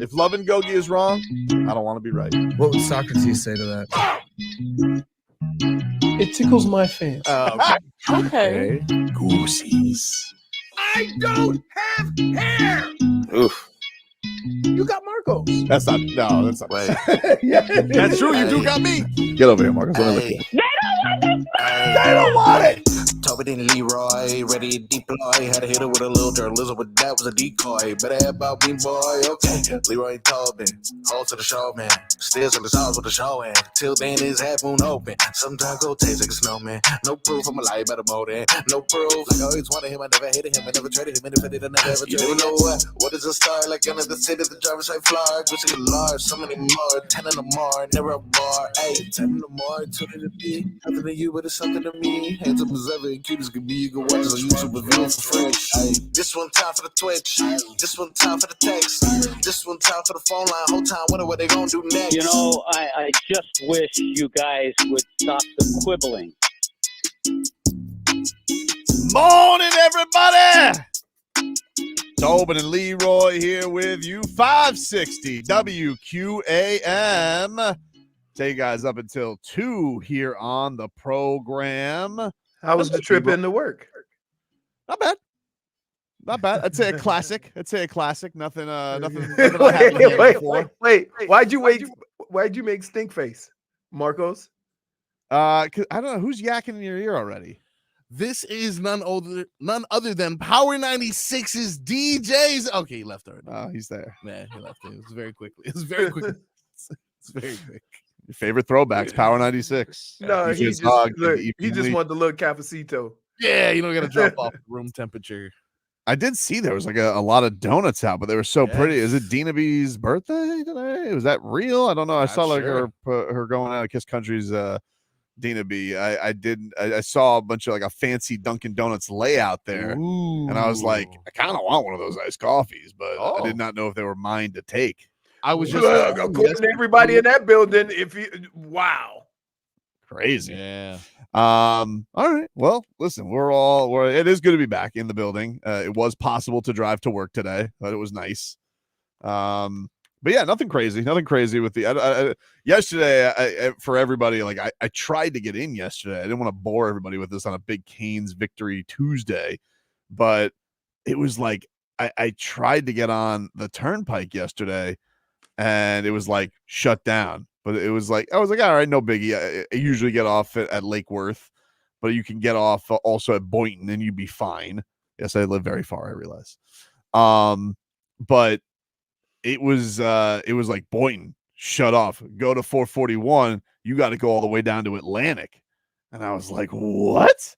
If Love and Gogi is wrong, I don't want to be right. What would Socrates say to that? It tickles my fancy. Okay. Goosies. I don't have hair. Oof. You got Marcos. That's not. Wait. Yeah, That's true. You do got me. Get over here, Marcos. Let me look at you. They don't want it. Tobin and Leroy, ready to deploy. Had to hit her with a little journalism, but that was a decoy. Better have about me, boy. Okay, Leroy and Tobin, hold to the show, man. Still in the stars with the show, and till then his half moon open. Sometimes go taste like a snowman. No proof, I'm alive by the motor. No proof, like I always wanted him. I never hated him. I never traded him. Independent, I never ever traded him. You know what is a star? Like another city, the driver's side floor. Just a large, so many more. 10 in the more, never a bar. 8, 10 in the more, 20 to be. Nothing to you, but it's something to me. Hands up as ever, and cute as can be. You can watch us on YouTube with view for free. Ay, this one time for the Twitch. This one time for the text. This one time for the phone line. Whole time wonder what they gonna do next. You know, I just wish you guys would stop the quibbling. Morning, everybody. Tobin and Leroy here with you. 560 WQAM. Take you guys up until 2 here on the program. How was the trip into work? Not bad. Not bad. I'd say a classic. Nothing. Wait. Why'd you make stink face, Marcos? 'Cause I don't know who's yakking in your ear already. This is none other than Power 96's DJs. Okay, he left already. Oh, he's there. Man, he left it. It was very quickly. It's very quick. It's very quick. Your favorite throwbacks, Power 96. No, he just wanted to look cafecito. Yeah, you don't got to drop off room temperature. I did see there was like a lot of donuts out, but they were so pretty. Is it Dina B's birthday today? Was that real? I don't know. I saw like her going out of Kiss Country's Dina B. I saw a bunch of like a fancy Dunkin' Donuts layout there. Ooh. And I was like, I kind of want one of those iced coffees, but I did not know if they were mine to take. I was just according to everybody in that building. Wow, crazy. Yeah. All right. Well, listen, it is good to be back in the building. It was possible to drive to work today, but it was nice. But yeah, nothing crazy with the yesterday. For everybody, like I tried to get in yesterday. I didn't want to bore everybody with this on a big Canes victory Tuesday, but it was like I tried to get on the turnpike yesterday, and it was like shut down. But it was like, I was like, all right, no biggie. I usually get off at Lake Worth, but you can get off also at Boynton and you'd be fine. Yes, I live very far, I realize. But it was like Boynton, shut off, go to 441. You got to go all the way down to Atlantic. And I was like, what?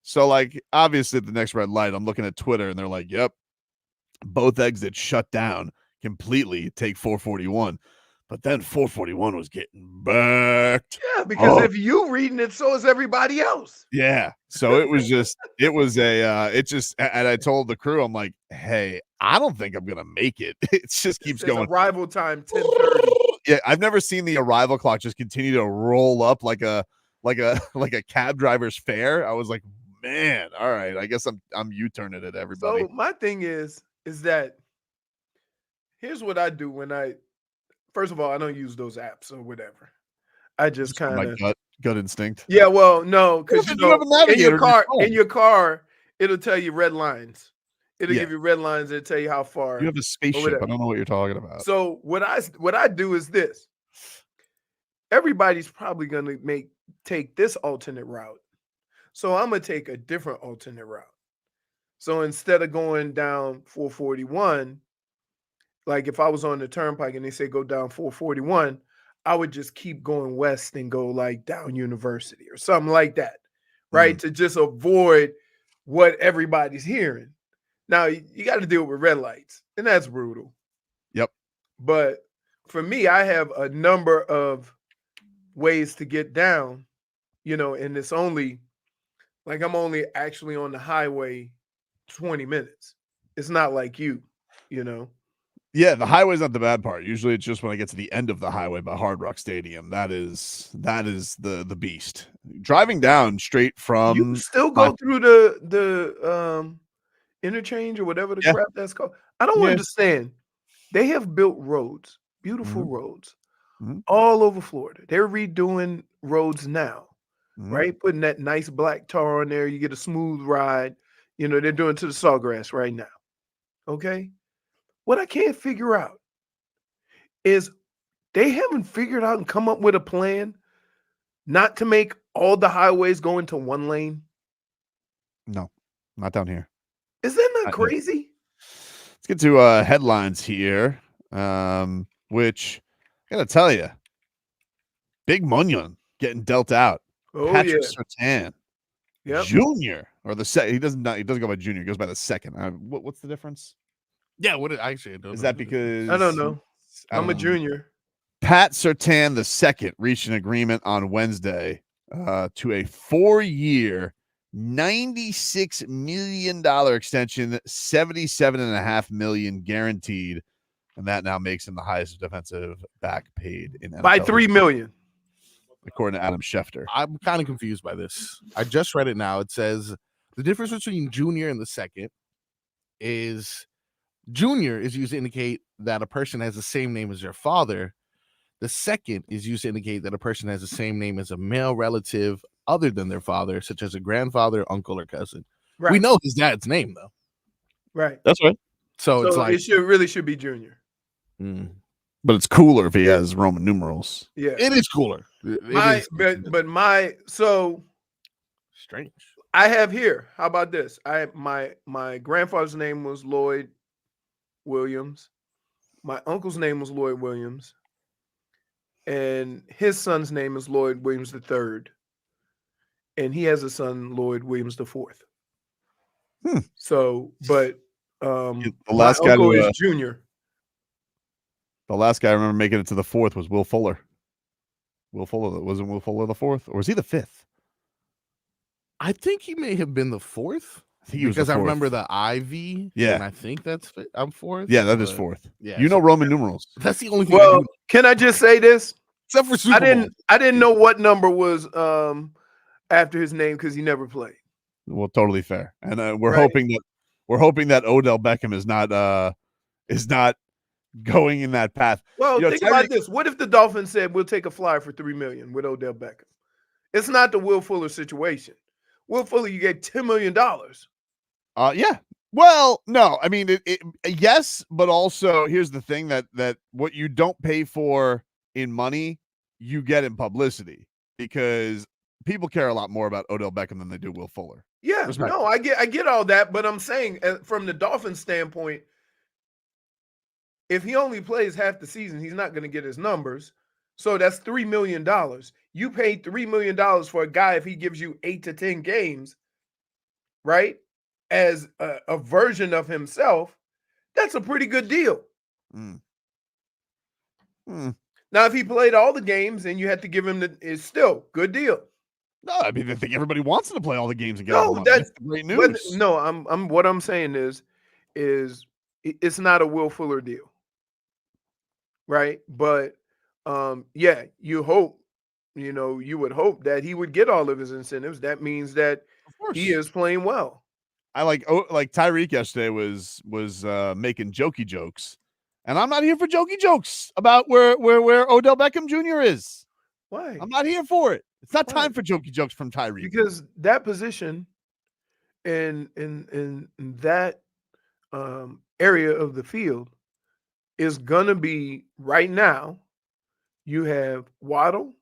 So like, obviously at the next red light, I'm looking at Twitter and they're like, yep, both exits shut down completely, take 441. But then 441 was getting backed. Yeah, because if you reading it, so is everybody else. Yeah. So it was just, and I told the crew, I'm like, hey, I don't think I'm going to make it. It just keeps going. Arrival time, 10:30. Yeah. I've never seen the arrival clock just continue to roll up like a cab driver's fare. I was like, man, all right. I guess I'm U-turning it, everybody. So my thing is that here's what I do first of all, I don't use those apps or whatever. I just kind of gut instinct. Yeah, well, no, because you have a navigator in your car, it'll tell you red lines. It'll give you red lines. It'll tell you how far. You have a spaceship. I don't know what you're talking about. So what I do is this. Everybody's probably gonna take this alternate route. So I'm gonna take a different alternate route. So instead of going down 441. Like if I was on the turnpike and they say go down 441, I would just keep going west and go like down University or something like that, right? To just avoid what everybody's hearing. Now you got to deal with red lights, and that's brutal. Yep. But for me, I have a number of ways to get down, and it's only like I'm only actually on the highway 20 minutes. It's not like you. Yeah, the highway's not the bad part. Usually it's just when I get to the end of the highway by Hard Rock Stadium. That is the beast. Driving down straight from you still go through the interchange or whatever the crap that's called. I don't understand. They have built roads, beautiful Mhm. roads, Mhm. all over Florida. They're redoing roads now, Mhm. right? Putting that nice black tar on there. You get a smooth ride. You know, they're doing to the sawgrass right now. Okay. What I can't figure out is they haven't figured out and come up with a plan not to make all the highways go into one lane. No, not down here. Is that not Not yet. crazy? Let's get to headlines here, which I gotta tell you, Big Munyon getting dealt out. Oh, Patrick yeah. Surtain Yep. Junior, or the second. He doesn't go by Junior. He goes by the second. What's the difference? Yeah, what did I actually I don't Is know that the difference. because I don't know. I I'm don't a know. junior. Pat Surtain the second reached an agreement on Wednesday to a 4-year, $96 million extension, $77.5 million guaranteed, and that now makes him the highest defensive back paid in NFL By $3 million. according to Adam Schefter. I'm kind of confused by this. I just read it now. It says the difference between junior and the second is junior is used to indicate that a person has the same name as their father. The second is used to indicate that a person has the same name as a male relative other than their father, such as a grandfather, uncle, or cousin. Right. We know his dad's name, though. Right. That's right. So it's So like, it really should be junior. But it's cooler if he has Roman numerals. Yeah. it is cooler. So strange. I have here. How about this? My grandfather's name was Lloyd Williams. My uncle's name was Lloyd Williams. And his son's name is Lloyd Williams III. And he has a son, Lloyd Williams IV. So, but The my last guy uncle to, is junior. The last guy I remember making it to the fourth was Will Fuller. Wasn't Will Fuller the fourth, or was he the fifth? I think he may have been the fourth. I think he was because the I fourth. remember the IV. Yeah. And I think I'm fourth. Yeah, that is but fourth. Yeah. You know Roman numerals. That's the only thing I Well, do. can I just say this? Except for Super Bowl. I didn't know what number was after his name because he never played. Well, totally fair. And we're Right. hoping that Odell Beckham is not going in that path. Well, You know, think about this. What if the Dolphins said we'll take a flyer for $3 million with Odell Beckham? It's not the Will Fuller situation. Will Fuller, you get $10 million. Yeah. Well, no, I mean, yes, but also here's the thing that what you don't pay for in money, you get in publicity, because people care a lot more about Odell Beckham than they do Will Fuller. Yeah, Respect. no, I get all that, but I'm saying from the Dolphins standpoint, if he only plays half the season, he's not going to get his numbers. So that's $3 million. You paid $3 million for a guy if he gives you 8 to 10 games, right? As a version of himself, that's a pretty good deal. Mm. Now, if he played all the games and you had to give him it's still good deal. No, I mean, I think everybody wants him to play all the games and get No, all the money. That's great but news. no, what I'm saying is it's not a Will Fuller deal, right? But yeah, you would hope that he would get all of his incentives. That means that he is playing well. I like Tyreek yesterday was making jokey jokes, and I'm not here for jokey jokes about where Odell Beckham Jr. is. Why? I'm not here for it. It's not time for jokey jokes from Tyreek. Because that position in that area of the field is gonna be right now. You have Waddle,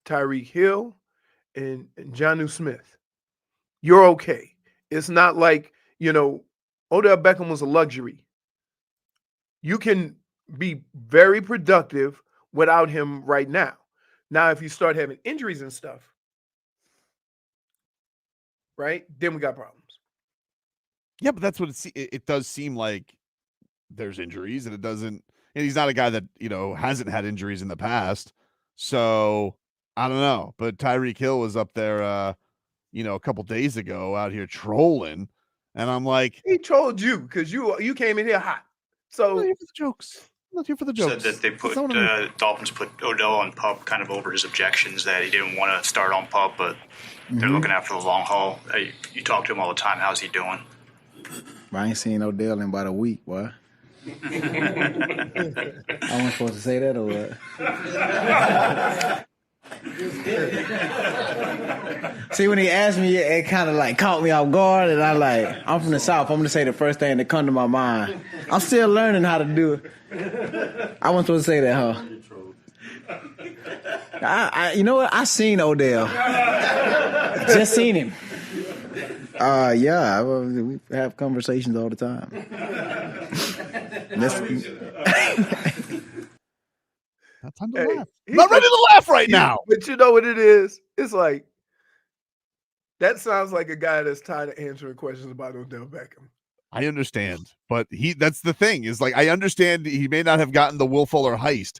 Tyreek Hill, and Jonnu Smith. You're okay. It's not like, Odell Beckham was a luxury. You can be very productive without him right now. Now, if you start having injuries and stuff, right, then we got problems. Yeah, but that's what it does seem like. There's injuries, and and he's not a guy that hasn't had injuries in the past. So I don't know, but Tyreek Hill was up there, a couple days ago out here trolling, and I'm like, he trolled you because you came in here hot. So I'm not here for the jokes. I'm not here for the jokes. Said that they put Dolphins put Odell on PUP kind of over his objections that he didn't want to start on PUP, but they're looking after the long haul. You talk to him all the time. How's he doing? I ain't seen Odell in about a week, boy. I wasn't supposed to say that or what? See, when he asked me, it kind of like caught me off guard, and I'm from the South. I'm gonna say the first thing that come to my mind. I'm still learning how to do it. I wasn't supposed to say that, huh? You know what? I seen Odell. Just seen him. Yeah, we have conversations all the time. Not time to laugh. I'm not ready to laugh right now. But you know what it is? It's like, that sounds like a guy that's tired of answering questions about Odell Beckham. I understand, but that's the thing is like, I understand he may not have gotten the Will Fuller heist,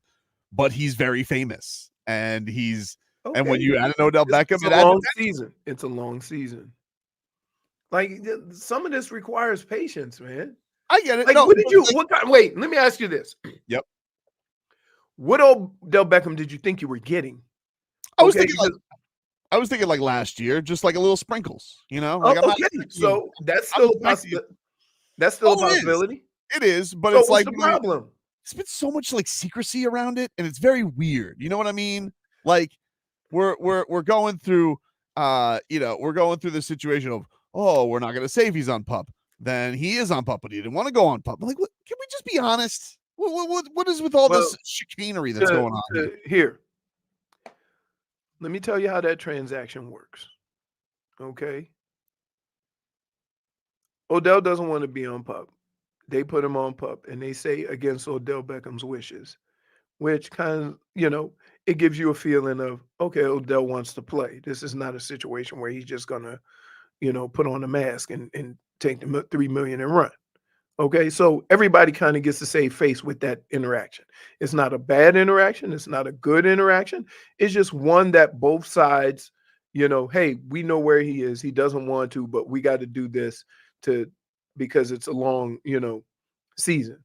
but he's very famous and and when you add an Odell Beckham, it's a long season. It's a long season. Like some of this requires patience, man. I get it. Like, wait, let me ask you this. Yep. What Odell Beckham did you think you were getting? I was thinking like last year, just like a little sprinkles, you know? Like, so that's still a possibility. It is, but so it's what's like the problem. There's been so much like secrecy around it, and it's very weird. You know what I mean? Like we're going through we're going through the situation of, oh, we're not gonna say if he's on pup. Then he is on pup, but he didn't want to go on pup. I'm like, what, can we just be honest? What is with all this chicanery that's going on here? Let me tell you how that transaction works. Okay. Odell doesn't want to be on pup. They put him on pup, and they say against Odell Beckham's wishes, which kind of, it gives you a feeling of, okay, Odell wants to play. This is not a situation where he's just gonna, put on a mask and take the $3 million and run. Okay, so everybody kind of gets to save face with that interaction. It's not a bad interaction. It's not a good interaction. It's just one that both sides, hey, we know where he is. He doesn't want to, but we got to do this because it's a long, season.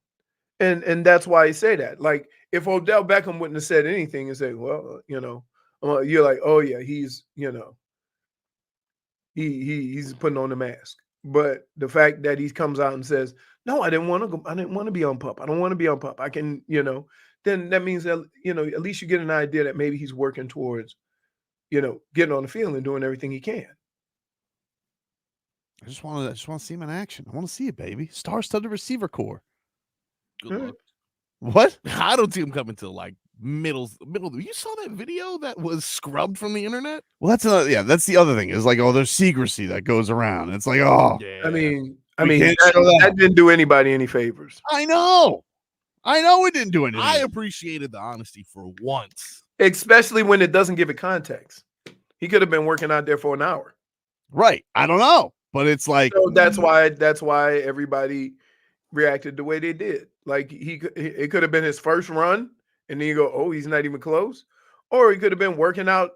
And that's why I say that. Like, if Odell Beckham wouldn't have said anything and said, well, you're like, oh yeah, he's, he's putting on the mask. But the fact that he comes out and says, no, I didn't want to go. I didn't want to be on pup. I don't want to be on pup. I can, then that means that, at least you get an idea that maybe he's working towards, getting on the field and doing everything he can. I just want to see him in action. I want to see it, baby. Star-studded receiver core. Good luck. What? I don't see him coming to like middle. You saw that video that was scrubbed from the internet? Well, that's the other thing is like, oh, there's secrecy that goes around. It's like, oh, yeah. I mean, that didn't do anybody any favors. I know it didn't do anything. I appreciated the honesty for once, especially when it doesn't give it context. He could have been working out there for an hour, right? I don't know, but it's like, so that's why everybody reacted the way they did. Like it could have been his first run, and then you go, oh, he's not even close, or he could have been working out,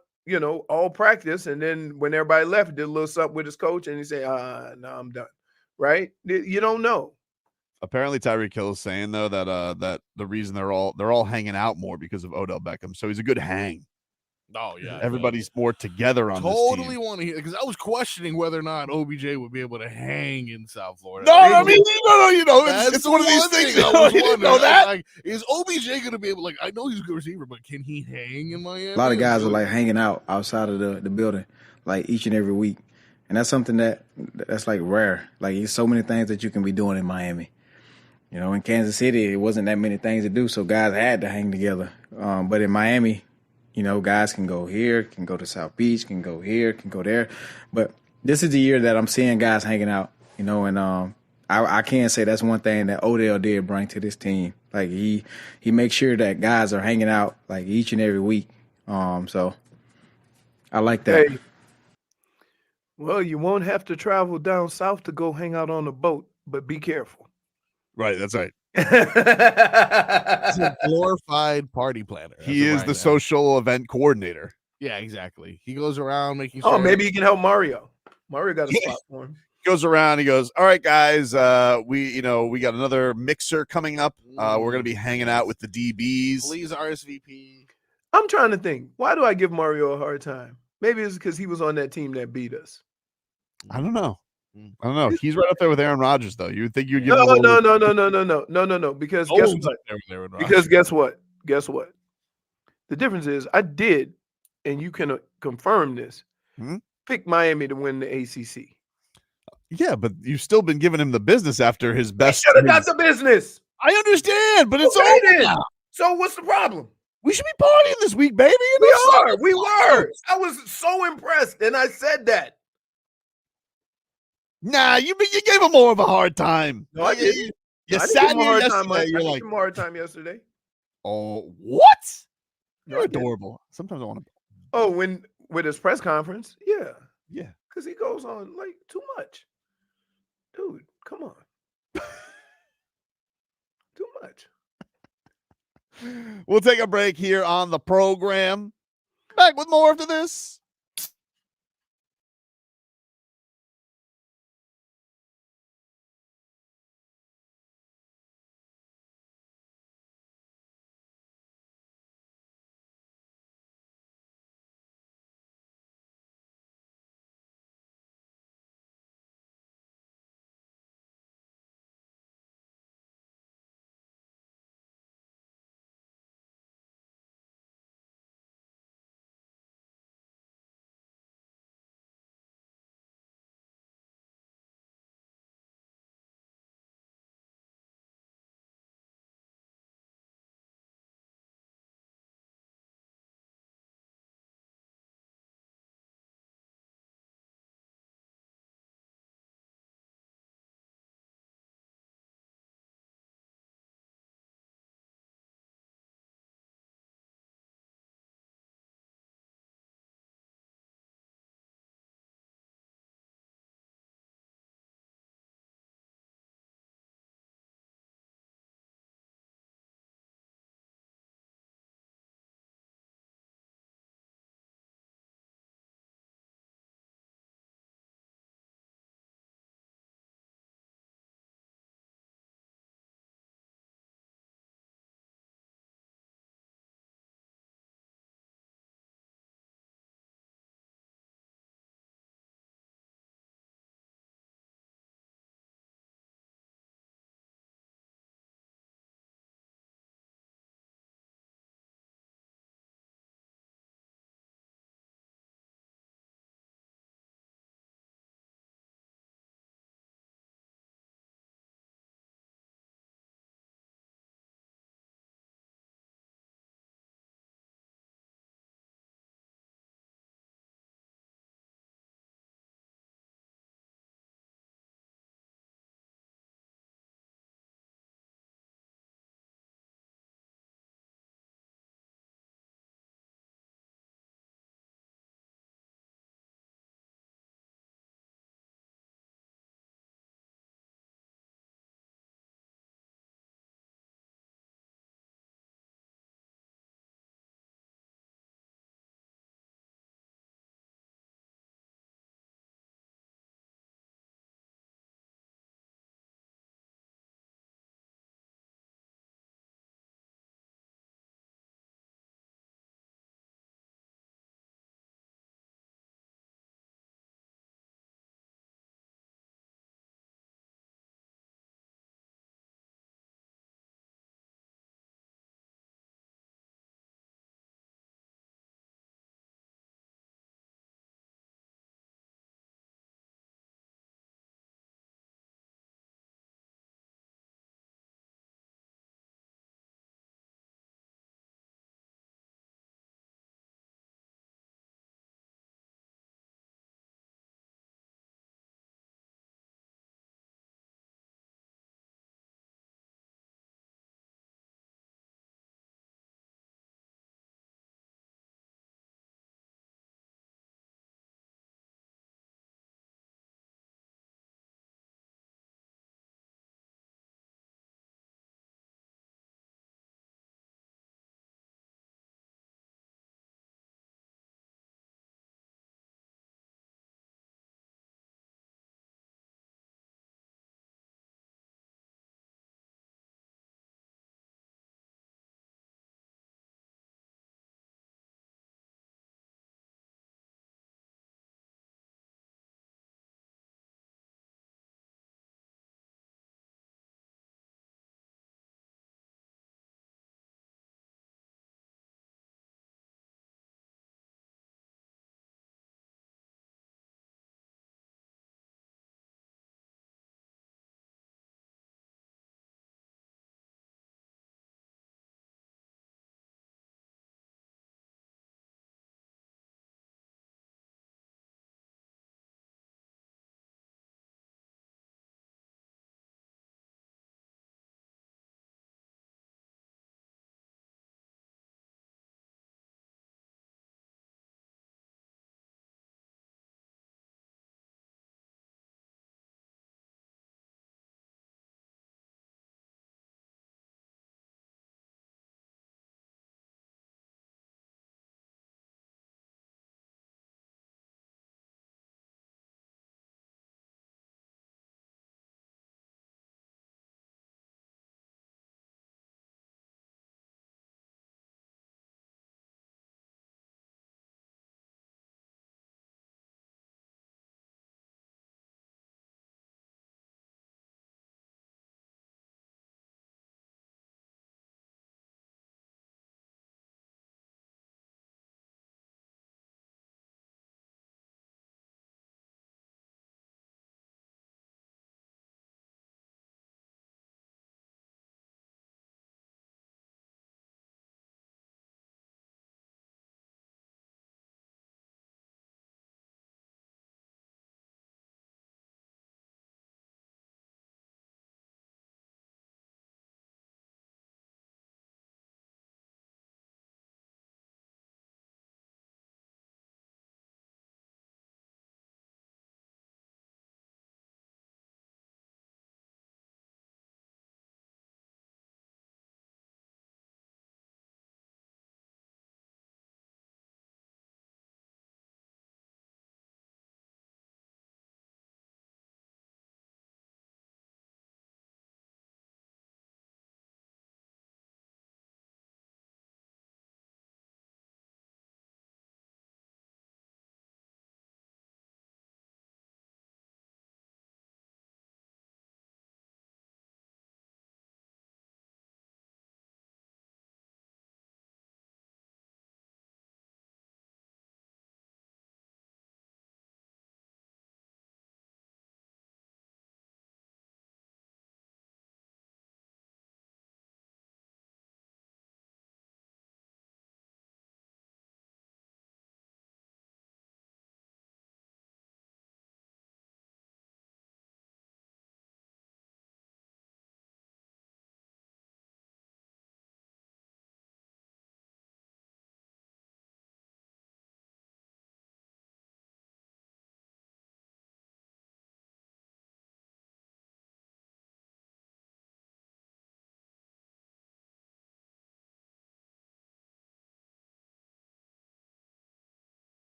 all practice, and then when everybody left, did a little something with his coach, and he said, no, I'm done. Right? You don't know. Apparently, Tyreek Hill is saying though that the reason they're all hanging out more because of Odell Beckham. So he's a good hang. Oh yeah, everybody's more together on totally this team. Want to hear, because I was questioning whether or not OBJ would be able to hang in South Florida. No, I mean, it's one of these things. I was you didn't know that? Like, is OBJ going to be able? Like, I know he's a good receiver, but can he hang in Miami? A lot of guys are like hanging out outside of the building, like each and every week, and that's something that's like rare. Like, there's so many things that you can be doing in Miami. In Kansas City, it wasn't that many things to do, so guys had to hang together. But in Miami, guys can go here, can go to South Beach, can go here, can go there. But this is the year that I'm seeing guys hanging out, and I can say that's one thing that Odell did bring to this team. Like, he makes sure that guys are hanging out, like, each and every week. So I like that. Hey, well, you won't have to travel down south to go hang out on a boat, but be careful. Right, that's right. He's a glorified party planner. He is the social event coordinator. Yeah, exactly. He goes around making sure. Oh, maybe he can help Mario. Mario got a spot for him. He goes around. He goes, all right, guys. We got another mixer coming up. We're gonna be hanging out with the DBs. Please RSVP. I'm trying to think. Why do I give Mario a hard time? Maybe it's because he was on that team that beat us. I don't know. I don't know. He's right up there with Aaron Rodgers, though. You would think you'd give No, him a little. no. Because Always guess what? like Aaron Rodgers. Because guess what? Guess what? The difference is I did, and you can confirm this. Hmm? Pick Miami to win the ACC. Yeah, but you've still been giving him the business after his best. Should have got the business. I understand, but it's Okay, over then. now. So what's the problem? We should be partying this week, baby. We were. I was so impressed, and I said that. Nah, you gave him more of a hard time. No, I didn't. You I didn't sat give him a here hard yesterday. time. I You're gave like, him a hard time yesterday. oh, what? No, You're I didn't. adorable. Sometimes I want to. Oh, with his press conference, yeah, Yeah. because he goes on like too much, dude. Come on, too much. We'll take a break here on the program. Back with more after this.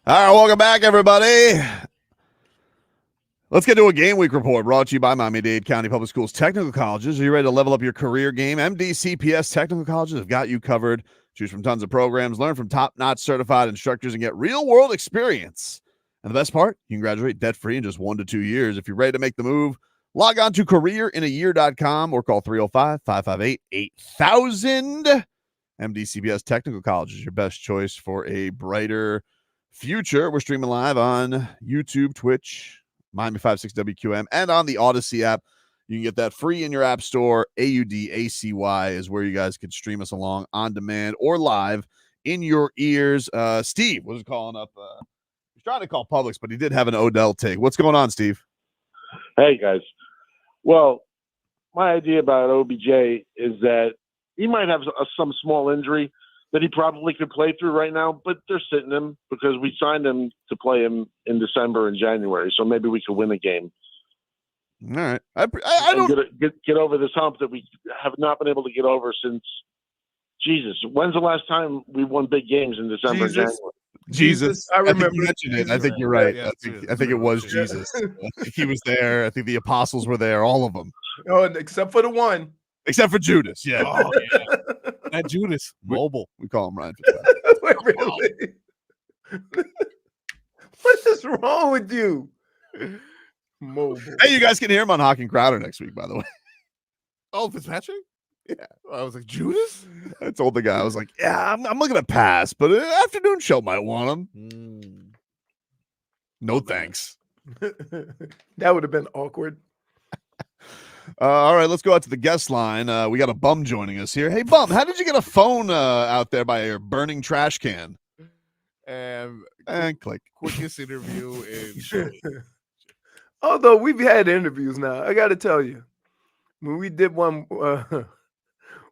All right, welcome back, everybody. Let's get to a game week report brought to you by Miami-Dade County Public Schools Technical Colleges. Are you ready to level up your career game? MDCPS Technical Colleges have got you covered. Choose from tons of programs, learn from top-notch certified instructors, and get real-world experience. And the best part, you can graduate debt-free in just 1 to 2 years. If you're ready to make the move, log on to careerinayear.com or call 305-558-8000. MDCPS Technical College is your best choice for a brighter future. We're streaming live on YouTube, Twitch, Miami 56WQM, and on the Odyssey app. You can get that free in your app store. AUDACY is where you guys can stream us along on demand or live in your ears. Steve was calling up. He's trying to call Publix, but he did have an Odell take. What's going on, Steve? Hey, guys. Well, my idea about OBJ is that he might have some small injury that he probably could play through right now, but they're sitting him because we signed him to play him in December and January, so maybe we could win a game. All right. I don't get over this hump that we have not been able to get over since Jesus. When's the last time we won big games in December and January? Jesus. I remember. I think you mentioned it. I think you're right. Yeah, I think it was Jesus. I think he was there. I think the apostles were there, all of them. Oh, except for the one. Except for Judas. Yeah. Oh, yeah. That Judas. Mobile. We call him Ryan. Wait, really? What is wrong with you? Mobile. Hey, you guys can hear him on Hawk and Crowder next week, by the way. Oh, Fitzpatrick? Yeah. I was like, Judas? I told the guy, I was like, yeah, I'm looking to pass, but an afternoon show might want him. No thanks. That would have been awkward. All right, let's go out to the guest line. We got a bum joining us here. Hey, bum, how did you get a phone out there by your burning trash can? And Click. quickest interview in show. Although we've had interviews now, I got to tell you, when we did one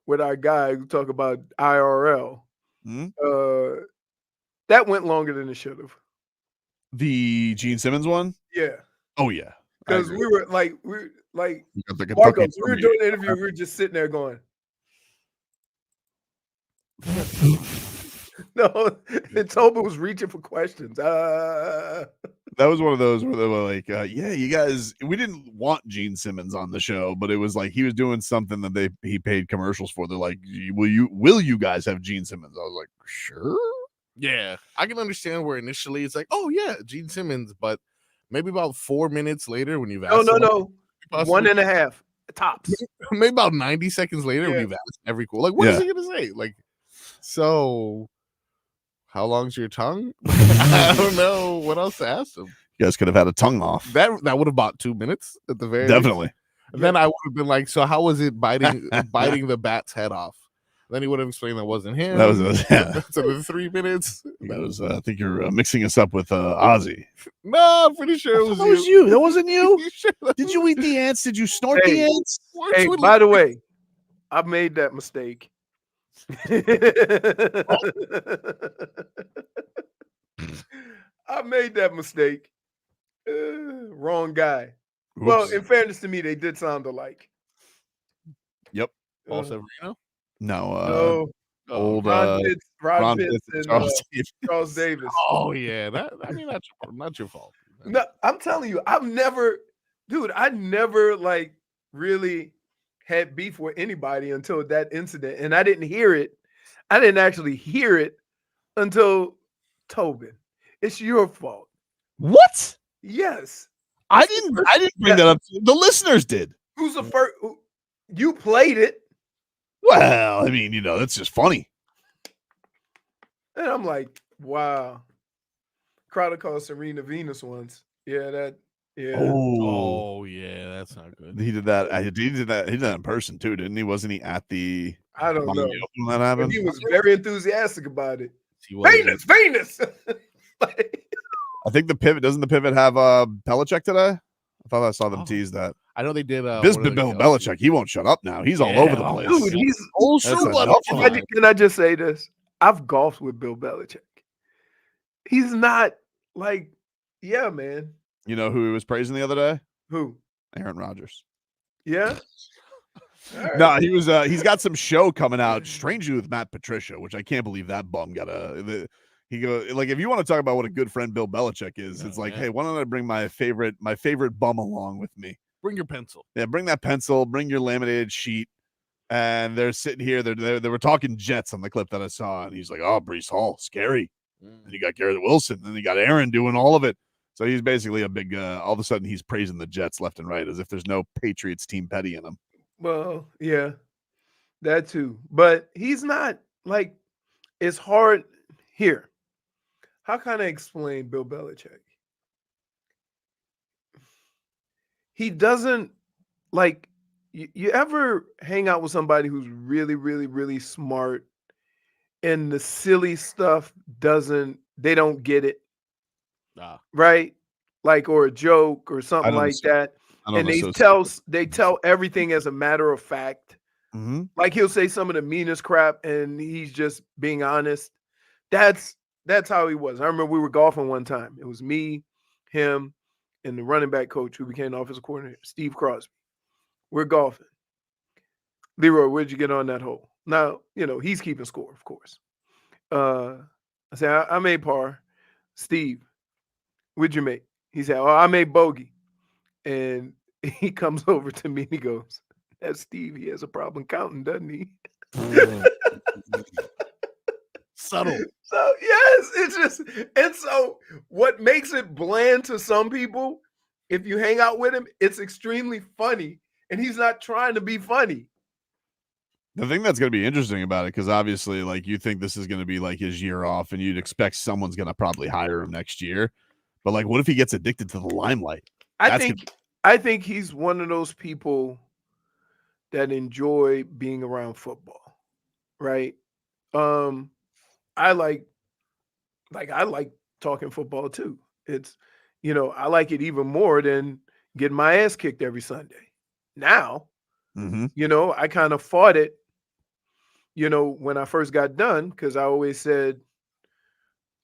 with our guy who talk about IRL, that went longer than it should have. The Gene Simmons one? Yeah. Oh, yeah. Because we were like The Kentucky Marcos, we were doing Derby. an interview, we were just sitting there going. No, and Tobin was reaching for questions. That was one of those where they were like, yeah, you guys, we didn't want Gene Simmons on the show, but it was like he was doing something that he paid commercials for. They're like, will you guys have Gene Simmons? I was like, sure. Yeah. I can understand where initially it's like, oh, yeah, Gene Simmons, but maybe about 4 minutes later when you've asked. No. 1.5 tops. Maybe about 90 seconds later when you've asked every cool. Like, what is he going to say? Like, so how long's your tongue? I don't know what else to ask him. You guys could have had a tongue off. That would have bought 2 minutes at the very Definitely. least. And then I would have been like, so how was it biting the bat's head off? Then he would have explained that wasn't him. That was So the 3 minutes. That was. I think you're mixing us up with Ozzy. No, I'm pretty sure it was That was you. That wasn't you. Sure Did you eat the ants? Did you snort the ants? Hey, by the way, I made that mistake. I made that mistake. Wrong guy. Oops. Well, in fairness to me, they did sound alike. Yep. Paul Severino? No. Old Ron Ron Pitts Pitts and Charles Davis. Charles Davis. Oh yeah, that's not your fault. No, I'm telling you, I never like really had beef with anybody until that incident, and I didn't hear it. I didn't actually hear it until Tobin. It's your fault. What? Yes. I didn't bring that up. The listeners did. Who's the first? You played it. Well, I mean, that's just funny. And I'm like, wow. Crowder called Serena Venus once. Yeah. Oh yeah, that's not good. He did that. He did that in person too, didn't he? Wasn't he at the? I don't know. When that happened? But he was very enthusiastic about it. Venus. I think doesn't the pivot have Belichick today? I thought I saw them tease that. I know they did. This Bill Belichick, he won't shut up now. He's all over the place. Dude, he's old That's school. Can I just say this? I've golfed with Bill Belichick. He's not like, yeah, man. You know who he was praising the other day? Who? Aaron Rodgers. Yeah. Right. No, he's got some show coming out strangely with Matt Patricia, which I can't believe that bum got He goes like, if you want to talk about what a good friend Bill Belichick is, it's like, hey, why don't I bring my favorite bum along with me? Bring your pencil. Yeah, bring that pencil, bring your laminated sheet. And they're sitting here. They were talking Jets on the clip that I saw, and he's like, "Oh, Breece Hall, scary." And you got Garrett Wilson, and you got Aaron doing all of it. So he's basically a big. All of a sudden, he's praising the Jets left and right, as if there's no Patriots team petty in him. Well, yeah, that too. But he's not like. It's hard here. How can I explain Bill Belichick? He doesn't like. You ever hang out with somebody who's really, really, really smart and the silly stuff they don't get it, right? Like, or a joke or something like that. And they tell everything as a matter of fact. Mm-hmm. Like he'll say some of the meanest crap and he's just being honest. That's how he was. I remember we were golfing one time. It was me, him, and the running back coach who became the offensive coordinator, Steve Crosby. We're golfing. Leroy, where'd you get on that hole? Now, he's keeping score, of course. I said, I made par. Steve, what'd you make? He said, I made bogey. And he comes over to me and he goes, that's Steve. He has a problem counting, doesn't he? Subtle. So, yes, it's just, and so what makes it bland to some people, if you hang out with him, it's extremely funny. And he's not trying to be funny. The thing that's going to be interesting about it, because obviously, like, you think this is going to be like his year off, and you'd expect someone's going to probably hire him next year. But like, what if he gets addicted to the limelight? I think he's one of those people that enjoy being around football, right? I like talking football too. It's, I like it even more than getting my ass kicked every Sunday. Now, I kind of fought it, when I first got done, because I always said,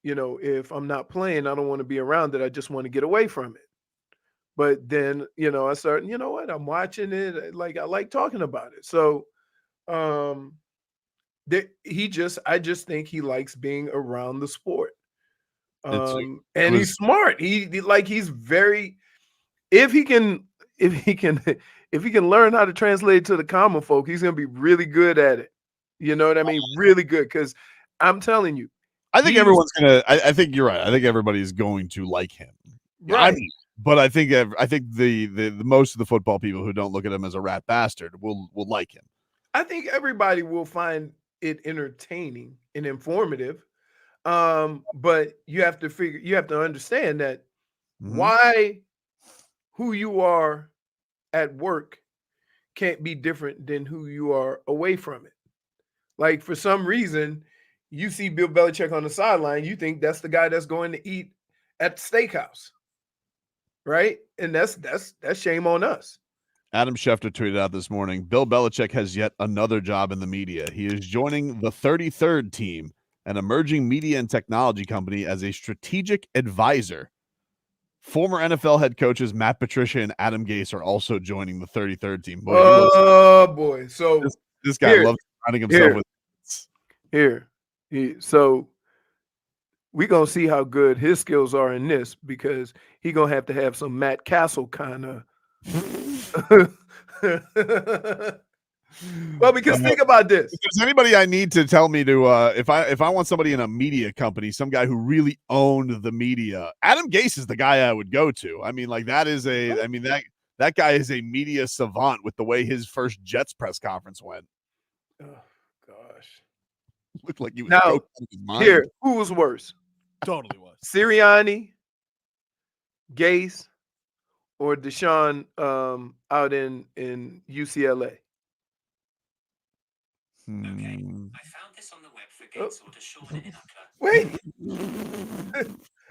if I'm not playing, I don't want to be around it. I just want to get away from it. But then, I started, I'm watching it. Like, I like talking about it. So, I just think he likes being around the sport. And he's smart. He's very, if he can learn how to translate it to the common folk, he's going to be really good at it. You know what I mean? Really good. Because I'm telling you, I think everyone's gonna. I think you're right. I think everybody's going to like him, right? But I think the most of the football people who don't look at him as a rat bastard will like him. I think everybody will find it entertaining and informative. But you have to understand that who you are at work can't be different than who you are away from it. Like, for some reason, you see Bill Belichick on the sideline, you think that's the guy that's going to eat at the steakhouse, right? And that's shame on us. Adam Schefter tweeted out this morning, Bill Belichick has yet another job in the media. He is joining the 33rd team, an emerging media and technology company, as a strategic advisor. Former NFL head coaches Matt Patricia and Adam Gase are also joining the 33rd team. Boy. So this guy loves finding himself with here. So we're going to see how good his skills are in this, because he's going to have some Matt Castle kind of. Well, because think about this. If there's anybody I need to tell me to, if I want somebody in a media company, some guy who really owned the media, Adam Gase is the guy I would go to. I mean, like, that guy is a media savant with the way his first Jets press conference went. Oh, gosh. Looked like he was now, here, who was worse? Totally was. Sirianni, Gase, or Deshaun out in UCLA? Okay, I found this on the web for Gates or Deshaun in Wait.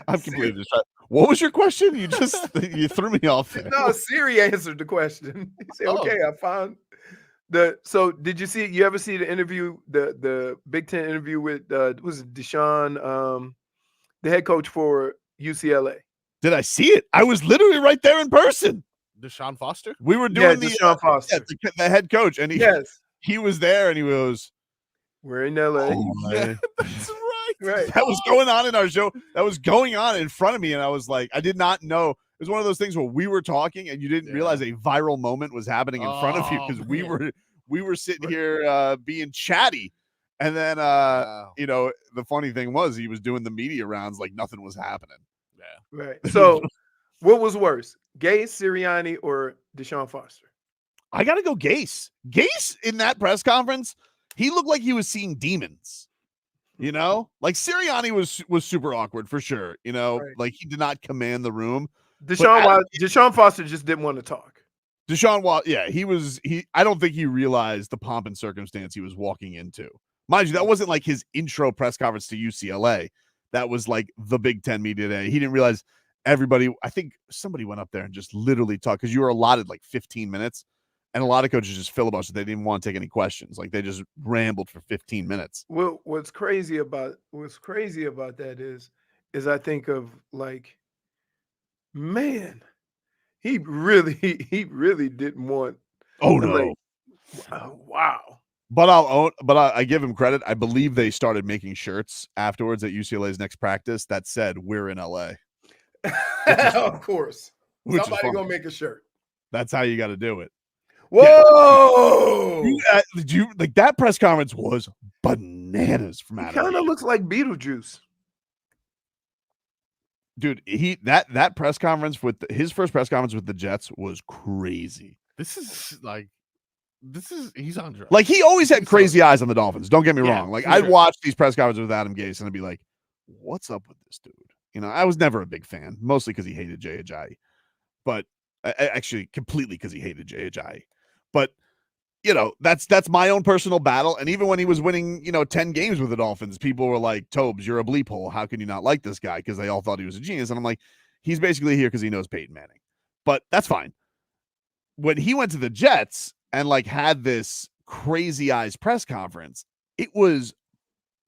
I'm completely distracted. What was your question? You you threw me off there. No, Siri answered the question. He said, okay, I found so did you ever see the interview, the Big Ten interview with was it Deshaun, the head coach for UCLA? Did I see it? I was literally right there in person. Deshaun Foster? We were doing Deshaun Foster. The head coach, and he was there, and he was, we're in LA. Yeah, that's right. Right. that was going on in our show. That was going on in front of me, and I was like, I did not know. It was one of those things where we were talking, and you didn't realize a viral moment was happening in front of you because we were sitting here being chatty, and then you know, the funny thing was he was doing the media rounds like nothing was happening. Yeah. Right. So, what was worse, Gase, Sirianni, or Deshaun Foster? I got to go Gase. Gase in that press conference, he looked like he was seeing demons. You know, like Sirianni was super awkward for sure. You know, Right. like he did not command the room. Deshaun Foster just didn't want to talk. I don't think he realized the pomp and circumstance he was walking into. Mind you, that wasn't like his intro press conference to UCLA. That was like the Big Ten media day. He didn't realize everybody. I think somebody went up there and just literally talked because you were allotted like 15 minutes. And a lot of coaches just filibustered. They didn't want to take any questions. Like they just rambled for 15 minutes. Well, what's crazy about that is I think of like, man, he really didn't want. Oh no! Like, wow. But I give him credit. I believe they started making shirts afterwards at UCLA's next practice that said "We're in LA." Of course, somebody gonna make a shirt. That's how you got to do it. Whoa! Did you like that press conference was bananas from Adam. Kind of looks like Beetlejuice. Dude, that press conference with his first press conference with the Jets was crazy. He's on drugs. Like he always had crazy eyes on the Dolphins. Don't get me wrong. Like I'd sure. watch these press conferences with Adam Gase and I'd be like, "What's up with this dude?" You know, I was never a big fan, mostly because he hated Jay Ajayi, but actually completely because he hated Jay Ajayi. But you know, that's my own personal battle. And even when he was winning, 10 games with the Dolphins, people were like, "Tobes, you're a bleep hole. How can you not like this guy?" Because they all thought he was a genius. And I'm like, he's basically here because he knows Peyton Manning. But that's fine. When he went to the Jets and like had this crazy eyes press conference, it was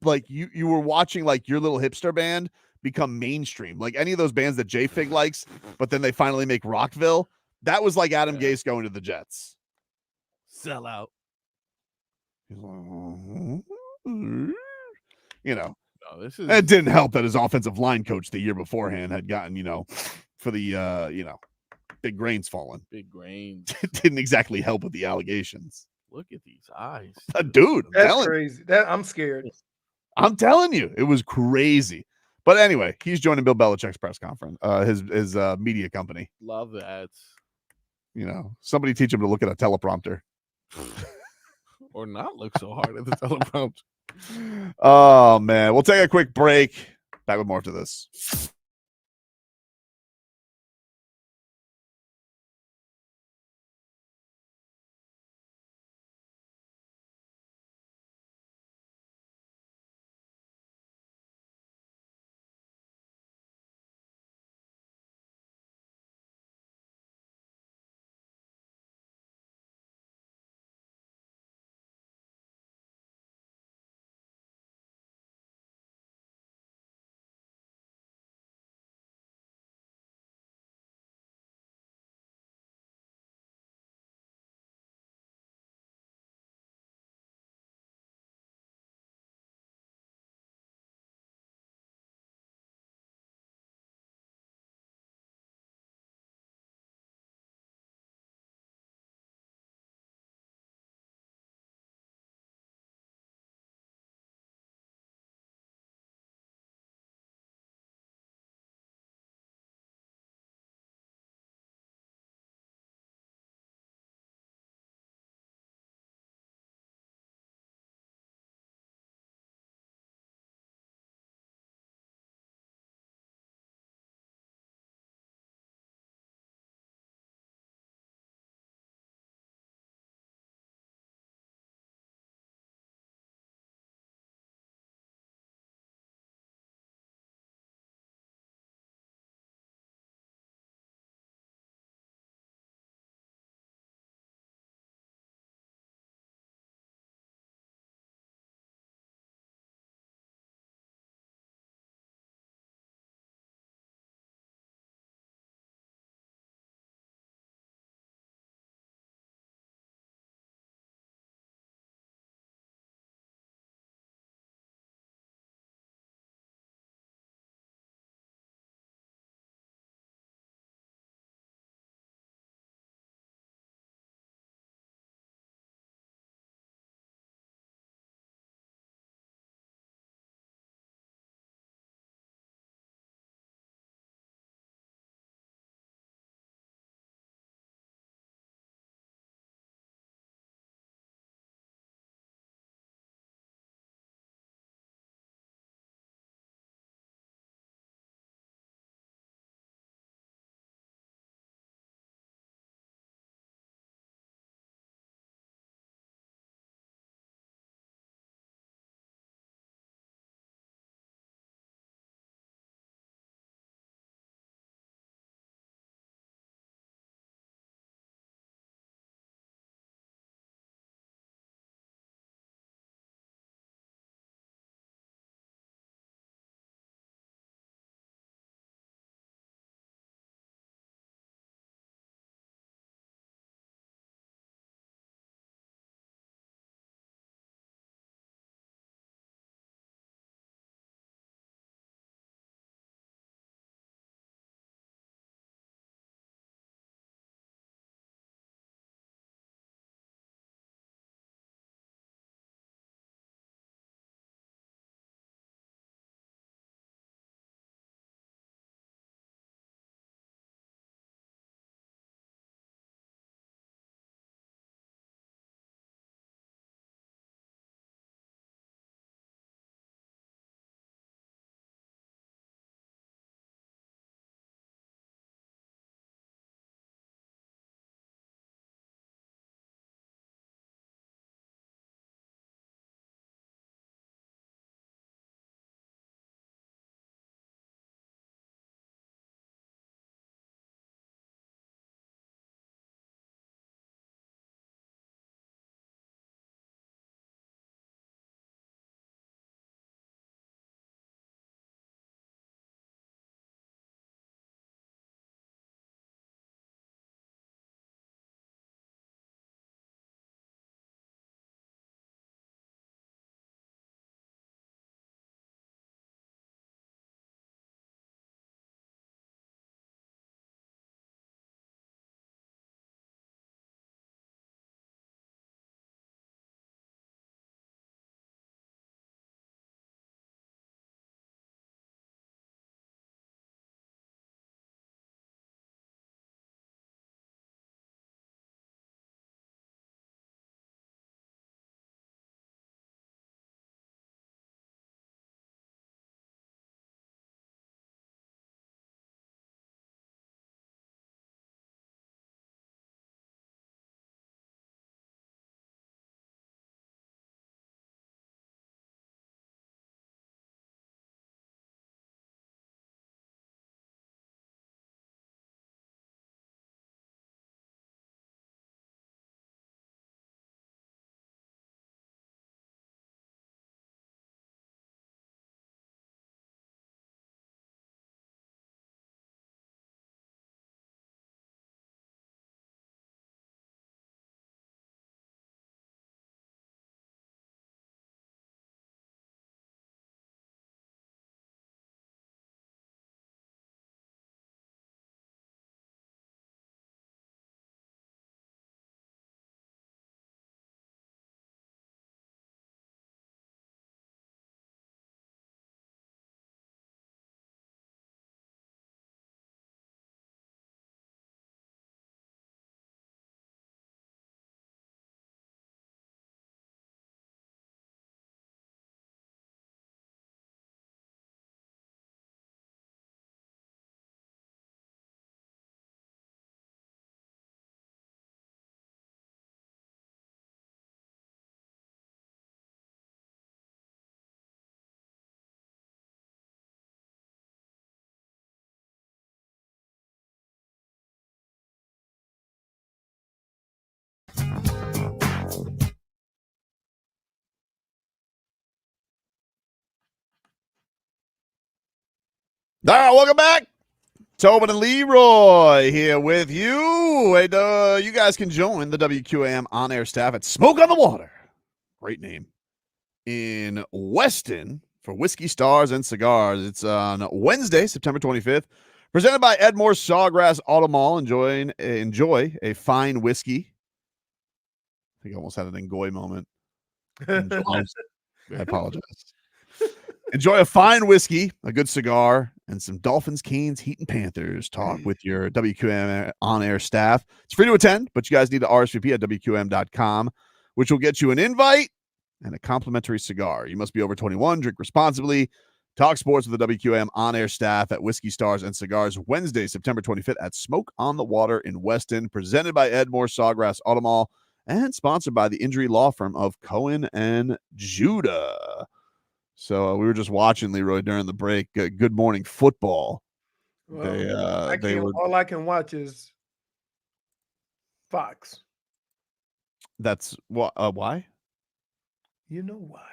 like you were watching like your little hipster band become mainstream. Like any of those bands that JFig likes, but then they finally make Rockville. That was like Adam Gase going to the Jets. Sell out. You know, this it didn't help that his offensive line coach the year beforehand had gotten, for the, big grains falling. Big grains. It didn't exactly help with the allegations. Look at these eyes. Dude, That's crazy. I'm scared. I'm telling you, it was crazy. But anyway, he's joining Bill Belichick's press conference, his media company. Love the ads. Somebody teach him to look at a teleprompter. Or not look so hard at the teleprompter. Oh, man. We'll take a quick break. Back with more after this. All right, welcome back. Tobin and Leroy here with you. And, you guys can join the WQAM on-air staff at Smoke on the Water. Great name. In Weston for Whiskey Stars and Cigars. It's on Wednesday, September 25th. Presented by Edmore Sawgrass Auto Mall. Enjoy a fine whiskey. I think I almost had an Ngoy moment. I apologize. Enjoy a fine whiskey, a good cigar, and some Dolphins, Canes, Heat, and Panthers talk with your WQM on-air staff. It's free to attend, but you guys need to RSVP at WQM.com, which will get you an invite and a complimentary cigar. You must be over 21, drink responsibly. Talk sports with the WQM on-air staff at Whiskey Stars and Cigars Wednesday, September 25th at Smoke on the Water in Weston, presented by Edmore Sawgrass Auto Mall and sponsored by the injury law firm of Cohen and Judah. So we were just watching, Leroy, during the break. Good Morning Football. Well, all I can watch is Fox. That's why? You know why?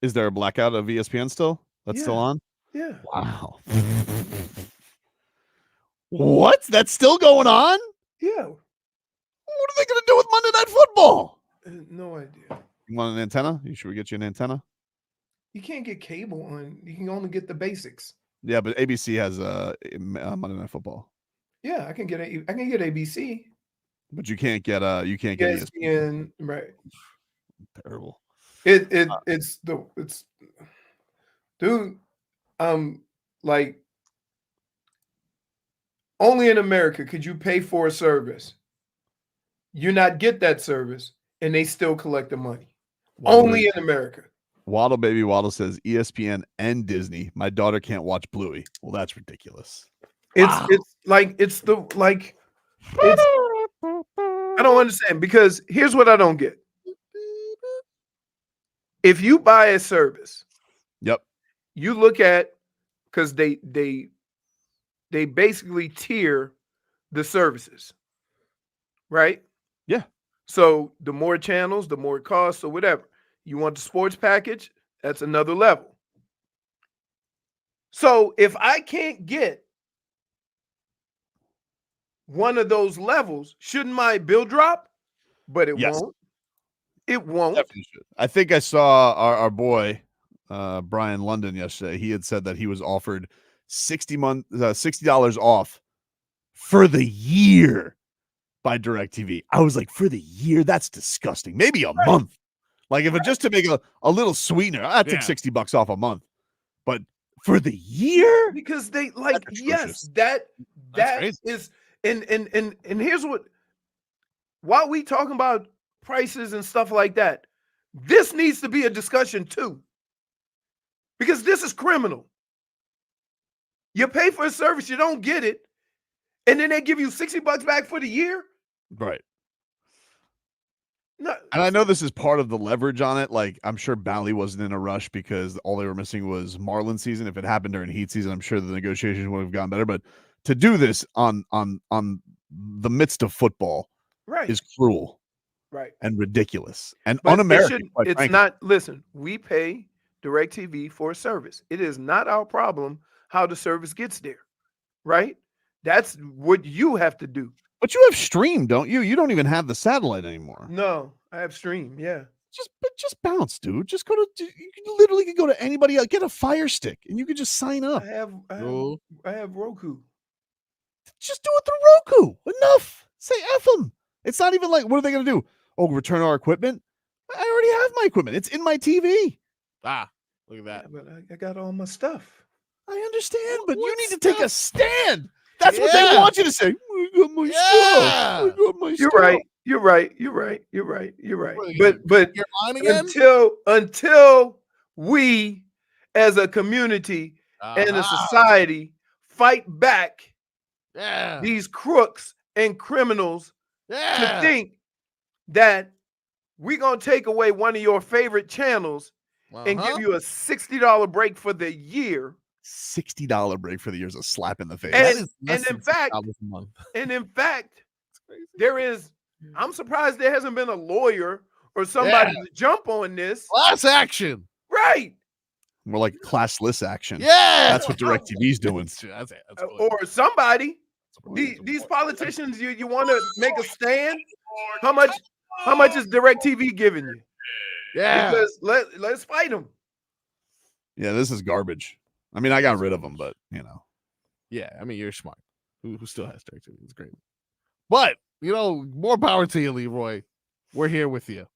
Is there a blackout of ESPN still? That's still on? Yeah. Wow. What? That's still going on? Yeah. What are they going to do with Monday Night Football? No idea. You want an antenna? Should we get you an antenna? You can't get cable on. You can only get the basics. Yeah, but ABC has Monday Night Football. Yeah, I can get ABC. But you can't get ESPN. Right. Terrible. It's dude. Like, only in America could you pay for a service, you not get that service, and they still collect the money. Only in America. Waddle Baby Waddle says ESPN and Disney. My daughter can't watch Bluey. Well, that's ridiculous. I don't understand, because here's what I don't get. If you buy a service, yep, you look at, because they basically tier the services, right? Yeah. So the more channels, the more it costs, or whatever. You want the sports package, that's another level. So if I can't get one of those levels, shouldn't my bill drop? But it won't. It won't. Definitely should. I think I saw our boy Brian London yesterday. He had said that he was offered $60 off for the year by DirecTV. I was like, for the year? That's disgusting. Maybe a month. Like, if it just to make a little sweetener, I'd take $60 off a month. But for the year? Because they like, yes, that is, and here's what, while we talking about prices and stuff like that, this needs to be a discussion too. Because this is criminal. You pay for a service, you don't get it, and then they give you $60 back for the year? Right. No. And I know this is part of the leverage on it. Like, I'm sure Bally wasn't in a rush because all they were missing was Marlin season. If it happened during heat season, I'm sure the negotiations would have gone better. But to do this on the midst of football is cruel, right, and ridiculous and but un-American. It's not. Listen, we pay DirecTV for a service. It is not our problem how the service gets there, right? That's what you have to do. But you have Stream, don't you? You don't even have the satellite anymore. No, I have Stream. Yeah. Just bounce, dude. Just go to. You can literally go to anybody else. Get a Fire Stick, and you can just sign up. I have Roku. Just do it through Roku. Enough. Say F them. It's not even like, what are they going to do? Oh, return our equipment? I already have my equipment. It's in my TV. Look at that. Yeah, but I got all my stuff. I understand, but you need to take a stand. That's what they want you to say. I got my stuff. I got my You're stuff. right. You're right. You're right. You're right. You're right. But You're lying again? until we as a community and a society fight back these crooks and criminals to think that we're going to take away one of your favorite channels and give you a $60 break for the year. $60 break for the year is a slap in the face. And in fact, there is, I'm surprised there hasn't been a lawyer or somebody to jump on this. Class action. Right. More like classless action. Yeah, That's what DirecTV's doing. That's it. That's Or somebody. These These politicians, you want to make a stand? How much is DirecTV giving you? Yeah. Because let's fight them. Yeah, this is garbage. I mean, I got rid of them, but you know. Yeah, I mean, you're smart. Who still has DirecTV? It's great. But, you know, more power to you, Leroy. We're here with you.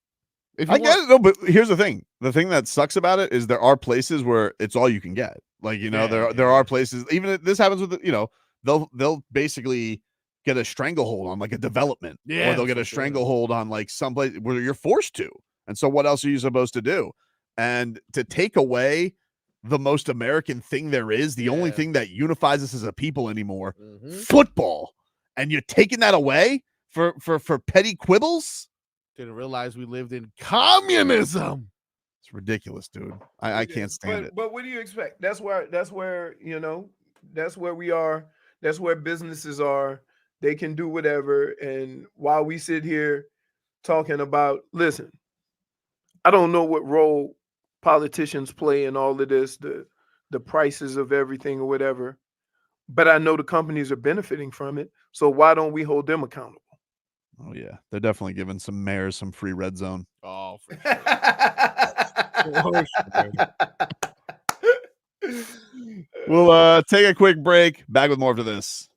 If you I get it, though, but here's the thing. The thing that sucks about it is there are places where it's all you can get. Like, you know, there are places, even if this happens with, you know, they'll basically get a stranglehold on like a development. Yeah, or they'll get a stranglehold on like someplace where you're forced to. And so what else are you supposed to do? And to take away the most American thing there is, the only thing that unifies us as a people anymore, football. And you're taking that away for petty quibbles? Didn't realize we lived in communism. It's ridiculous, dude. I can't stand it. But what do you expect? That's where, you know, that's where we are. That's where businesses are. They can do whatever. And while we sit here talking about, listen, I don't know what role politicians play in all of this, the prices of everything or whatever, but I know the companies are benefiting from it. So why don't we hold them accountable? Oh yeah, they're definitely giving some mayors some free red zone. Oh, for sure. We'll take a quick break. Back with more after this.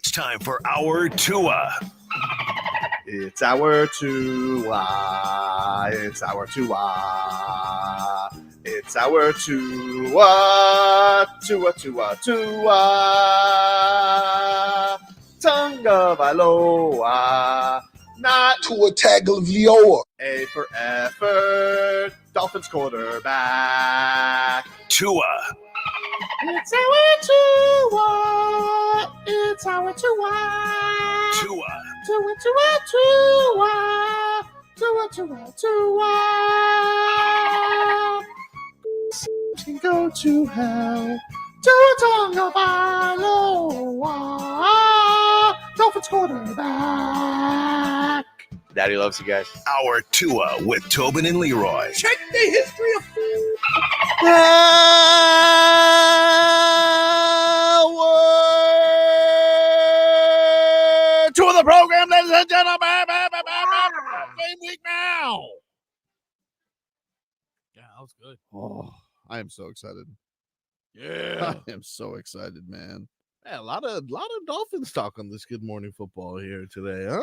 It's time for our Tua. It's our Tua. It's our Tua. It's our Tua. Tua, Tua, Tua. Tonga Vailoa. Not Tua Tagovailoa. A for effort. Dolphins quarterback. Tua. It's our Tua. It's our Tua. Tua. Tua, Tua, Tua. Tua, Tua, Tua. Can go to hell. Tua Tonga Vailoa. Dolphins quarterback. Daddy loves you guys. Our Tua with Tobin and Leroy. Check the history of food. To the program, ladies and gentlemen. Game week now. Yeah, that was good. Oh, I am so excited. Yeah. I am so excited, man. Yeah, a lot of Dolphins talk on this Good Morning Football here today, huh?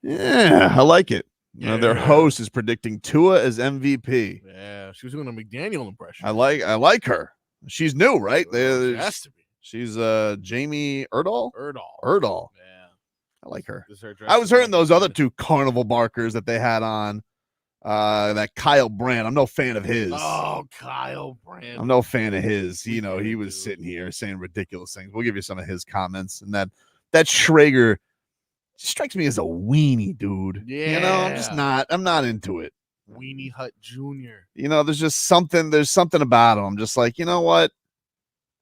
Yeah, I like it. Their Yeah. host is predicting Tua as MVP. Yeah, she was doing a McDaniel impression. I like her. She's new, right? She has to be. She's Jamie Erdahl. Erdahl. Yeah. I like her. Is her I was dressing hearing those other two carnival barkers that they had on. That Kyle Brandt. I'm no fan of his. Oh, Kyle Brandt. I'm no fan of his. You know, he was sitting here saying ridiculous things. We'll give you some of his comments. And that Schrager strikes me as a weenie, dude. Yeah. You know, I'm not into it. Weenie Hut Jr. You know, there's something about him. I'm just like, you know what?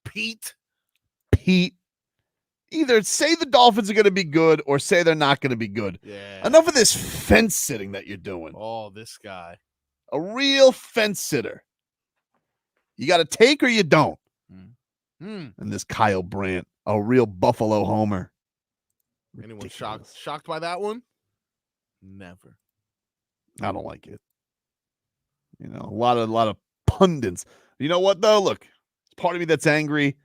Pete. Either say the Dolphins are going to be good or say they're not going to be good. Yeah. Enough of this fence sitting that you're doing. Oh, this guy. A real fence sitter. You got to take or you don't. And this Kyle Brandt, a real Buffalo homer. Anyone shocked by that one? Never. I don't like it. You know, a lot of pundits. You know what though? Look, there's part of me that's angry,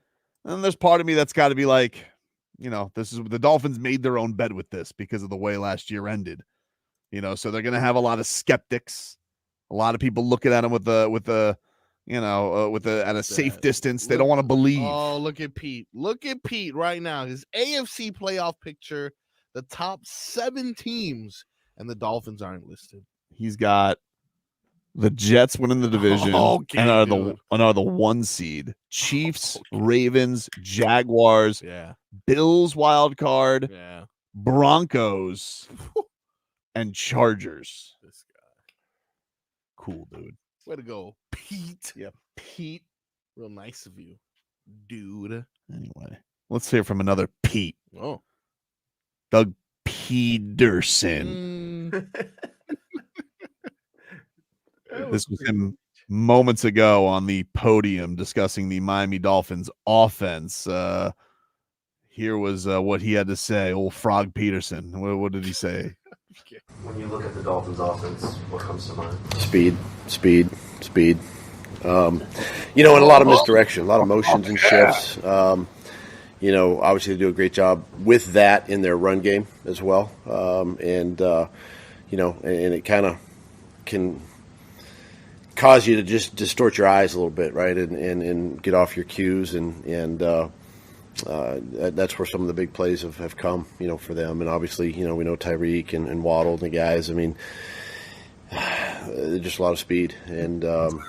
and there's part of me that's got to be like, you know, this is the Dolphins made their own bed with this because of the way last year ended. You know, so they're going to have a lot of skeptics, a lot of people looking at them at a safe distance. They don't want to believe. Oh, look at Pete. Look at Pete right now. His AFC playoff picture, the top 7 teams, and the Dolphins aren't listed. He's got the Jets winning the division and are the 1 seed. Chiefs, Ravens, Jaguars, Bills wild card, Broncos, and Chargers. This guy. Cool, dude. Way to go, Pete. Yeah, Pete. Real nice of you, dude. Anyway, let's hear from another Pete. Oh. Doug Pederson. This was him moments ago on the podium discussing the Miami Dolphins offense. Here was what he had to say. Old Frog Pederson. What did he say? When you look at the Dolphins offense, what comes to mind? Speed. And a lot of misdirection, a lot of motions and shifts. Obviously they do a great job with that in their run game as well. And it kind of can cause you to just distort your eyes a little bit, right? And get off your cues. And that's where some of the big plays have come, for them. And obviously, we know Tyreek and Waddle and the guys. I mean, just a lot of speed and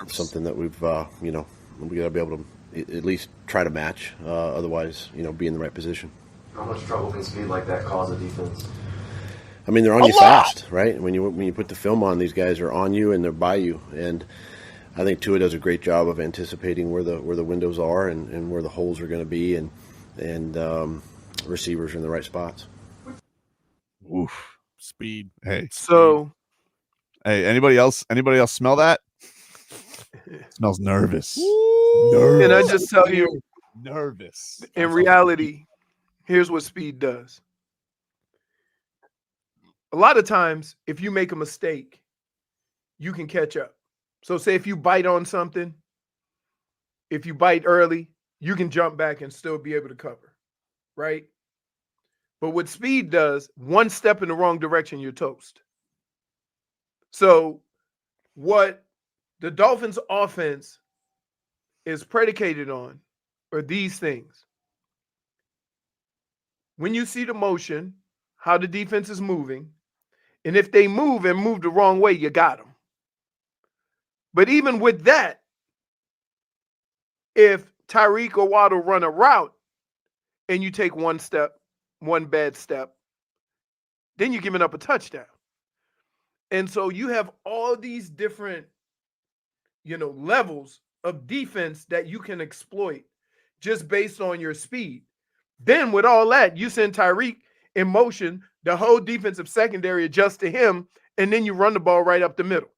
something that we've, we got to be able to at least try to match. Otherwise, be in the right position. How much trouble can speed like that cause a defense? I mean, they're on you fast, right? When you put the film on, these guys are on you and they're by you. And I think Tua does a great job of anticipating where the windows are and where the holes are going to be, and receivers are in the right spots. Oof, speed. Hey, so. Hey, anybody else smell that? Smells nervous. Nervous. And I just tell you, nervous. In reality, here's what speed does. A lot of times, if you make a mistake, you can catch up. So say if you bite on something, if you bite early, you can jump back and still be able to cover, right? But what speed does, one step in the wrong direction, you're toast. So what the Dolphins offense is predicated on are these things. When you see the motion, how the defense is moving, and if they move and move the wrong way, you got them. But even with that, if Tyreek or Waddle run a route and you take one bad step, then you're giving up a touchdown. And so you have all these different, levels of defense that you can exploit just based on your speed. Then with all that, you send Tyreek in motion, the whole defensive secondary adjusts to him, and then you run the ball right up the middle.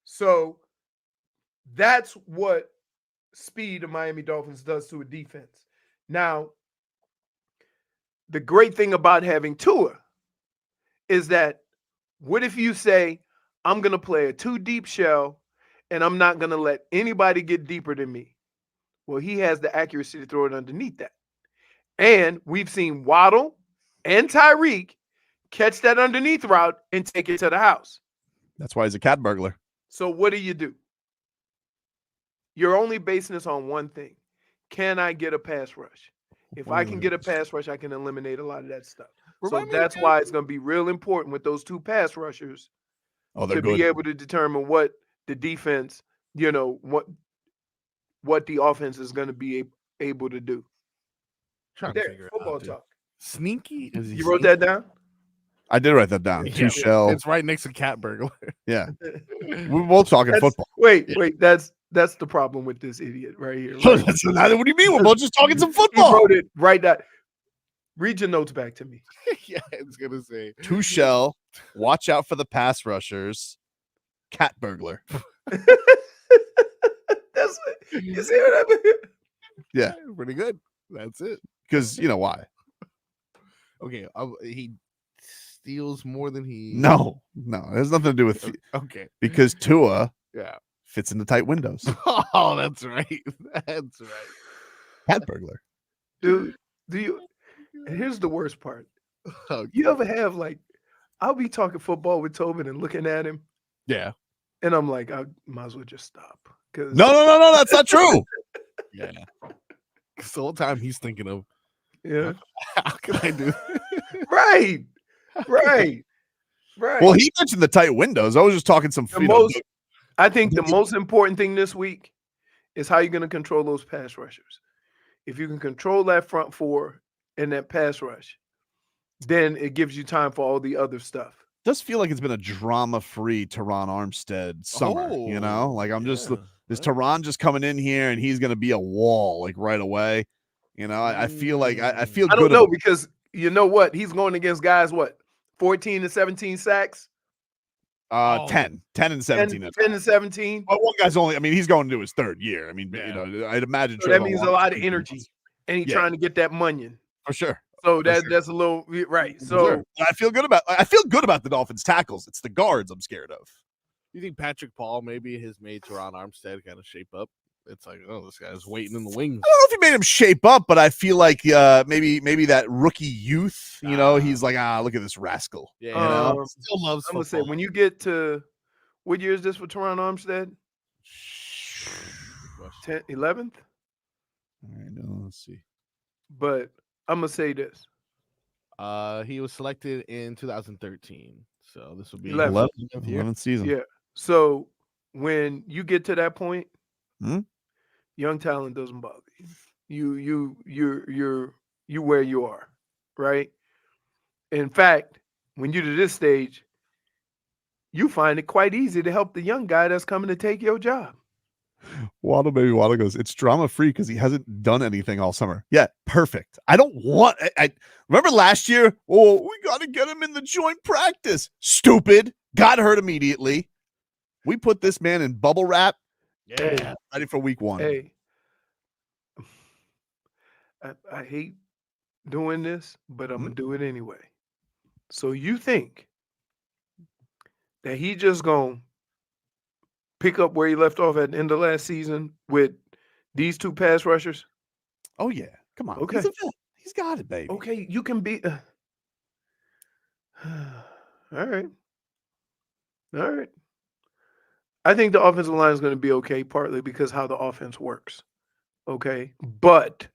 So that's what speed of Miami Dolphins does to a defense. Now, the great thing about having Tua is that what if you say, I'm going to play a 2-deep shell and I'm not going to let anybody get deeper than me? Well, he has the accuracy to throw it underneath that. And we've seen Waddle and Tyreek catch that underneath route and take it to the house. That's why he's a cat burglar. So what do? You're only basing this on one thing. Can I get a pass rush? If I can get a pass rush, I can eliminate a lot of that stuff. So that's why it's going to be real important with those 2 pass rushers to be able to determine what the defense, what the offense is going to be able to do. Trying to figure football it out, talk. Sneaky? You wrote that down? I did write that down. Yeah, 2 shell. It's right next to cat burglar. Yeah. We're both talking football. Wait. That's the problem with this idiot right here. Right? What do you mean? We're both just talking some He football. wrote it right down. Read your notes back to me. Yeah, it's going to say. 2 shell. Watch out for the pass rushers. Cat burglar. That's you see what I mean? Yeah. Pretty good. That's it. Because you know why? Okay. He steals more than he. No. It has nothing to do with. Okay. Because Tua fits in the tight windows. Oh, that's right. That's right. Cat burglar. Dude, and here's the worst part. You ever have I'll be talking football with Tobin and looking at him. Yeah. And I'm like, I might as well just stop. No, that's not true. Yeah. Because the whole time he's thinking of, how can I do? Right. Well, he mentioned the tight windows. I was just talking some. I think the most important thing this week is how you're going to control those pass rushers. If you can control that front 4 and that pass rush, then it gives you time for all the other stuff. It does feel like it's been a drama-free Teron Armstead summer. Is Teron just coming in here and he's going to be a wall right away? I feel like I feel good. I don't know because you know what? He's going against guys, 14 to 17 sacks? 10 and 17. 10 and 17. Well, one guy's he's going into his 3rd year. I'd imagine so that means a lot of energy, and he's trying to get that money for sure. So that's a little right. So sure. I feel good about the Dolphins tackles. It's the guards I'm scared of. You think Patrick Paul maybe has made Teron Armstead kind of shape up? It's like, oh, this guy's waiting in the wings. I don't know if he made him shape up, but I feel like maybe that rookie youth, he's like, look at this rascal. Yeah, still loves football. I'm gonna say when you get to what year is this for Teron Armstead? 11th. All right, no, let's see. But I'm gonna say this. He was selected in 2013, so this will be 11th season. Yeah. So when you get to that point, young talent doesn't bother you. You where you are, right? In fact, when you're to this stage, you find it quite easy to help the young guy that's coming to take your job. Waddle goes, it's drama free because he hasn't done anything all summer. Yeah, perfect. I don't want. I remember last year. Oh, we got to get him in the joint practice. Stupid. Got hurt immediately. We put this man in bubble wrap. Yeah, ready for week 1. Hey, I hate doing this, but I'm gonna do it anyway. So you think that he just gonna pick up where he left off at the end of last season with these 2 pass rushers? Oh yeah, come on. Okay, He's He's got it, baby. Okay, you can be. All right. All right. I think the offensive line is going to be okay, partly because how the offense works. Okay. But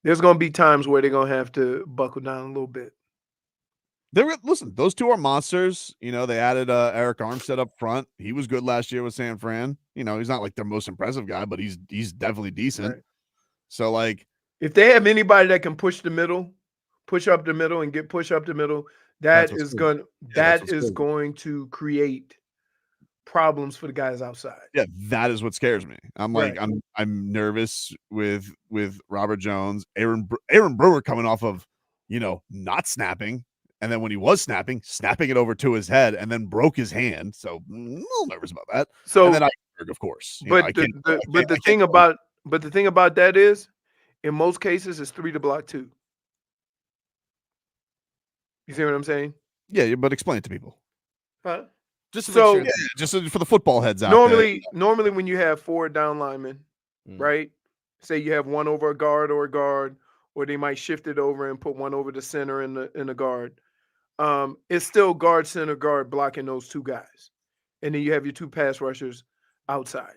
there's going to be times where they're going to have to buckle down a little bit. Listen, those two are monsters. You know, they added Eric Armstead up front. He was good last year with San Fran. You know, he's not like their most impressive guy, but he's definitely decent. Right. So, like, if they have anybody that can push up the middle and get push up the middle, that is going to create problems for the guys outside. Yeah, that is what scares me. I'm like, I'm nervous with Robert Jones, Aaron Brewer coming off of, you know, not snapping. And then when he was snapping it over to his head and then broke his hand. So I'm a little nervous about that. So, and then of course. But the thing about that is, in most cases, it's 3 to block 2. You see what I'm saying? Yeah, but explain it to people. Huh? Just for the football heads out there. Normally when you have 4 down linemen, right? Say you have one over a guard, or they might shift it over and put one over the center in the guard. It's still guard, center, guard blocking those 2 guys. And then you have your 2 pass rushers outside,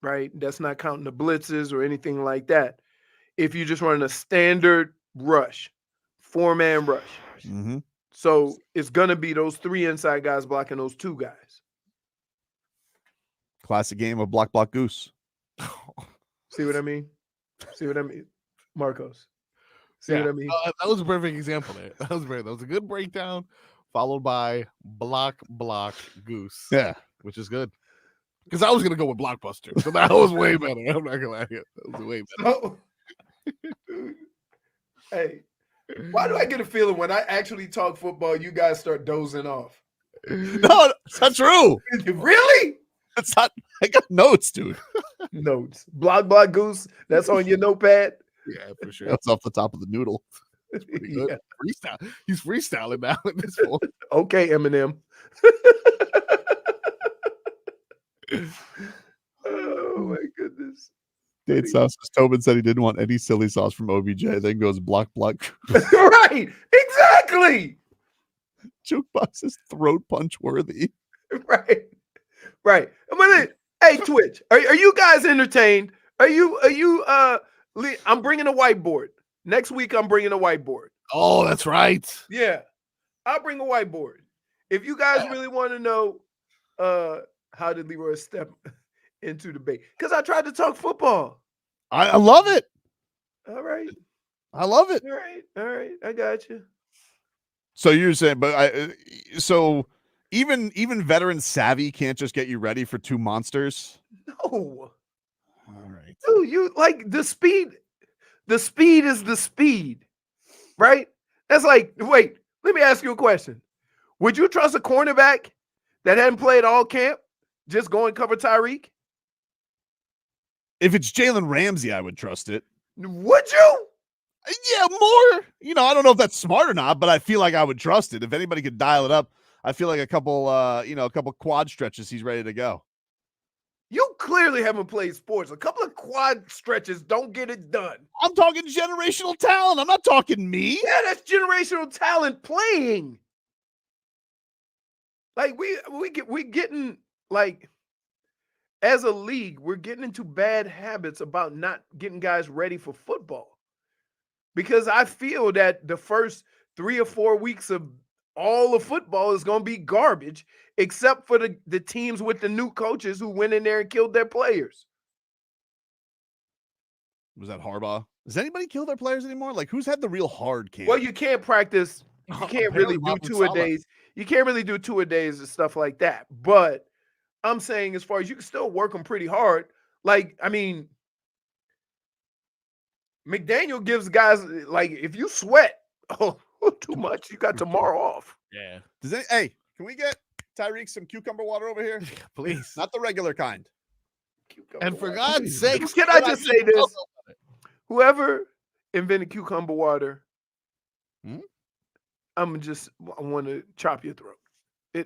right? That's not counting the blitzes or anything like that. If you just run a standard rush, 4-man rush. Mm-hmm. So it's going to be those 3 inside guys blocking those 2 guys. Classic game of block, goose. See what I mean? Marcos. See what I mean? That was a perfect example there. That was a good breakdown, followed by block, goose. Yeah. Which is good. Because I was going to go with blockbuster. So that was way better. I'm not going to lie to you. That was way better. Hey, why do I get a feeling when I actually talk football, you guys start dozing off? No, it's not true. Really? It's not. I got notes, dude. Notes. Block, goose. That's on your notepad. Yeah, for sure. That's off the top of the noodle. That's pretty good. Yeah. Freestyle. He's freestyling now at this point. Okay, Eminem. Oh my goodness. Date sauce. Tobin said he didn't want any silly sauce from OBJ. Then goes block. Right. Exactly. Jukebox is throat punch worthy. Right. Hey, Twitch, are you guys entertained? Are you I'm bringing a whiteboard. Next week I'm bringing a whiteboard. Oh, that's right. Yeah. I'll bring a whiteboard. If you guys really want to know how did Leroy step into debate, because I tried to talk football. I love it. All right. I love it. All right. I got you. So you're saying, but so even veteran savvy can't just get you ready for 2 monsters? No. All right. Dude, you like the speed. The speed is the speed, right? That's like, wait, let me ask you a question. Would you trust a cornerback that hadn't played all camp just go and cover Tyreek? If it's Jalen Ramsey, I would trust it. Would you? Yeah, more. You know, I don't know if that's smart or not, but I feel like I would trust it. If anybody could dial it up, I feel like a couple quad stretches, he's ready to go. You clearly haven't played sports. A couple of quad stretches don't get it done. I'm talking generational talent. I'm not talking me. Yeah, that's generational talent playing. Like we're getting like, as a league, we're getting into bad habits about not getting guys ready for football. Because I feel that the first 3 or 4 weeks of all of football is going to be garbage, except for the teams with the new coaches who went in there and killed their players. Was that Harbaugh? Does anybody kill their players anymore? Like, who's had the real hard camp? Well, you can't practice. You can't really do 2-a-days. You can't really do 2-a-days and stuff like that. But I'm saying, as far as you can still work them pretty hard. Like, I mean, McDaniel gives guys, like, if you sweat too much, you got tomorrow off. Yeah. Hey, can we get Tyreek some cucumber water over here? Please. Not the regular kind. And for God's sakes, can I just say this? Whoever invented cucumber water, I want to chop your throat.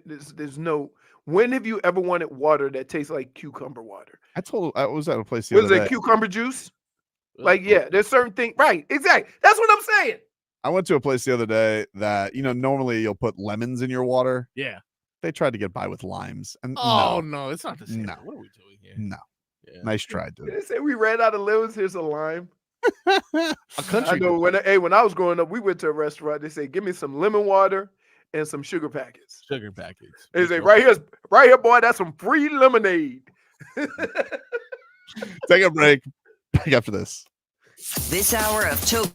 There's no. When have you ever wanted water that tastes like cucumber water? I was at a place the Was other it day. cucumber juice? Like, yeah, there's certain things. Right. Exactly. That's what I'm saying. I went to a place the other day that, normally you'll put lemons in your water. Yeah. They tried to get by with limes. And no, it's not the same. No. What are we doing here? No. Yeah. Nice try, dude. They say we ran out of lemons. Here's a lime. A country. I know when I was growing up, we went to a restaurant. They say, give me some lemon water and some sugar packets. Sugar packets. They say, right here, boy, that's some free lemonade. Take a break. Back after this. This hour of Tobin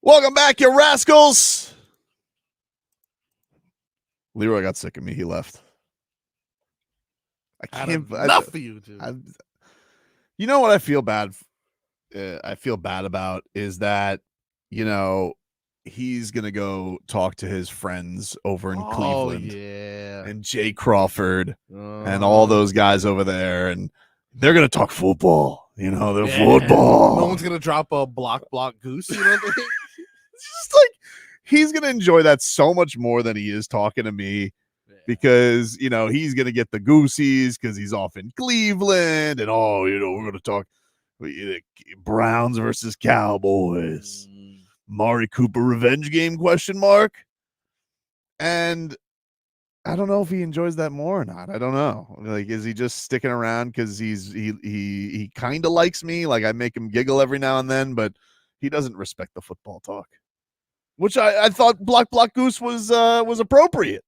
Welcome back, you rascals. Leroy got sick of me. He left. I can't. Enough for you, dude. You know what I feel bad? I feel bad about is that, he's gonna go talk to his friends over in Cleveland, and Jay Crawford and all those guys over there, and they're gonna talk football. Football. No one's gonna drop a block Goose. You know what I mean? It's just like he's gonna enjoy that so much more than he is talking to me. Because, he's going to get the Goosies because he's off in Cleveland. And, we're going to talk Browns versus Cowboys. Mari Cooper revenge game, ? And I don't know if he enjoys that more or not. I don't know. Like, is he just sticking around because he kind of likes me? Like, I make him giggle every now and then, but he doesn't respect the football talk. Which I thought Block Goose was appropriate.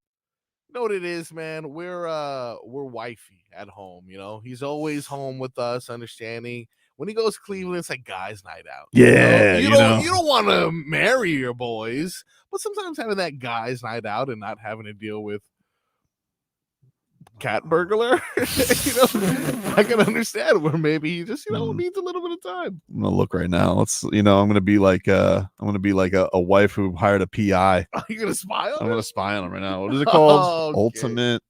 You know what it is, man? We're wifey at home, He's always home with us, understanding. When he goes to Cleveland, it's like guys' night out. Yeah, you don't want to marry your boys, but sometimes having that guys' night out and not having to deal with cat burglar, I can understand where maybe he just needs a little bit of time. I'm gonna look right now. I'm gonna be like a wife who hired a PI. Are you gonna spy on him? I'm gonna spy on him right now. What is it called? Okay. Ultimate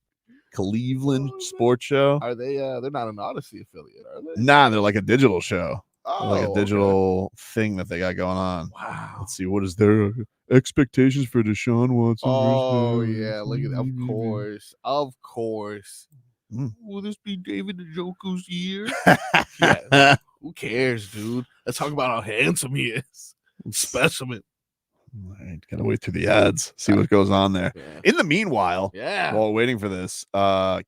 Cleveland Sports Show. Are they? They're not an Odyssey affiliate, are they? Nah, they're like a digital show. Oh, like a digital thing that they got going on. Wow. Let's see. What is their expectations for Deshaun Watson? Oh yeah, look at that. Of course. Will this be David Njoku's year? Yeah. Who cares, dude? Let's talk about how handsome he is. Specimen. All right, gotta wait through the ads, see what goes on there. Yeah. In the meanwhile, while waiting for this,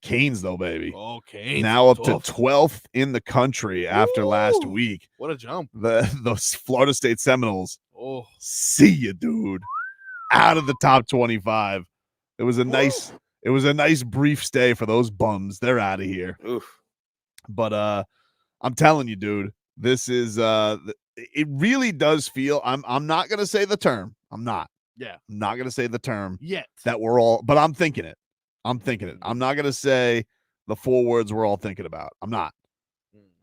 Canes though, baby. Oh, Canes. Now up to 12th in the country after last week. What a jump. Those Florida State Seminoles. Oh, see you, dude. Out of the top 25. It was a nice brief stay for those bums. They're out of here. Oof. But I'm telling you, dude, this is it really does feel. I'm not gonna say the term. I'm not gonna say the term yet that we're all, but I'm thinking it. I'm not gonna say the 4 words we're all thinking about. I'm not.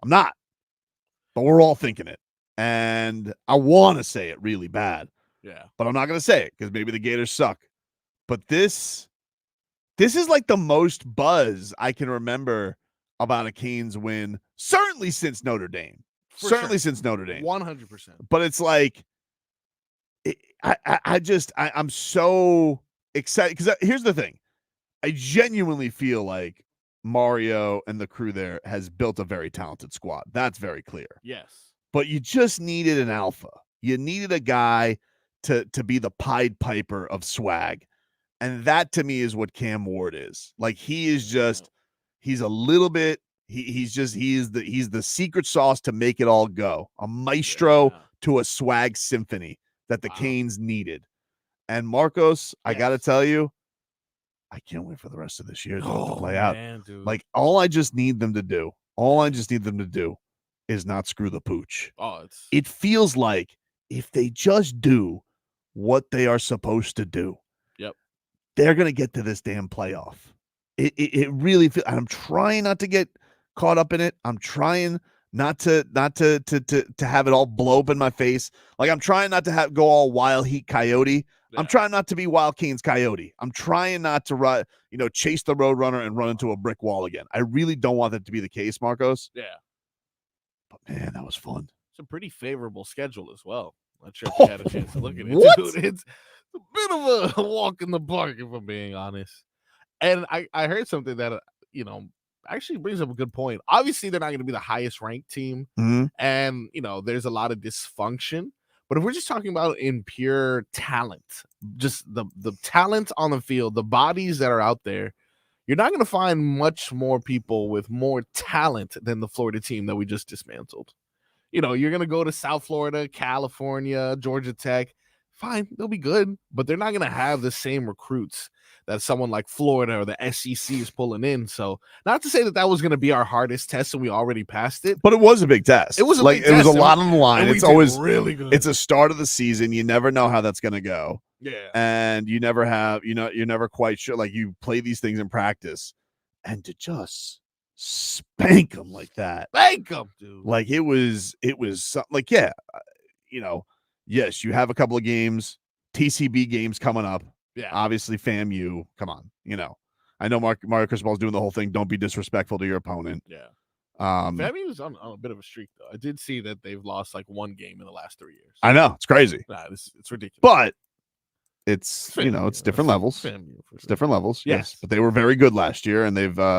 But we're all thinking it. And I want to say it really bad. Yeah. But I'm not gonna say it because maybe the Gators suck. But this is like the most buzz I can remember about a Canes win, certainly since Notre Dame. Since Notre Dame. 100%. But it's like, I'm so excited because here's the thing. I genuinely feel like Mario and the crew there has built a very talented squad. That's very clear. Yes. But you just needed an alpha. You needed a guy to be the Pied Piper of swag. And that to me is what Cam Ward is. Like he is just, he's a little bit, he's the secret sauce to make it all go. A maestro to a swag symphony that the Canes needed. And Marcos, I got to tell you, I can't wait for the rest of this year to play out. Dude. Like all I just need them to do is not screw the pooch. It feels like if they just do what they are supposed to do, they're going to get to this damn playoff. It really feels, and I'm trying not to get caught up in it. I'm trying not to have it all blow up in my face. Like I'm trying not to go all Wild Heat Coyote. Yeah. I'm trying not to be Wild Canes Coyote. I'm trying not to chase the Roadrunner and run into a brick wall again. I really don't want that to be the case, Marcos. Yeah. But man, that was fun. It's a pretty favorable schedule as well. Not sure if you had a chance to look at it. What? Dude, it's a bit of a walk in the park, if I'm being honest. And I heard something that, actually brings up a good point. Obviously, they're not going to be the highest ranked team. Mm-hmm. And, there's a lot of dysfunction. But if we're just talking about in pure talent, just the talent on the field, the bodies that are out there, you're not going to find much more people with more talent than the Florida team that we just dismantled. You're going to go to South Florida, California, Georgia Tech, fine, they'll be good, but they're not going to have the same recruits that someone like Florida or the SEC is pulling in. So not to say that was going to be our hardest test and we already passed it. But it was a big test. It was like big it was a test, lot on the line. It's always really good. It's a start of the season. You never know how that's going to go. Yeah. And you never have, you're never quite sure. Like you play these things in practice and to just spank them like that. Spank them, dude. Like it was something like, yeah, yes, you have a couple of games, TCB games coming up. Yeah. Obviously, FAMU, come on. I know Mario Cristobal's doing the whole thing. Don't be disrespectful to your opponent. Yeah. FAMU was on a bit of a streak, though. I did see that they've lost like one game in the last 3 years. I know. It's crazy. Nah, it's ridiculous. But it's, it's different levels. It's different levels. Yes. But they were very good last year. And they won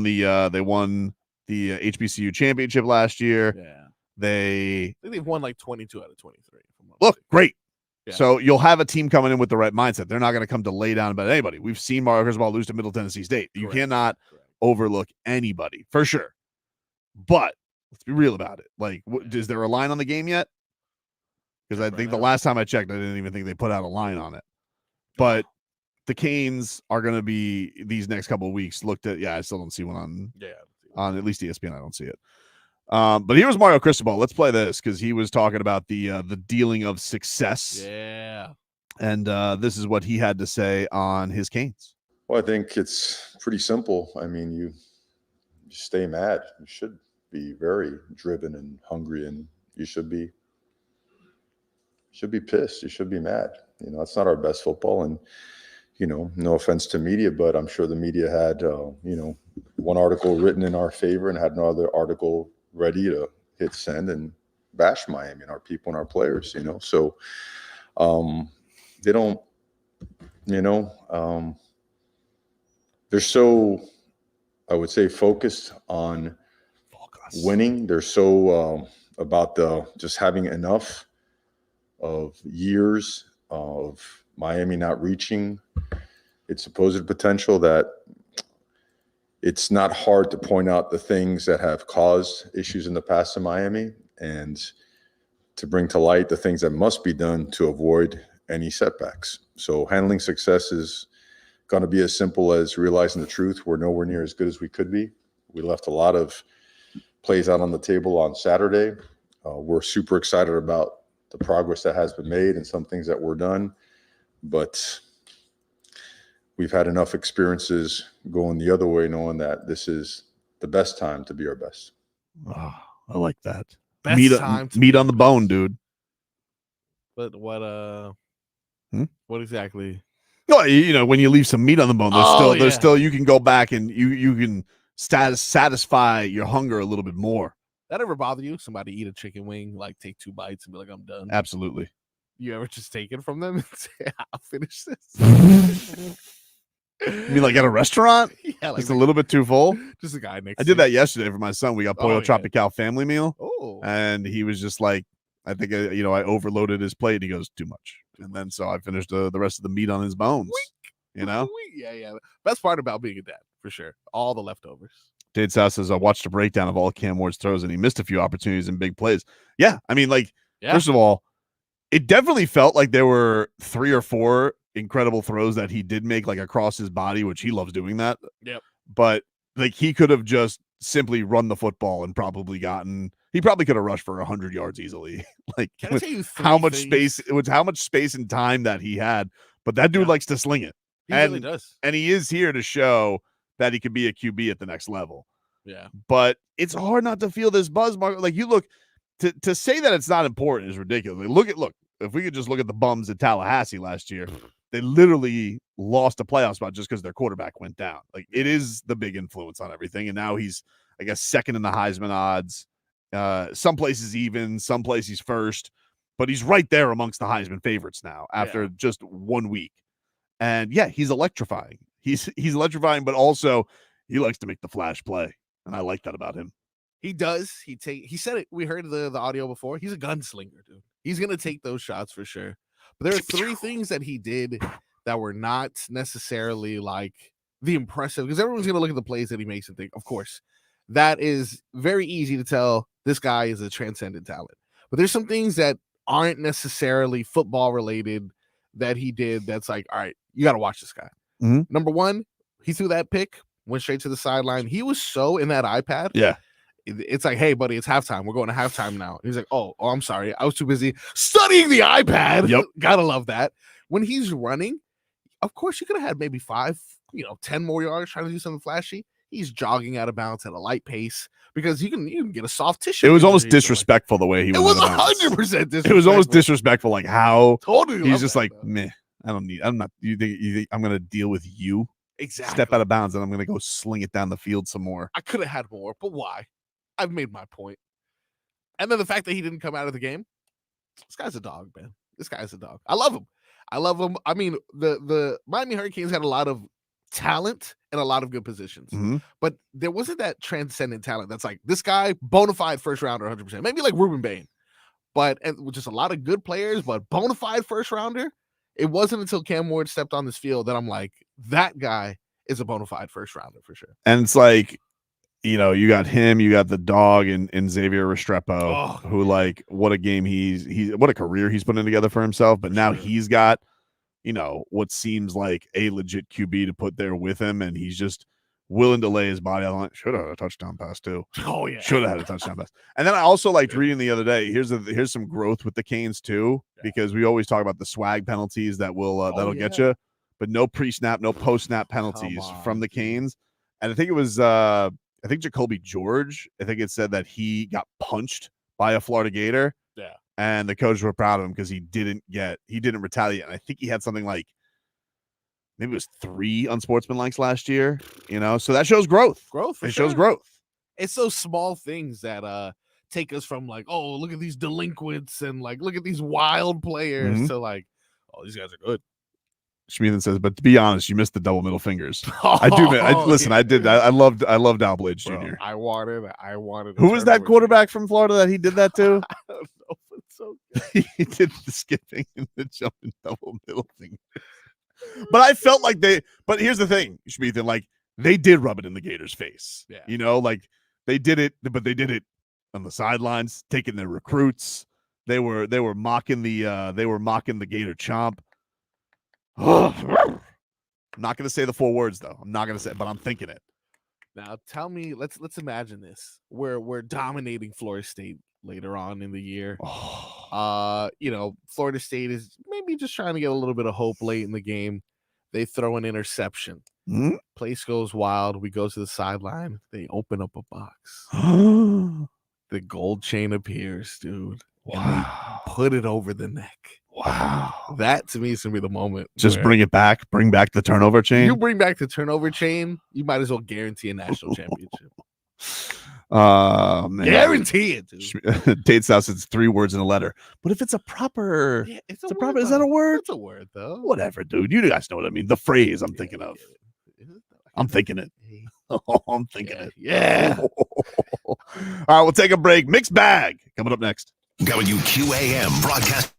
the HBCU championship last year. Yeah. I think they've won like 22 out of 23. Look, great. Yeah. So you'll have a team coming in with the right mindset. They're not going to come to lay down about anybody. We've seen Mario Cristobal lose to Middle Tennessee State. You cannot overlook anybody for sure. But let's be real about it. Like, is there a line on the game yet? Because I think the last time I checked, I didn't even think they put out a line on it. But the Canes are going to be these next couple of weeks looked at. Yeah, I still don't see one on at least ESPN. I don't see it. But here was Mario Cristobal. Let's play this because he was talking about the dealing of success. Yeah. And this is what he had to say on his Canes. Well, I think it's pretty simple. I mean, you stay mad. You should be very driven and hungry, and you should be pissed. You should be mad. It's not our best football, and no offense to media, but I'm sure the media had one article written in our favor and had another article ready to hit send and bash Miami and our people and our players, so they don't, they're so, I would say, focused on winning. They're so about just having enough of years of Miami not reaching its supposed potential that it's not hard to point out the things that have caused issues in the past in Miami and to bring to light the things that must be done to avoid any setbacks. So handling success is going to be as simple as realizing the truth. We're nowhere near as good as we could be. We left a lot of plays out on the table on Saturday. We're super excited about the progress that has been made and some things that were done, but we've had enough experiences going the other way, knowing that this is the best time to be our best. Oh, I like that. Best meat on the bone, dude. But what what exactly? No, when you leave some meat on the bone, there's still you can go back and you can satisfy your hunger a little bit more. That ever bother you? Somebody eat a chicken wing, like take 2 bites and be like, I'm done. Absolutely. You ever just take it from them and say, I'll finish this? You mean like at a restaurant? Yeah, like just a little bit too full. Just a guy next. I did that yesterday for my son. We got Pollo Tropical family meal. Oh, and he was just like, I think I overloaded his plate. He goes too much, and then so I finished the rest of the meat on his bones. Yeah. Best part about being a dad for sure. All the leftovers. Dade South says I watched a breakdown of all Cam Ward's throws, and he missed a few opportunities and big plays. Yeah, I mean, first of all, it definitely felt like there were 3 or 4 incredible throws that he did make, like across his body, which he loves doing that. Yep. But he could have just simply run the football and probably he could have rushed for 100 yards easily. Can I tell you how much space and time that he had. But that dude likes to sling it. He really does. And he is here to show that he could be a QB at the next level. Yeah. But it's hard not to feel this buzz, Mark. Like you look to say that it's not important is ridiculous. Look, if we could just look at the bums at Tallahassee last year, they literally lost a playoff spot just because their quarterback went down. Like it is the big influence on everything. And now he's, I guess, second in the Heisman odds. Some places even, some places first, but he's right there amongst the Heisman favorites now after just 1 week. And yeah, he's electrifying. He's electrifying, but also he likes to make the flash play. And I like that about him. He does. He said it. We heard the audio before. He's a gunslinger, dude. He's going to take those shots for sure. But there are 3 things that he did that were not necessarily like the impressive, because everyone's going to look at the plays that he makes and think, of course, that is very easy to tell this guy is a transcendent talent. But there's some things that aren't necessarily football related that he did. That's like, all right, you got to watch this guy. Mhm. Number one, he threw that pick, went straight to the sideline. He was so in that iPad. Yeah. It's like, hey, buddy, it's halftime. We're going to halftime now. He's like, oh, I'm sorry. I was too busy studying the iPad. Yep. Gotta love that. When he's running, of course, you could have had maybe 10 more yards trying to do something flashy. He's jogging out of bounds at a light pace because you can get a soft tissue. It was almost disrespectful the way he It went. was out of bounds. 100% disrespectful. It was almost disrespectful, like how Totally he's just like, meh. I'm not. You think I'm gonna deal with you? Exactly. Step out of bounds, and I'm gonna go sling it down the field some more. I could have had more, but why? I've made my point. And then the fact that he didn't come out of the game. This guy's a dog, man. This guy's a dog. I love him. I mean, the Miami Hurricanes had a lot of talent and a lot of good positions, but there wasn't that transcendent talent that's like this guy, bona fide first rounder, 100%. Maybe like Ruben Bain, but with just a lot of good players, but bona fide first rounder. It wasn't until Cam Ward stepped on this field that I'm like, that guy is a bona fide first rounder for sure. And it's like, you got him, you got the dog and Xavier Restrepo, who like what a game he's what a career he's putting together for himself. But now he's got, what seems like a legit QB to put there with him, and he's just willing to lay his body on the line. Should have had a touchdown pass too. Oh yeah, should have had a touchdown pass. And then I also liked reading the other day. Here's some growth with the Canes too, because we always talk about the swag penalties that will that'll get you, but no pre-snap, no post-snap penalties from the Canes. And I think it was I think Jacoby George, I think it said that he got punched by a Florida Gator. Yeah. And the coaches were proud of him because he didn't retaliate. And I think he had something like maybe it was 3 unsportsmanlikes last year, so that shows growth. It shows growth. It's those small things that take us from like, oh, look at these delinquents and like, look at these wild players to like, oh, these guys are good. Schmieden says, but to be honest, you missed the double middle fingers. I do. Listen, I did. I loved Al Blades Jr. I wanted. Who was that quarterback from Florida that he did that to? I don't know. It's so good. He did the skipping and the jumping double middle finger. But I felt like but here's the thing, Schmieden, like they did rub it in the Gators' face. Yeah. Like they did it, but they did it on the sidelines, taking their recruits. They were mocking the Gator chomp. I'm not going to say the 4 words though. I'm not going to say it, but I'm thinking it. Now tell me, let's imagine this. We're dominating Florida State later on in the year. Florida State is maybe just trying to get a little bit of hope late in the game. They throw an interception. Place goes wild. We go to the sideline. They open up a box. The gold chain appears, dude. Wow. Put it over the neck. Wow. That to me is gonna be the moment. Just bring it back. Bring back the turnover chain. You bring back the turnover chain, you might as well guarantee a national championship. Man. Guarantee it, dude. Tate South says 3 words in a letter. But if it's a proper, it's a proper, is that a word? It's a word, though. Whatever, dude. You guys know what I mean. The phrase I'm thinking of. I'm thinking it. Oh, I'm thinking it. Yeah. All right, we'll take a break. Mixed bag coming up next. WQAM broadcast.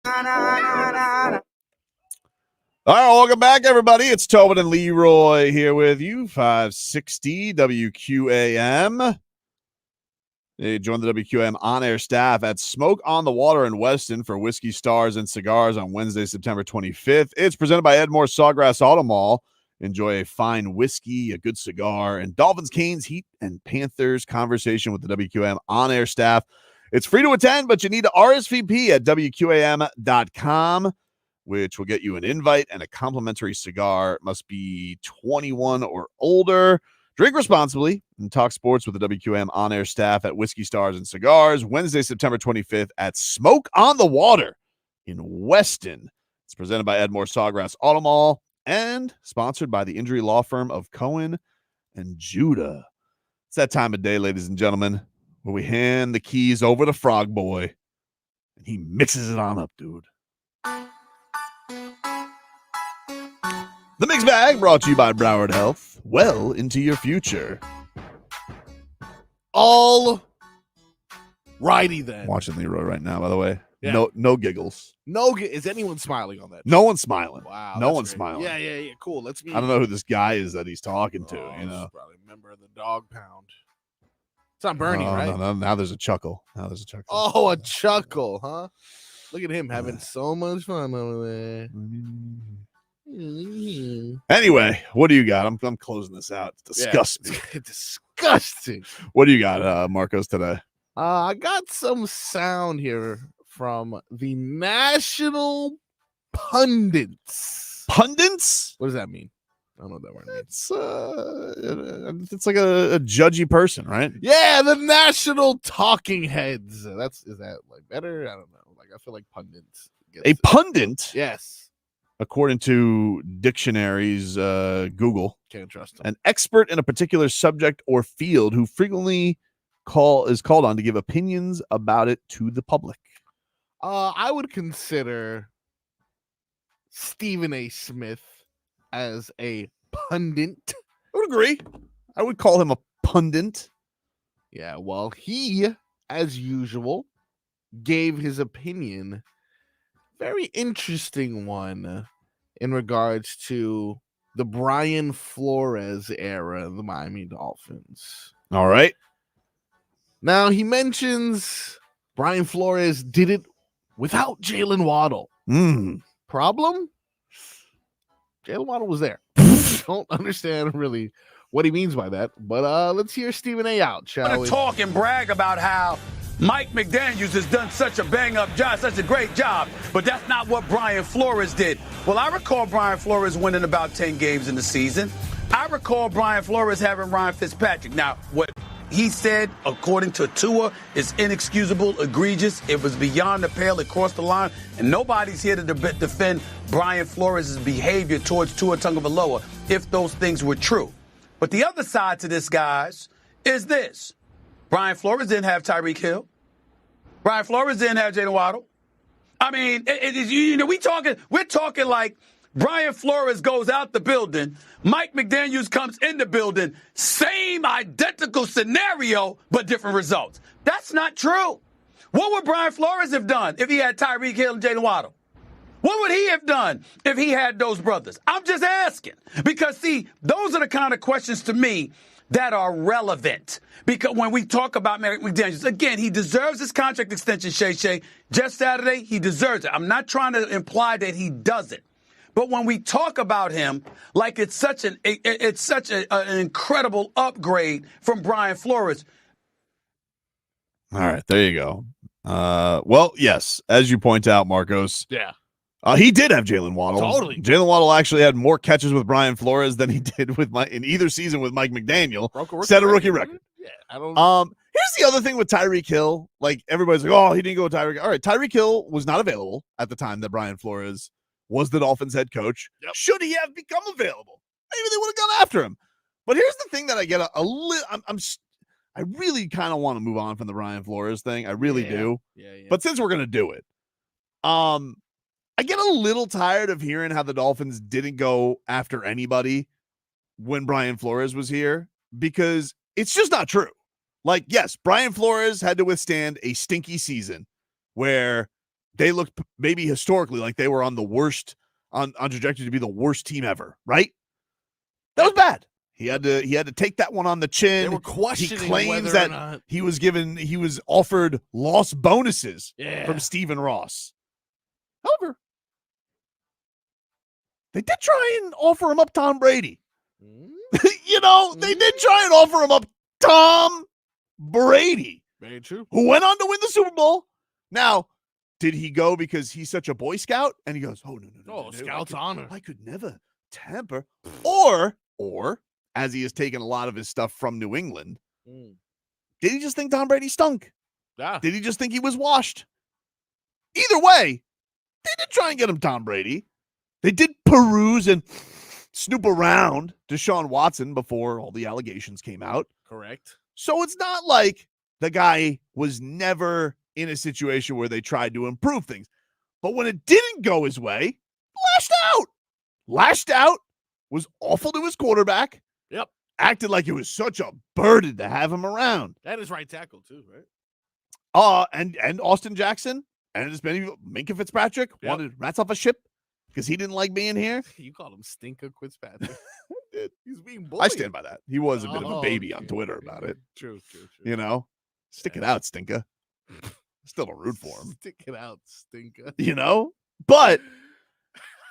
All right, welcome back, everybody. It's Tobin and Leroy here with you, 560 WQAM. They joined the WQAM on-air staff at Smoke on the Water in Weston for Whiskey Stars and Cigars on Wednesday, September 25th. It's presented by Edmore Sawgrass Auto Mall. Enjoy a fine whiskey, a good cigar, and Dolphins, Canes, Heat, and Panthers conversation with the WQAM on-air staff. It's free to attend, but you need to RSVP at WQAM.com. which will get you an invite and a complimentary cigar. It must be 21 or older. Drink responsibly and talk sports with the WQAM on-air staff at Whiskey Stars and Cigars, Wednesday, September 25th at Smoke on the Water in Weston. It's presented by Edmore Sawgrass Auto Mall and sponsored by the injury law firm of Cohen and Judah. It's that time of day, ladies and gentlemen, where we hand the keys over to Frog Boy, and he mixes it on up, dude. The Mixed Bag brought to you by Broward Health. Well into your future. All righty then. Watching Leroy right now, by the way. Yeah. No giggles. Is anyone smiling on that? No one's smiling. Wow. No that's one's great. smiling. Yeah. Cool. Let's meet. I don't know who this guy is that he's talking to. Probably a member of the dog pound. It's not Bernie, Oh, right? No, now there's a chuckle. Oh, a chuckle, huh? Look at him having so much fun over there. Anyway, what do you got? I'm closing this out. It's disgusting. Yeah, disgusting. What do you got, Marcos, today? I got some sound here from the National Pundits. Pundits? What does that mean? I don't know what that word means. It's like a judgy person, right? Yeah, the National Talking Heads. Is that like better? I don't know. Like I feel like pundits. A pundit? Yes. According to dictionaries, Google, can't trust them. An expert in a particular subject or field who frequently is called on to give opinions about it to the public. I would consider Stephen A. Smith as a pundit. I would agree. I would call him a pundit. Yeah, well, he, as usual, gave his opinion. Very interesting one in regards to the Brian Flores era of the Miami Dolphins. All right. Now, he mentions Brian Flores did it without Jalen Waddle. Problem? Jalen Waddle was there. Don't understand really what he means by that, but let's hear Stephen A. out, shall we? Talk and brag about how Mike McDaniel has done such a bang-up job, such a great job, but that's not what Brian Flores did. Well, I recall Brian Flores winning about 10 games in the season. I recall Brian Flores having Ryan Fitzpatrick. Now, what he said, according to Tua, is inexcusable, egregious. It was beyond the pale. It crossed the line, and nobody's here to defend Brian Flores' behavior towards Tua Tagovailoa if those things were true. But the other side to this, guys, is this. Brian Flores didn't have Tyreek Hill. Brian Flores didn't have Jalen Waddle. I mean, we're talking like Brian Flores goes out the building, Mike McDaniel comes in the building, same identical scenario, but different results. That's not true. What would Brian Flores have done if he had Tyreek Hill and Jalen Waddle? What would he have done if he had those brothers? I'm just asking. Because, see, those are the kind of questions to me that are relevant. Because when we talk about McDaniels, again, he deserves his contract extension, Shay. Just Saturday, he deserves it. I'm not trying to imply that he doesn't. But when we talk about him, like it's such an incredible upgrade from Brian Flores. All right, there you go. Well, yes, as you point out, Marcos. Yeah. He did have Jalen Waddle. Totally. Jalen Waddle actually had more catches with Brian Flores than he did in either season with Mike McDaniel. Set a rookie record. Yeah, I don't. Here's the other thing with Tyreek Hill. Like everybody's like, oh, he didn't go with Tyreek. All right, Tyreek Hill was not available at the time that Brian Flores was the Dolphins head coach. Yep. Should he have become available? Maybe they would have gone after him. But here's the thing that I get a little. I really kind of want to move on from the Brian Flores thing. I really do. Yeah. But since we're gonna do it, I get a little tired of hearing how the Dolphins didn't go after anybody when Brian Flores was here, because it's just not true. Like, yes, Brian Flores had to withstand a stinky season where they looked maybe historically like they were on the worst, on trajectory to be the worst team ever, right? That was bad. He had to take that one on the chin. They were questioning he claims whether that or not he was offered loss bonuses Yeah. from Stephen Ross. However, they did try and offer him up Tom Brady. They did try and offer him up Tom Brady. Very true. Who went on to win the Super Bowl. Now, did he go because he's such a Boy Scout? And he goes, oh, no. Scout's honor. I could never tamper. Or, as he has taken a lot of his stuff from New England, did he just think Tom Brady stunk? Yeah. Did he just think he was washed? Either way, they did try and get him Tom Brady. They did peruse and snoop around Deshaun Watson before all the allegations came out. Correct. So it's not like the guy was never in a situation where they tried to improve things. But when it didn't go his way, lashed out, was awful to his quarterback. Yep. Acted like it was such a burden to have him around. That is right tackle too, right? And Austin Jackson and as many Minka Fitzpatrick wanted rats off a ship because he didn't like being here. You called him Stinker Fitzpatrick. He's being bullied. I stand by that. He was a bit of a baby on Twitter about it. True. Stick it out, Stinker. Still a root for him. Stick it out, Stinker. But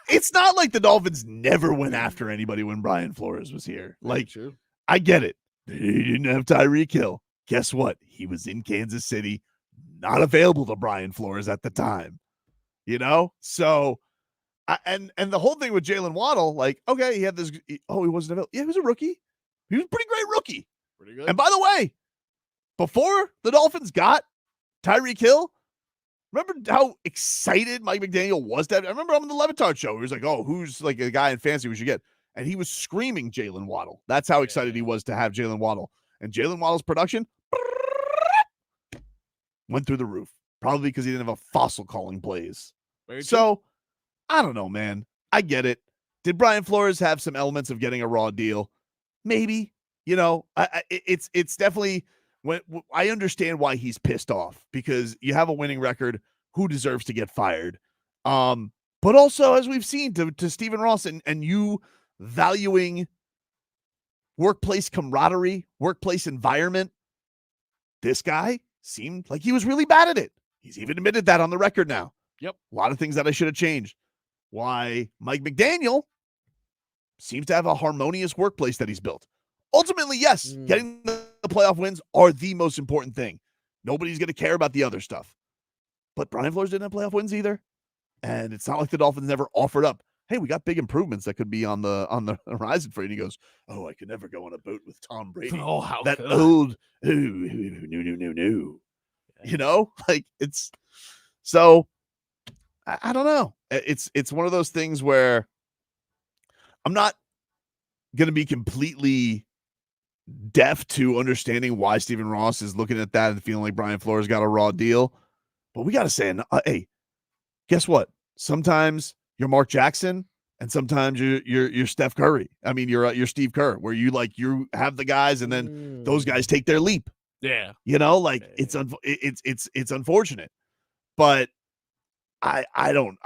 it's not like the Dolphins never went after anybody when Brian Flores was here. Like, I get it. They didn't have Tyreek Hill. Guess what? He was in Kansas City, not available to Brian Flores at the time. So, and the whole thing with Jalen Waddle, like, okay, he had this. He wasn't available. Yeah, he was a rookie. He was a pretty great rookie. Pretty good. And by the way, before the Dolphins got Tyreek Hill, remember how excited Mike McDaniel was to have? I remember on the Levitard show, he was like, oh, who's like a guy in fantasy we should get? And he was screaming Jalen Waddle. That's how excited he was to have Jalen Waddle. And Jalen Waddle's production went through the roof, probably because he didn't have a fossil calling plays. So, I don't know, man. I get it. Did Brian Flores have some elements of getting a raw deal? Maybe. It's definitely when I understand why he's pissed off, because you have a winning record. Who deserves to get fired? But also, as we've seen to Stephen Ross and you valuing workplace camaraderie, workplace environment, this guy seemed like he was really bad at it. He's even admitted that on the record now. Yep. A lot of things that I should have changed. Why Mike McDaniel seems to have a harmonious workplace that he's built. Ultimately, yes, getting the playoff wins are the most important thing. Nobody's going to care about the other stuff. But Brian Flores didn't have playoff wins either. And it's not like the Dolphins never offered up, hey, we got big improvements that could be on the horizon for you. And he goes, oh, I could never go on a boat with Tom Brady. Oh, how that could old, no. Like it's so I don't know. It's one of those things where I'm not going to be completely deaf to understanding why Stephen Ross is looking at that and feeling like Brian Flores got a raw deal. But we got to say, hey, guess what? Sometimes you're Mark Jackson and sometimes you're Steph Curry. I mean, you're Steve Kerr, where you have the guys and then those guys take their leap. Yeah. It's unfortunate. But I don't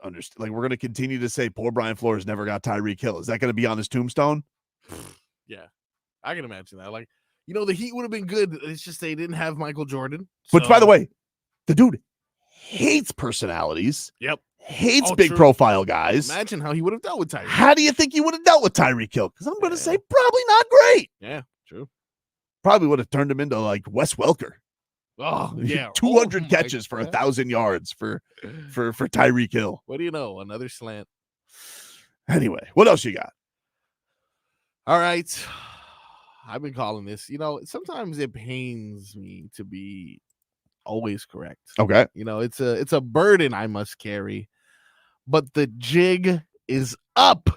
understand. Like, we're going to continue to say poor Brian Flores never got Tyreek Hill. Is that going to be on his tombstone? Yeah, I can imagine that. Like, the Heat would have been good. It's just they didn't have Michael Jordan. Which, by the way, the dude hates personalities. Yep. Hates big profile guys. Imagine how he would have dealt with Tyreek. How do you think he would have dealt with Tyreek Hill? Because I'm going to say probably not great. Yeah, true. Probably would have turned him into like Wes Welker. Oh, yeah. 200 catches for 1,000 yards for Tyreek Hill. What do you know? Another slant. Anyway, what else you got? All right. I've been calling this. Sometimes it pains me to be always correct. Okay. It's a burden I must carry. But the jig is up.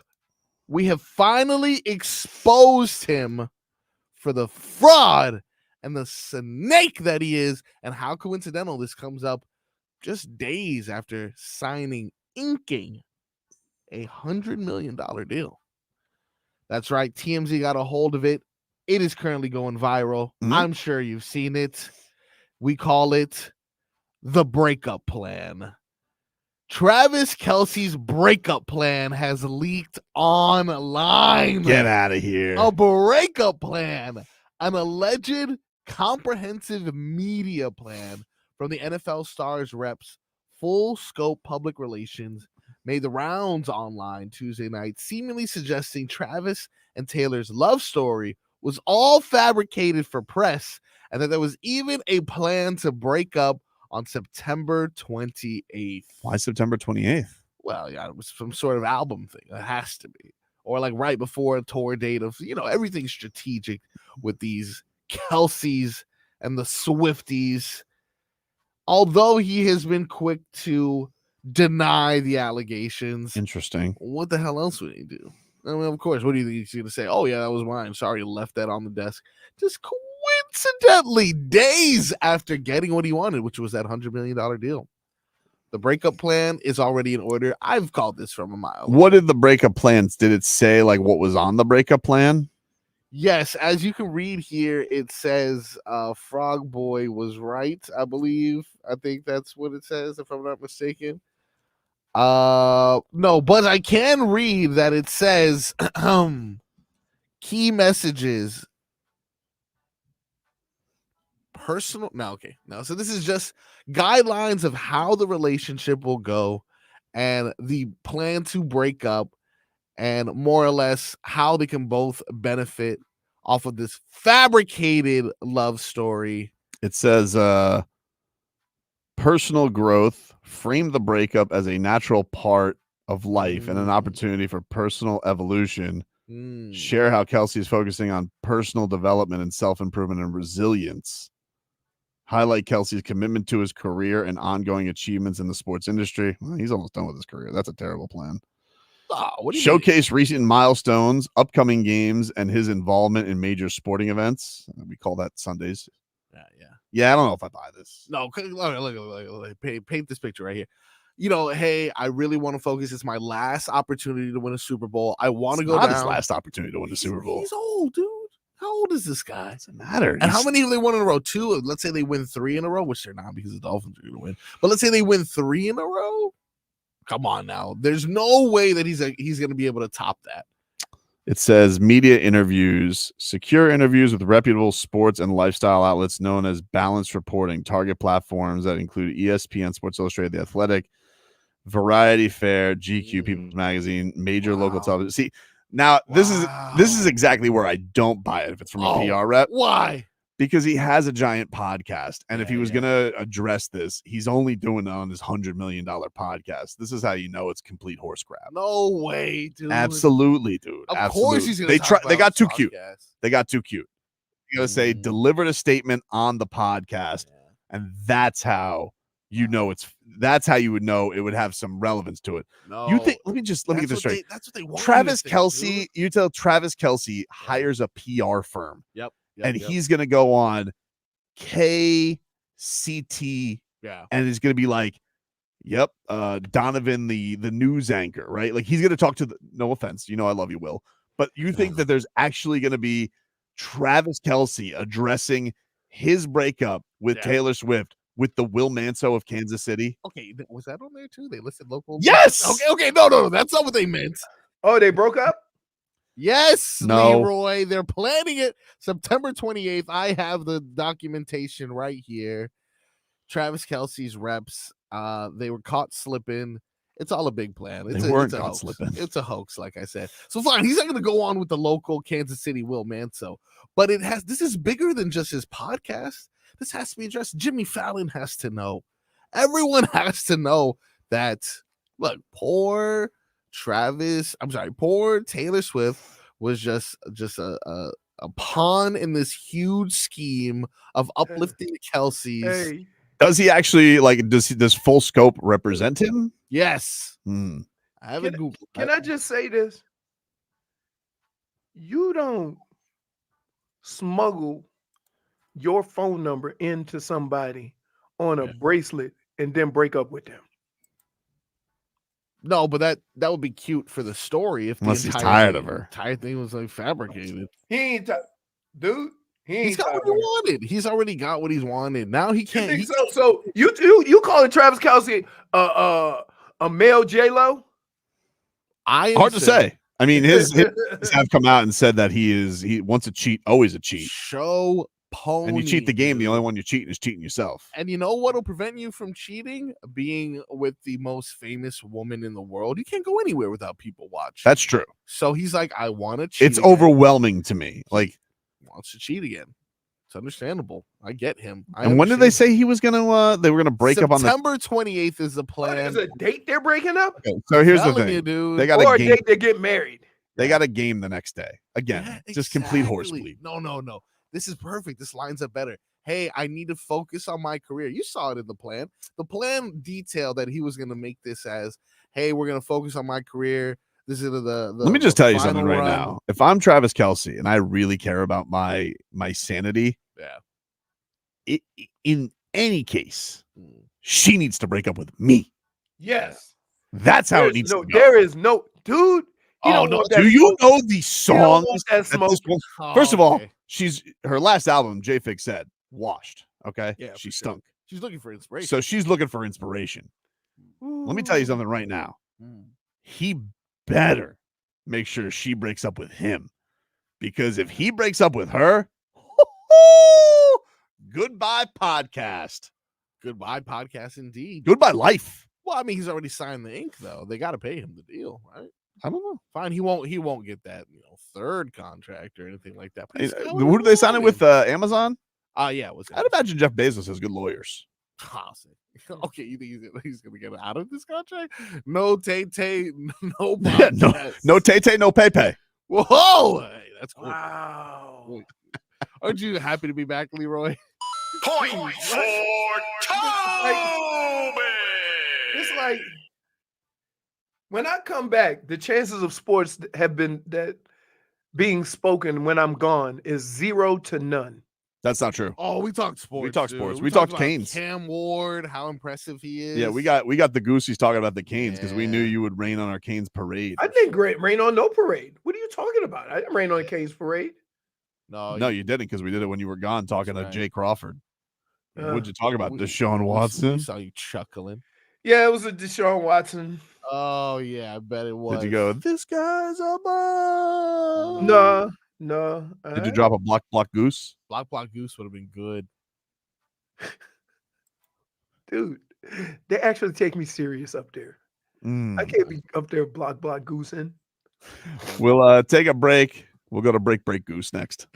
We have finally exposed him for the fraud and the snake that he is. And how coincidental this comes up just days after inking a $100 million deal. That's right. TMZ got a hold of it. It is currently going viral. Mm-hmm. I'm sure you've seen it. We call it the breakup plan. Travis Kelce's breakup plan has leaked online. Get out of here. A breakup plan, an alleged comprehensive media plan from the NFL stars reps full scope public relations made the rounds online Tuesday night, seemingly suggesting Travis and Taylor's love story was all fabricated for press and that there was even a plan to break up on September 28th. Why September 28th? Well, yeah, it was some sort of album thing. It has to be. Or like right before a tour date of, everything's strategic with these Kelces and the Swifties. Although he has been quick to deny the allegations. Interesting. What the hell else would he do? I mean, of course, what do you think he's going to say? Oh, yeah, that was mine. Sorry, left that on the desk. Just coincidentally, days after getting what he wanted, which was that $100 million deal. The breakup plan is already in order. I've called this from a mile. What did the breakup plans? Did it say like what was on the breakup plan? Yes, as you can read here, it says Frogboy was right, I believe. I think that's what it says, if I'm not mistaken. No, but I can read that it says key messages. Personal. No, okay. No, so this is just guidelines of how the relationship will go and the plan to break up and more or less how they can both benefit off of this fabricated love story. It says personal growth, frame the breakup as a natural part of life and an opportunity for personal evolution. Share how Kelce is focusing on personal development and self-improvement and resilience. Highlight Kelce's commitment to his career and ongoing achievements in the sports industry. Well, he's almost done with his career. That's a terrible plan. What do you Showcase recent milestones, upcoming games, and his involvement in major sporting events. We call that Sundays. Yeah, I don't know if I buy this. No, look, paint this picture right here. Hey, I really want to focus. It's my last opportunity to win a Super Bowl. I want to go down. His last opportunity to win the Super Bowl. He's old, dude. How old is this guy? Doesn't matter. And how many have they won in a row? 2. Let's say they win 3 in a row, which they're not because the Dolphins are going to win. But let's say they win 3 in a row. Come on now. There's no way that he's going to be able to top that. It says media interviews, secure interviews with reputable sports and lifestyle outlets known as balanced reporting, target platforms that include ESPN, Sports Illustrated, The Athletic, Variety Fair, GQ, People's Magazine, major local television. See, now this is exactly where I don't buy it if it's from a PR rep. Why? Because he has a giant podcast. And if he was going to address this, he's only doing it on his $100 million podcast. This is how you know it's complete horse crap. No way, dude. Absolutely, dude. Of course he's going to They got too podcast. cute. They got too cute. You got to say, delivered a statement on the podcast. And that's how you know that's how you would know it would have some relevance to it. No. You think, let me get this straight. That's what they want. Travis Kelce, you tell Travis Kelce hires a PR firm. Yep. And he's going to go on KCT. And he's going to be like, yep, Donovan, the news anchor, right? Like he's going to talk to no offense. I love you, Will. But you think that there's actually going to be Travis Kelce addressing his breakup with Taylor Swift with the Will Manso of Kansas City? Okay. Was that on there too? They listed local. Yes. Okay. No. That's not what they meant. Oh, they broke up? Yes, no. Leroy. They're planning it September 28th. I have the documentation right here. Travis Kelce's reps, they were caught slipping. It's all a big plan. They weren't caught hoax. Slipping. It's a hoax, like I said. So fine, he's not going to go on with the local Kansas City Will Manso, but this is bigger than just his podcast. This has to be addressed. Jimmy Fallon has to know. Everyone has to know that. Look, poor Taylor Swift was just a pawn in this huge scheme of uplifting the Kelces. Hey. Does he actually does full scope represent him? Yes. I haven't Googled. Can I just say this? You don't smuggle your phone number into somebody on a bracelet and then break up with them. No, but that would be cute for the story if unless he's tired of her. Entire thing was fabricated. He ain't dude. He's got what he wanted. He's already got what he's wanted. Now he can't. So you calling Travis Kelce a male J-Lo? Hard to say. I mean, his have come out and said that he wants a cheat, always a cheat. Show pony. And you cheat the game, dude. the only one you're cheating is cheating yourself. And you know what'll prevent you from cheating? Being with the most famous woman in the world. You can't go anywhere without people watching. That's true. So he's like, I want to cheat. It's overwhelming to me. Like, He wants to cheat again. It's understandable. I get him. And when did they say he was gonna? They were gonna break up on the September 28th is the plan. Is a date they're breaking up? Okay, so here's the Telling thing. you, dude. They got Or a a game. date they get married. They got a game the next day. Again, Yeah, just complete exactly. horsebleed. No. This is perfect. This lines up better. Hey, I need to focus on my career. You saw it in the plan. The plan detailed that he was going to make this as, hey, we're going to focus on my career. This is the Let me just tell you something final right run. now. If I'm Travis Kelce and I really care about my sanity, in any case, she needs to break up with me. Yes. That's how it needs to go. There is no dude. He don't want that Do you smoke. know the He don't songs? want that that this smoke. one- First of all, okay. she's her last album, JFig said, washed. Okay. Yeah, She for sure. stunk. She's looking for inspiration. So she's looking for inspiration. Let me tell you something right now. He better make sure she breaks up with him. Because if he breaks up with her, goodbye podcast. Goodbye podcast indeed. Goodbye life. Well, I mean, he's already signed the ink, though. They got to pay him the deal, right? I don't know. Fine, he won't get that third contract or anything like that. But he's got Who did they sign it with? Amazon? Yeah, it was I'd imagine Jeff Bezos has good lawyers. okay. You think he's gonna get out of this contract? No Tay, no Yeah, no Tay, no Pepe. Whoa, hey, that's cool. Wow. Aren't you happy to be back, Leroy? Point for Tobin. It's like when I come back, the chances of sports have been that being spoken when I'm gone is 0 to none. That's not true. Oh, we talked sports. We talked dude. sports. We We talked talked about Canes. Cam Ward, how impressive he is. Yeah, we got the Goose. He's talking about the Canes because we knew you would rain on our Canes parade. I didn't rain on no parade. What are you talking about? I didn't rain on Canes parade. No, you didn't because we did it when you were gone talking to right. Jay Crawford. What'd you talk about? we- Deshaun We Watson? saw you chuckling. Yeah, it was a Deshaun Watson. Oh yeah, I bet it was. Did you go, this guy's a bum? No. Did you drop a block Goose? Block Goose would have been good. Dude, they actually take me serious up there. I can't be up there block goosing. We'll take a break. We'll go to break Goose next.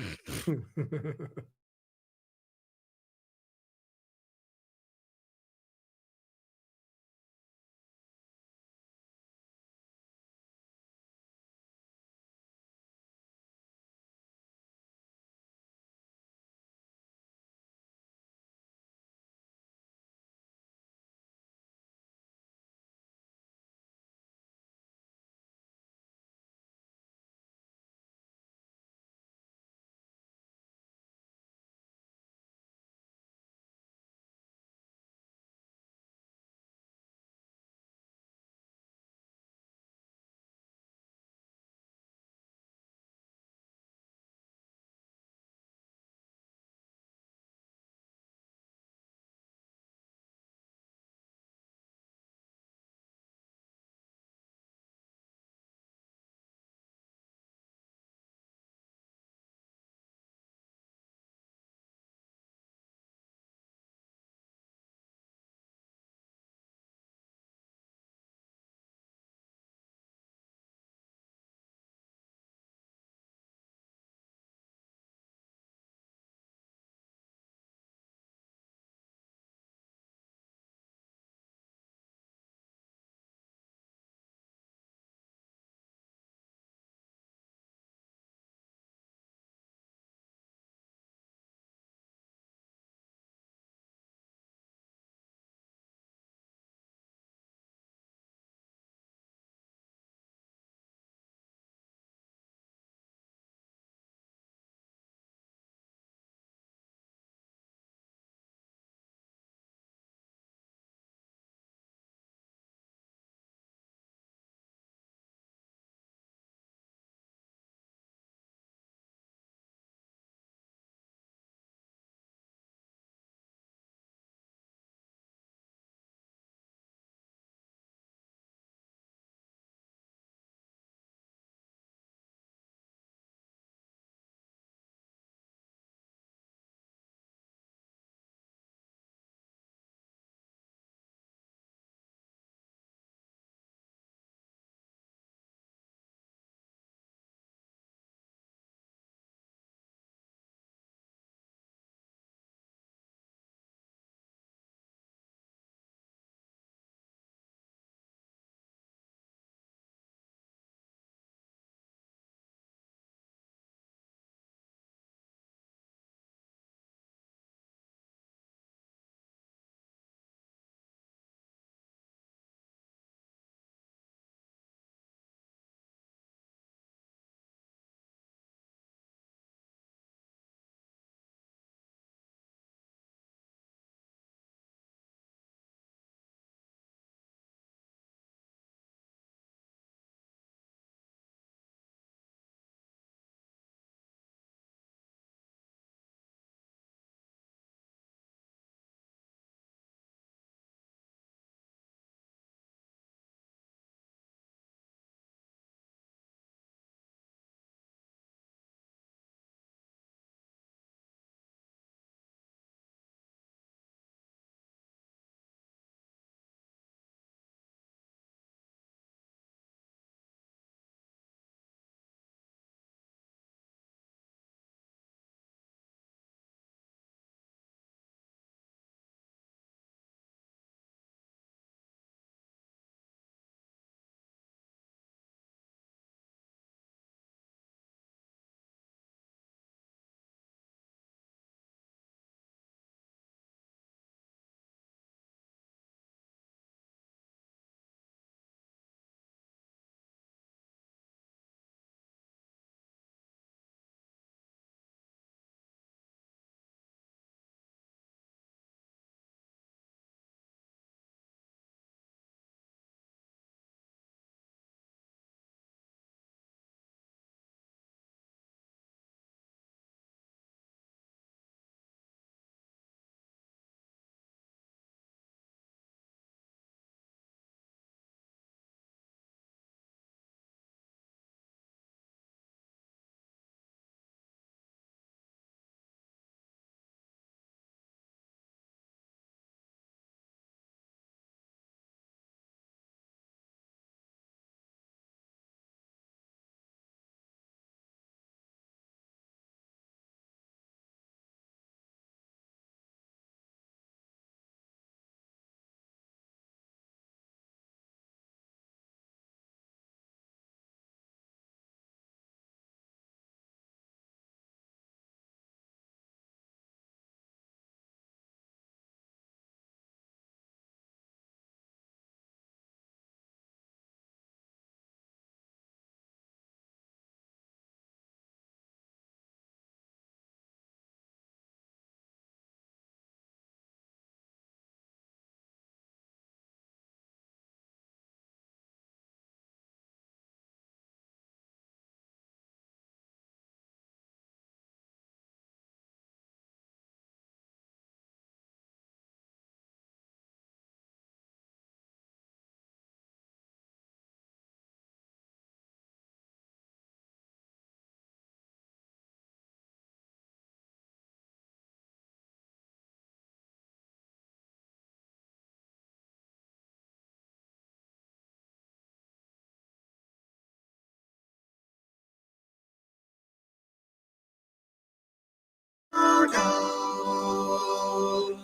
Oh,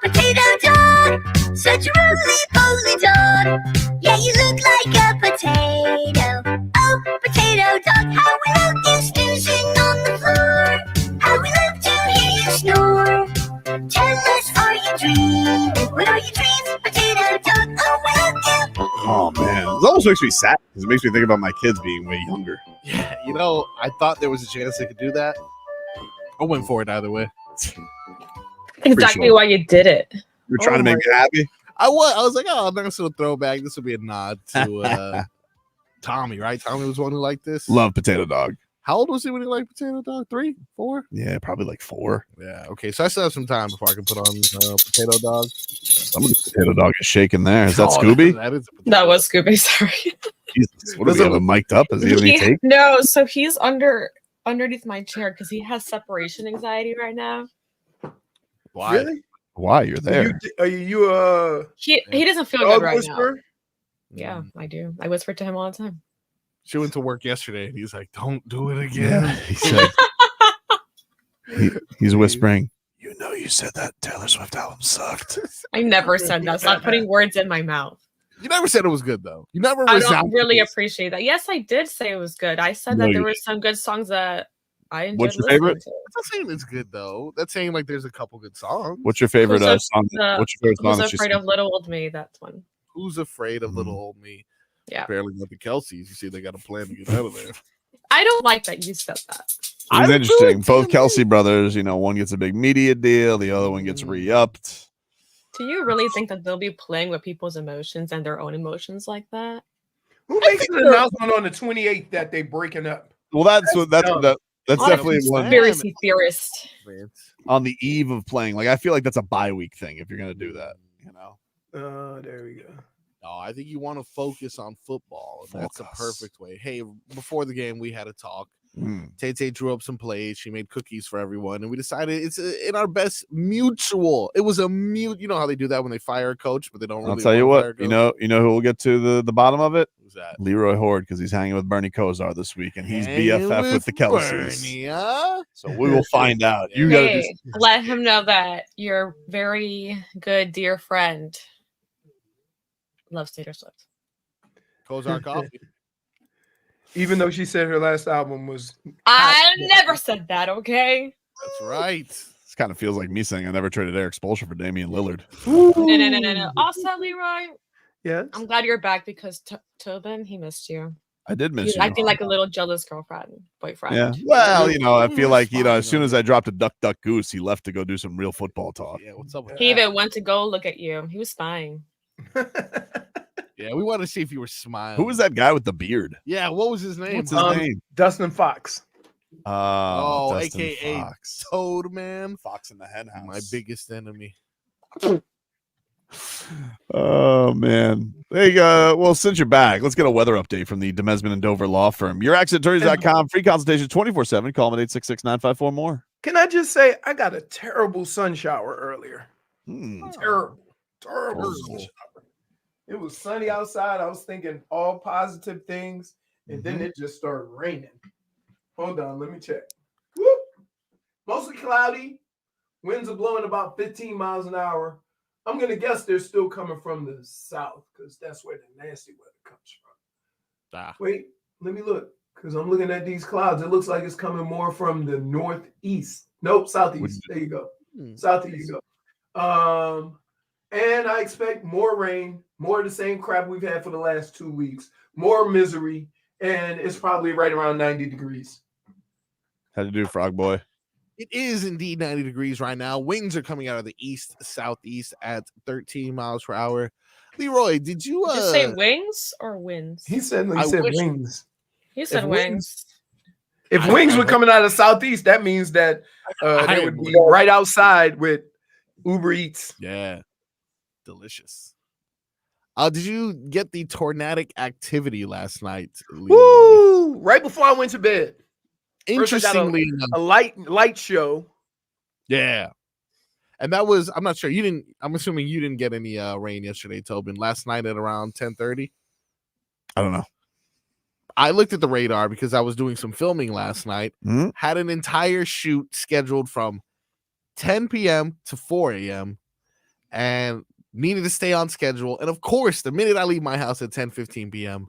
potato dog, such a roly-poly dog. Yeah, you look like a potato. Oh, potato dog, how we love you snoozing on the floor. How we love to hear you snore. Tell us, are you dreaming? What are your dreams, potato dog? Oh, we love you. Oh man, it almost makes me sad because it makes me think about my kids being way younger. Yeah, I thought there was a chance they could do that. I went for it either way. Exactly why you did it. You're trying to make me happy. I was like, oh, I'm not gonna throw back. This will be a nod to Tommy, right? Tommy was one who liked this. Love Potato Dog. How old was he when he liked Potato Dog? 3, 4? Yeah, probably like 4. Yeah. Okay, so I still have some time before I can put on Potato Dog. Somebody's Potato Dog is shaking there. Is that Scooby? That was Scooby. Sorry. Jesus, what does he have him mic'd up? Is he have any take? No, so he's underneath my chair because he has separation anxiety right now. Why? Really? Why you're there? Are you He doesn't feel dog good right whisperer? now. Yeah, I do. I whisper to him all the time. She went to work yesterday and he's like, don't do it again. Yeah, he said. He's whispering. You know, you said that Taylor Swift album sucked. I never said that. Stop putting words in my mouth. You never said it was good though. You never. I don't really appreciate that. Yes, I did say it was good. I said No, that you there were didn't. some good songs that I enjoyed. What's your listening favorite? to. That's not saying it's good though. That's saying like there's a couple good songs. What's your favorite Who's song? What's your favorite song? Who's that she Afraid sang? of Little Old Me? That's one. Who's afraid of little old me? Yeah. Barely got the Kelces. You see, they got a plan to get out of there. I don't like that you said that. It was interesting. Both Kelce brothers, one gets a big media deal, the other one gets re-upped. Do you really think that they'll be playing with people's emotions and their own emotions like that? Who makes an announcement on the 28th that they breaking up? Well, that's definitely one Conspiracy theorist. on the eve of playing. Like, I feel like that's a bye week thing if you're gonna do that. There we go. No, I think you want to focus on football. And that's a perfect way. Hey, before the game, we had a talk. Tay drew up some plays. She made cookies for everyone, and we decided it's in our best mutual. It was a mute. You know how they do that when they fire a coach, but they don't really. I'll tell you wanna fire what. a coach? You know who will get to the bottom of it? Who's that? Leroy Horde, because he's hanging with Bernie Kosar this week, and he's Hanging BFF with the Kelces. Bernie, huh? So we will find out. You gotta Hey, let him know that your very good dear friend loves Taylor Swift. Kozar coffee. Even though she said her last album was. I never said that, okay? That's right. This kind of feels like me saying I never traded Eric Spoelstra for Damian Lillard. No. Also, Leroy, yeah, I'm glad you're back because Tobin, he missed you. I did miss He's you. acting like a little jealous boyfriend. Yeah. Well, I feel like, as soon as I dropped a duck, duck, goose, he left to go do some real football talk. Yeah, what's up with He even went to go look at you. He was spying. Yeah, we want to see if you were smiling. Who was that guy with the beard? Yeah, what was his name? What's his name? Dustin Fox. Dustin aka Fox. Toad Man. Fox in the hen house. My biggest enemy. Oh man. Hey, well, since you're back, let's get a weather update from the Demesman and Dover law firm. YourAccentAttorneys.com, free consultation 24/7. Call them at 866-954-MORE. Can I just say I got a terrible sun shower earlier? Terrible sun shower. It was sunny outside. I was thinking all positive things, and then it just started raining. Hold on, let me check. Whoop. Mostly cloudy. Winds are blowing about 15 miles an hour. I'm going to guess they're still coming from the south because that's where the nasty weather comes from. Wait, let me look because I'm looking at these clouds. It looks like it's coming more from the northeast. Nope, southeast. There you go. Southeast. And I expect more rain, more of the same crap we've had for the last 2 weeks, more misery, and it's probably right around 90 degrees. How'd you do, Frog Boy? It is indeed 90 degrees right now. Winds are coming out of the east-southeast at 13 miles per hour. Leroy, did you say wings or winds? He said wings. He said wings. If wings were coming out of southeast, that means that they would be right outside with Uber Eats. Yeah. Delicious. Did you get the tornadic activity last night? Leroy? Woo! Right before I went to bed. Interestingly enough, a light show. Yeah. And that was, I'm not sure. I'm assuming you didn't get any rain yesterday, Tobin. Last night at around 10:30. I don't know. I looked at the radar because I was doing some filming last night. Had an entire shoot scheduled from 10 p.m. to 4 a.m. and needed to stay on schedule. And of course, the minute I leave my house at 10:15 p.m.,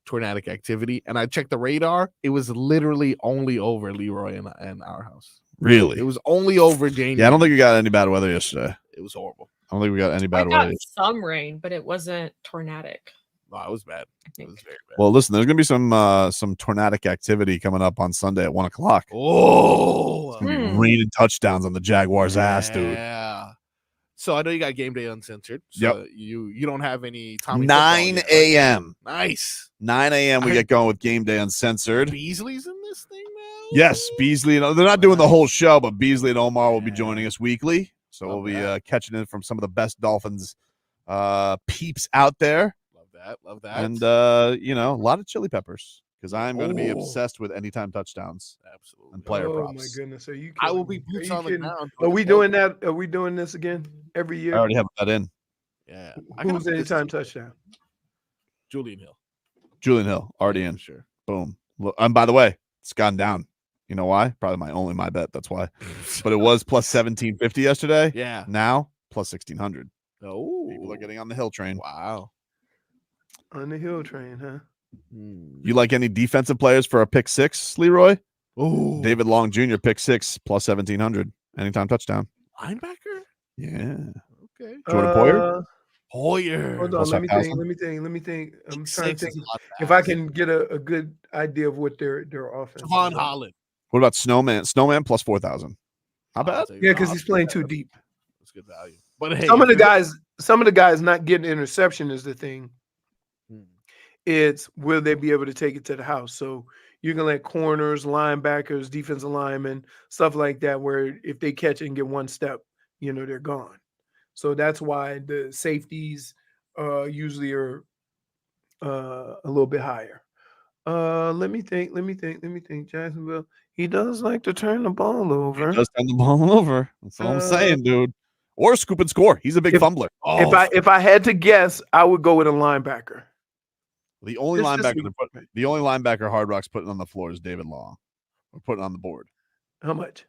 tornadic activity, and I checked the radar, it was literally only over Leroy and our house. Really? It was only over January. Yeah, I don't think we got any bad weather yesterday. It was horrible. I don't think we got any I bad got weather. some rain, but it wasn't tornadic. No, it was bad. It was very bad. Well, listen, there's gonna be some tornadic activity coming up on Sunday at 1:00. Oh, It's gonna be raining touchdowns on the Jaguars' ass, dude. Yeah. So I know you got Gameday Uncensored. So Yep. you don't have any Tommy 9 football yet, right? a.m. Nice. 9 a.m. we get going with Gameday Uncensored. Beasley's in this thing now. Yes, Beasley. They're not doing the whole show, but Beasley and Omar will be joining us weekly. So we'll be catching in from some of the best Dolphins peeps out there. Love that. And a lot of chili peppers because I'm going to be obsessed with anytime touchdowns. Absolutely. And player Oh props. my goodness! Are you? I will kidding be me? boots Are you on the kidding? ground. Are we doing that? Are we doing this again every year? I already have that in. Yeah. Who's anytime touchdown? Julian Hill. Julian Hill already in. Sure. Boom. Look, and by the way, it's gone down. You know why? Probably my bet. That's why. But it was plus 1750 yesterday. Yeah. Now plus 1600. Oh, people are getting on the hill train. Wow. On the hill train, huh? You like any defensive players for a pick six, Leroy? Oh, David Long Jr. pick six plus 1700. Anytime touchdown. Linebacker. Yeah. Okay. Jordan Poyer. Hoyer. Hold on, Plus let me 5,000. think. I'm Six trying to is think not if bad. I can get a good idea of what their offense. Javon is. Holland. What about Snowman? Snowman plus 4,000. Not bad. Yeah, because he's playing too deep. That's good value. But hey, Some of the guys not getting interception is the thing. It's will they be able to take it to the house? So you can let corners, linebackers, defensive linemen, stuff like that, where if they catch it and get one step, they're gone. So that's why the safeties usually are a little bit higher. Let me think. Jacksonville, he does like to turn the ball over. He does turn the ball over. That's all I'm saying, dude. Or scoop and score. He's a big fumbler. If I had to guess, I would go with a linebacker. The only This linebacker Hard Rock's putting on the floor is David Long. We're putting on the board. How much?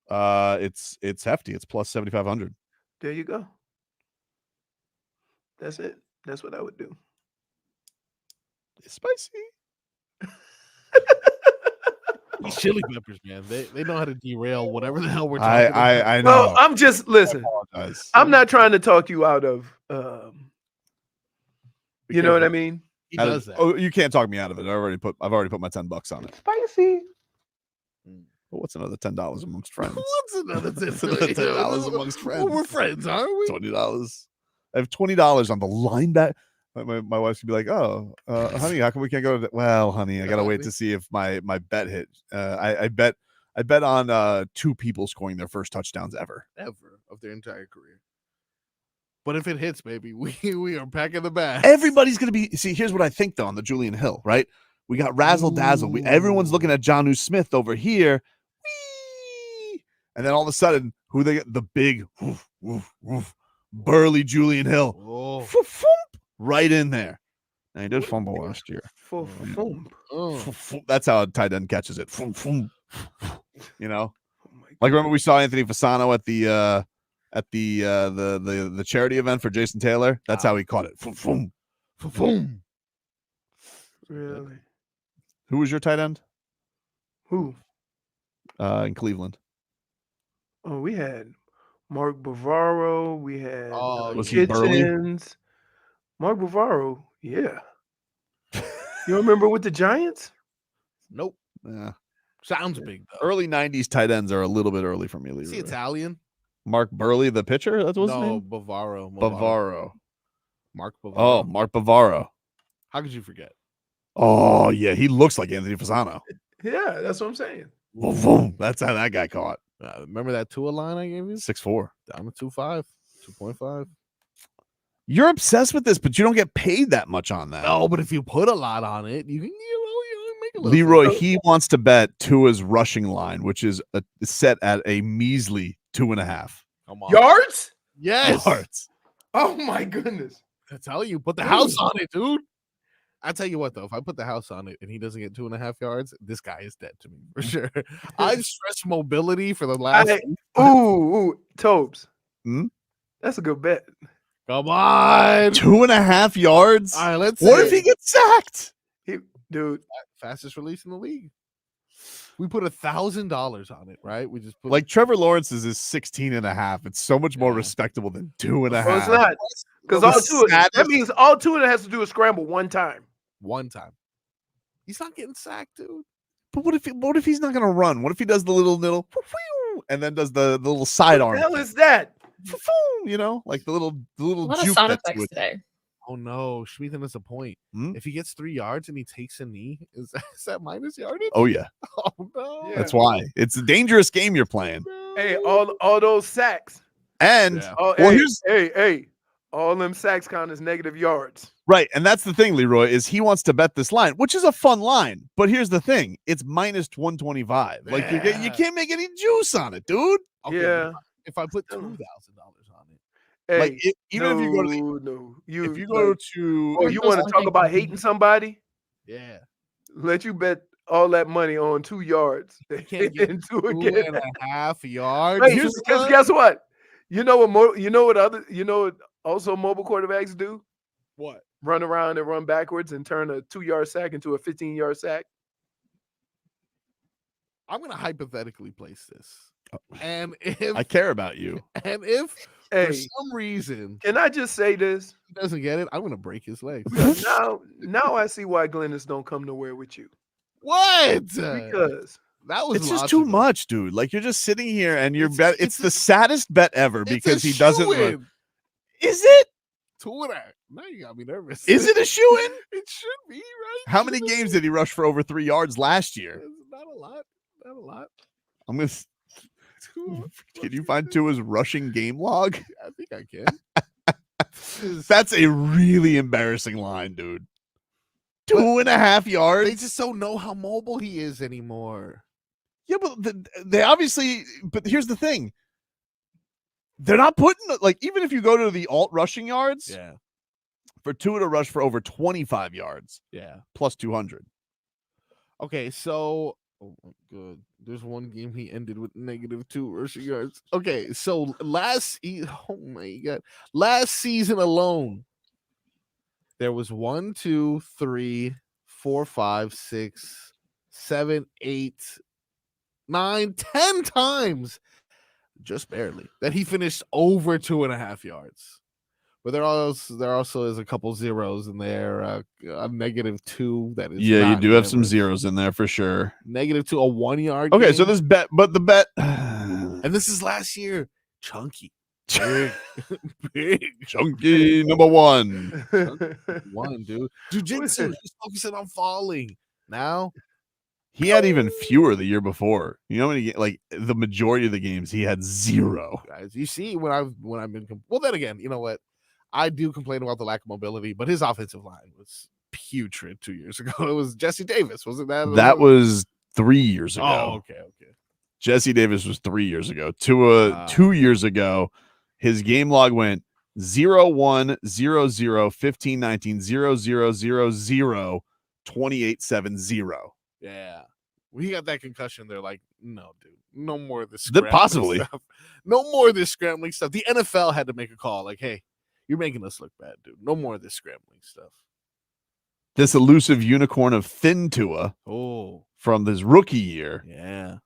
It's hefty. It's plus 7,500. There you go. That's it. That's what I would do. It's spicy. These chili peppers, man. They know how to derail whatever the hell we're talking about. I know. Well, I'm just listen. I'm not trying to talk you out of. You know what I mean? He does that. Oh, you can't talk me out of it. I've already put my $10 on it. Spicy. Well, what's another $10 amongst friends? What's another $10 amongst friends? Well, we're friends, aren't we? $20. I have $20 on the linebacker. My wife's gonna be like, "Oh, honey, how come we can't go to?" Well, honey, I gotta wait to see if my bet hit. I bet on 2 people scoring their first touchdowns ever of their entire career. But if it hits, baby, we are packing the bag. Everybody's gonna be. See, here's what I think though on the Julian Hill, right? We got razzle dazzle. Everyone's looking at Jonnu Smith over here, whee! And then all of a sudden, who they get? The big, burly Julian Hill. Oh. Right in there. And he did fumble last year. That's how a tight end catches it. Like remember we saw Anthony Fasano at the charity event for Jason Taylor. That's how he caught it. Really? Who was your tight end? Who? In Cleveland. Oh, we had Mark Bavaro. We had was he burly? Kitchens. Mark Bavaro, yeah. You remember with the Giants? Nope. Yeah. Sounds big though. Early 90s tight ends are a little bit early for me, Leroy. Is he Italian? Mark Burley, the pitcher? That's what's his No, name? Bavaro. Mark Bavaro. Oh, Mark Bavaro. How could you forget? Oh, yeah. He looks like Anthony Fasano. Yeah, that's what I'm saying. That's how that guy caught. Remember that Tua line I gave you? 6'4". Down to 2.5. 2.5. You're obsessed with this, but you don't get paid that much on that. No, but if you put a lot on it, you can make a little. Leroy, he wants to bet Tua's rushing line, which is set at a measly 2.5. Come on. Yards? Yards. Oh my goodness. I tell you, put the house on it, dude. I'll tell you what, though, if I put the house on it and he doesn't get 2.5 yards, this guy is dead to me for sure. I've stressed mobility for the last. Ooh, Tobes. Hmm? That's a good bet. Come on. 2.5 yards? All right, let's What see. if he gets sacked? Dude. Fastest release in the league. We put $1,000 on it, right? We just put Like Trevor Lawrence's is 16.5. It's so much more respectable than 2.5. Oh, it's not. Because that means all Tua has to do is scramble one time. One time. He's not getting sacked, dude. But what if he's not gonna run? What if he does the little and then does the little sidearm? What the hell is that? You know, like the little A lot of juke sound that's effects with- today. Oh no, Schmeathan has a point. If he gets 3 yards and he takes a knee, is that minus yardage? Oh yeah. Oh no. That's why. It's a dangerous game you're playing. Hey, all those sacks. And Oh, well, hey, all them sacks count as negative yards. right, and that's the thing, Leroy, is he wants to bet this line, which is a fun line. But here's the thing: it's minus 125. Like you can't make any juice on it, dude. Okay, Yeah. If I put $2,000 on it, Hey, Like even if you go to if you go to oh, you want to talk about hating somebody? yeah, Let you bet all that money on 2 yards. can't get and do 2.5 yards. Wait, because guess what? You know what also mobile quarterbacks do? What? Run around and run backwards and turn a 2-yard sack into a 15-yard sack. I'm gonna hypothetically place this. And if I care about you. And if for some reason can I just say this? He doesn't get it, I'm gonna break his legs. now I see why Glennis don't come nowhere with you. What? Because that was It's just too much, dude. Like you're just sitting here and you're bet. It's the saddest bet ever because he doesn't. shoo-in. Is it? 2.5. Now you got me nervous. Is it a shoe-in? It should be, right? How many games did he rush for over 3 yards last year? Not a lot. Not a lot. I'm gonna. Can you find Tua's rushing game log? I think I can. That's a really embarrassing line, dude. 2.5 yards. They just don't know how mobile he is anymore. Yeah, but they obviously. But here's the thing: they're not putting like even if you go to the alt rushing yards, yeah, for Tua to rush for over 25 yards, yeah, plus 200. Okay, so good. There's one game he ended with -2 rushing yards. Okay, so last season alone, there was 1, 2, 3, 4, 5, 6, 7, 8, 9, 10 times, just barely, that he finished over 2.5 yards. But there also is a couple zeros in there, a -2 that is. Yeah, you not do have some numbers. zeros in there for sure. -2, a 1 yard. Okay, game. so this bet, but the bet, and this is last year, chunky, big, big, chunky number one. One, dude. Jiu-jitsu, just focusing on falling. Now he had even fewer the year before. You know how many? Like the majority of the games, he had 0. Guys, you see when I've been well. Then again, you know what? I do complain about the lack of mobility, but his offensive line was putrid 2 years ago. It was Jesse Davis, wasn't that? That was 3 years ago. Oh, okay. Jesse Davis was 3 years ago. Tua 2 years ago. His game log went 0-1, 0-0, 15-19, 0-0, 0-0, 28-7-0. Yeah. When he got that concussion, they're like, no, dude, no more of this. Possibly. Stuff. No more of this scrambling stuff. The NFL had to make a call like, hey, you're making us look bad, dude. No more of this scrambling stuff. This elusive unicorn of thin Tua from his rookie year. Yeah.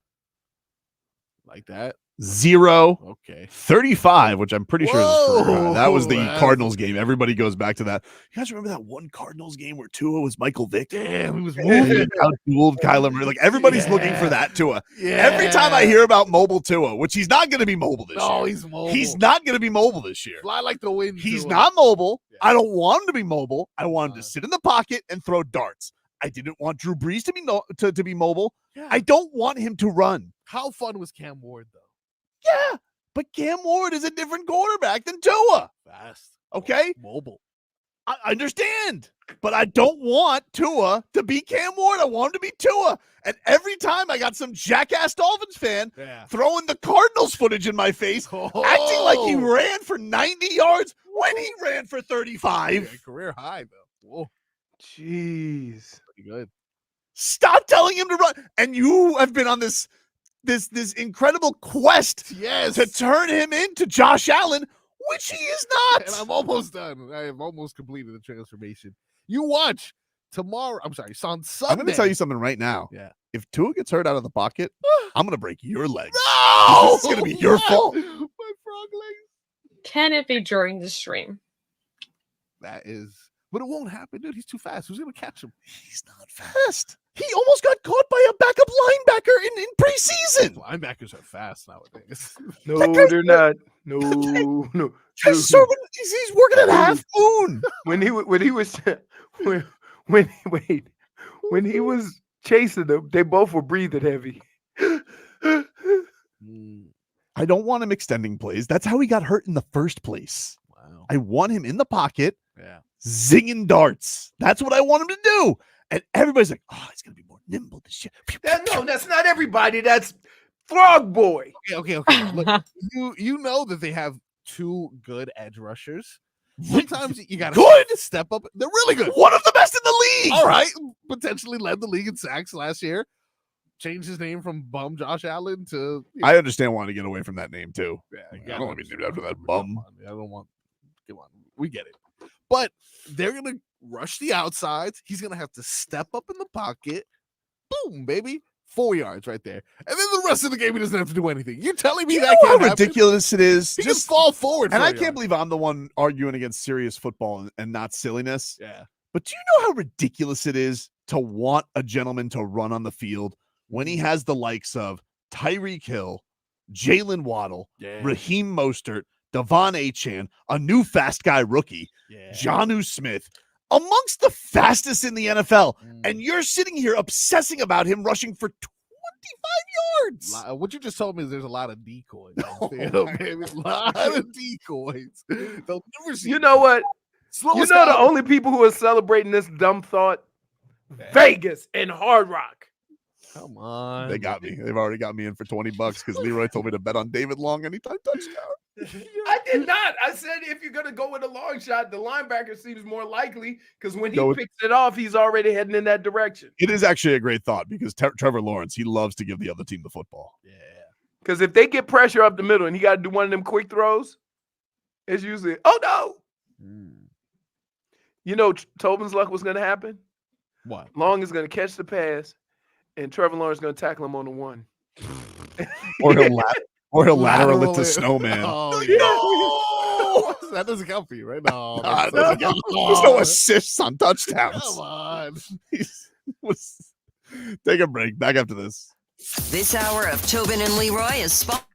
Like that. 0, okay, 35, which I'm pretty sure is his career high. That was the Whoa. Cardinals game. Everybody goes back to that. You guys remember that one Cardinals game where Tua was Michael Vick? Damn, he was moving. Outdueled Kyler Murray. Like everybody's looking for that Tua. Yeah. Every time I hear about mobile Tua, which he's not going to be mobile this year. No, he's mobile. He's not going to be mobile this year. Fly like the wind. He's Tua. not mobile. I don't want him to be mobile. I want him to sit in the pocket and throw darts. I didn't want Drew Brees to be to be mobile. Yeah. I don't want him to run. How fun was Cam Ward though? Yeah, but Cam Ward is a different quarterback than Tua. Fast. Okay? Mobile. I understand, but I don't want Tua to be Cam Ward. I want him to be Tua. And every time I got some jackass Dolphins fan throwing the Cardinals footage in my face, acting like he ran for 90 yards when he ran for 35. Yeah, career high though. Whoa. Jeez. Pretty good. Stop telling him to run. And you have been on this incredible quest to turn him into Josh Allen, which he is not. And I'm almost done. I have almost completed the transformation. You watch tomorrow. I'm sorry, it's on Sunday. I'm going to tell you something right now. Yeah. If Tua gets hurt out of the pocket, I'm going to break your legs. No! It's going to be your fault. My frog legs. Can it be during the stream? That is, but it won't happen, dude. He's too fast. Who's gonna catch him? He's not fast. He almost got caught by a backup linebacker in preseason. Linebackers are fast nowadays. No, they're not. No. He's working at half moon. When he was chasing them, they both were breathing heavy. I don't want him extending plays. That's how he got hurt in the first place. Wow. I want him in the pocket, Yeah. zinging darts. That's what I want him to do. And everybody's like, oh, he's going to be more nimble this year. No, that's not everybody. That's Frog Boy. Okay. Look, you know that they have two good edge rushers. Sometimes you got to step up. They're really good. One of the best in the league. All right. Potentially led the league in sacks last year. Changed his name from Bum Josh Allen to. I understand wanting to get away from that name too. Yeah, I don't want to be named after that bum. I don't want. Come on, we get it. But they're gonna rush the outsides. He's gonna have to step up in the pocket. Boom, baby, 4 yards right there. And then the rest of the game, he doesn't have to do anything. You're telling me that how can't happen? ridiculous it is? He just fall forward. And 4 I can't yards. believe I'm the one arguing against serious football and not silliness. Yeah. But do you know how ridiculous it is to want a gentleman to run on the field when he has the likes of Tyreek Hill, Jalen Waddle, Raheem Mostert, Devon Achane, a new fast guy rookie, Jonnu Smith, amongst the fastest in the NFL. And you're sitting here obsessing about him rushing for 25 yards. What you just told me is there's a lot of decoys. A lot of decoys. They'll never see You know what? Slow You us know the down. only people who are celebrating this dumb thought? Vegas and Hard Rock. Come on. They got me. They've already got me in for $20 because Leroy told me to bet on David Long anytime touchdown. I did not. I said if you're going to go with a long shot, the linebacker seems more likely because when he picks it off, he's already heading in that direction. It is actually a great thought because Trevor Lawrence, he loves to give the other team the football. Yeah. Because if they get pressure up the middle and he got to do one of them quick throws, it's usually, oh no. You know, Tobin's luck was going to happen. What? Long is going to catch the pass, and Trevor Lawrence is going to tackle him on the one. Or he'll lateral it to Snowman. Oh, no! That doesn't count for you, right? No. Nah, it doesn't count. There's no assists on touchdowns. Come on. Take a break. Back after this. This hour of Tobin and Leroy is sponsored.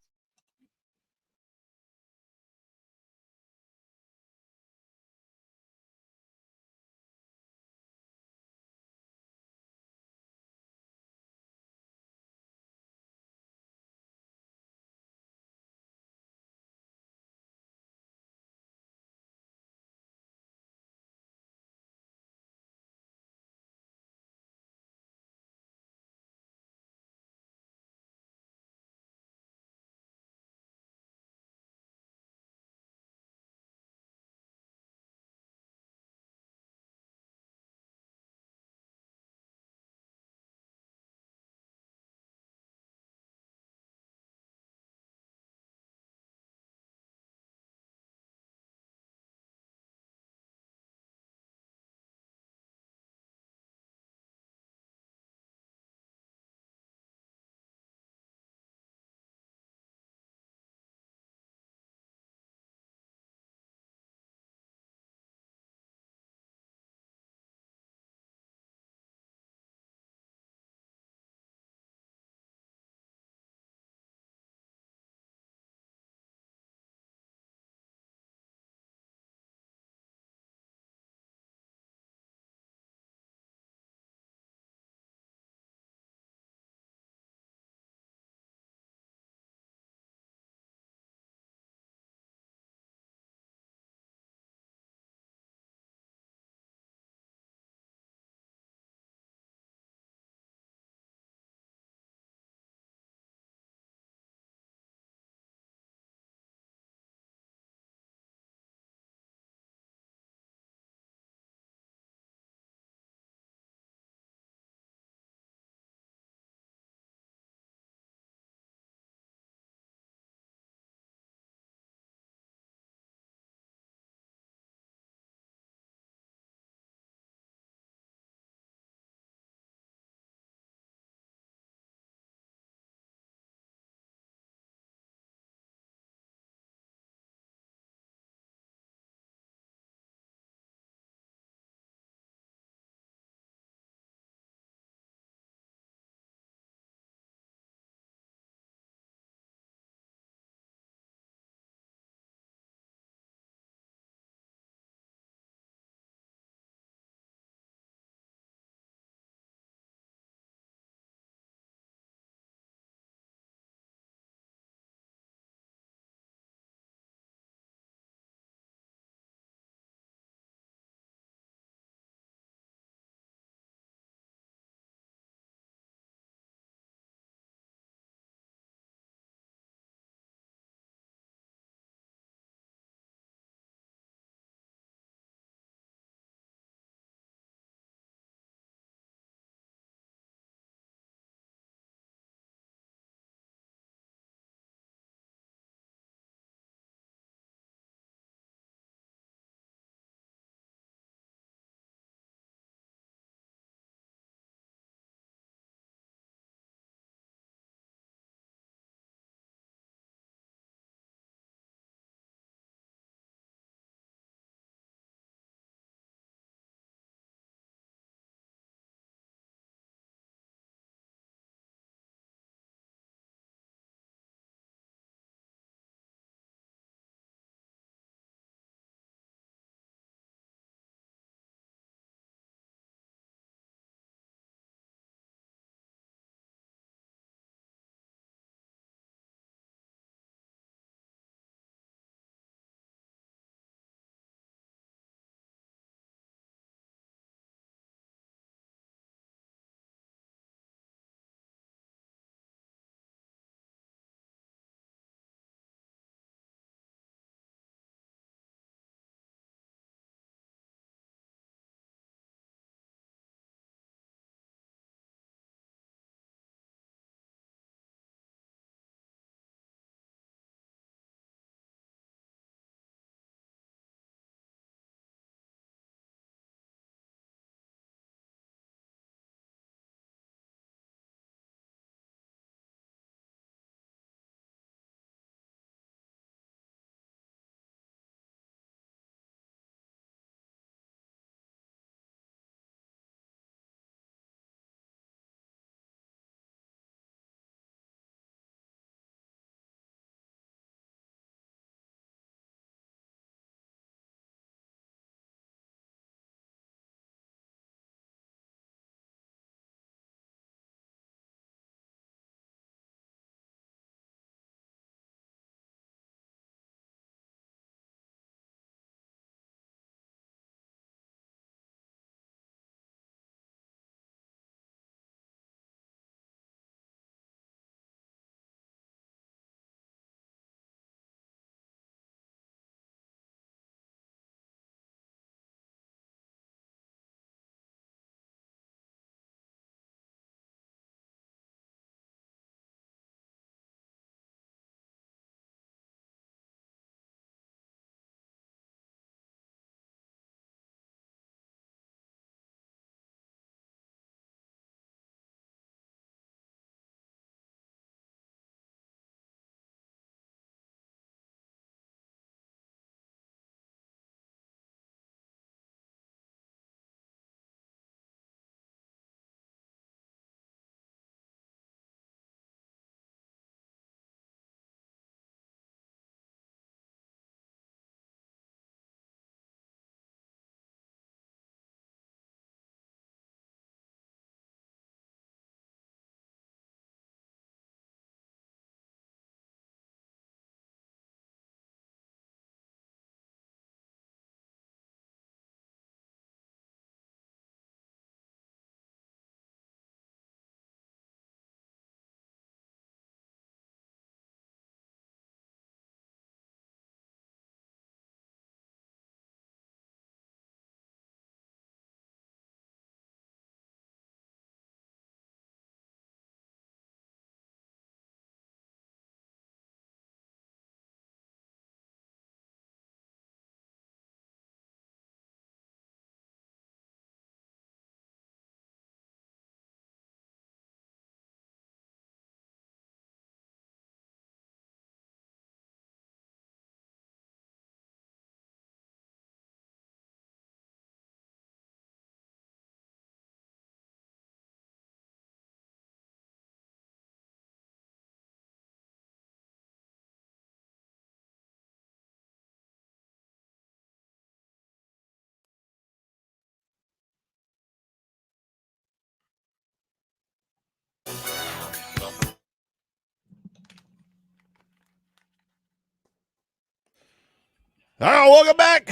All right, welcome back.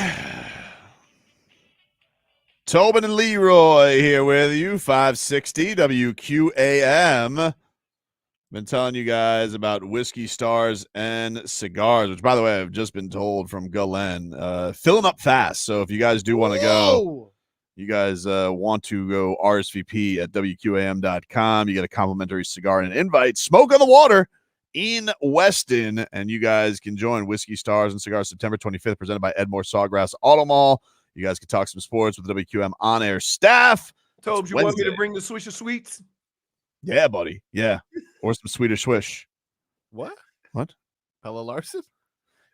Tobin and Leroy here with you, 560 WQAM. Been telling you guys about whiskey stars and cigars, which, by the way, I've just been told from Galen, filling up fast. So if you guys do want to go, you guys want to go RSVP at WQAM.com. You get a complimentary cigar and an invite. Smoke on the Water in Weston, and you guys can join Whiskey Stars and Cigars September 25th, presented by Edmore Sawgrass Auto Mall. You guys can talk some sports with the WQM on-air staff. Told you want me to bring the Swisher Sweets? Yeah, buddy. Yeah. Or some Swedish Swish. What? What? Pella Larson?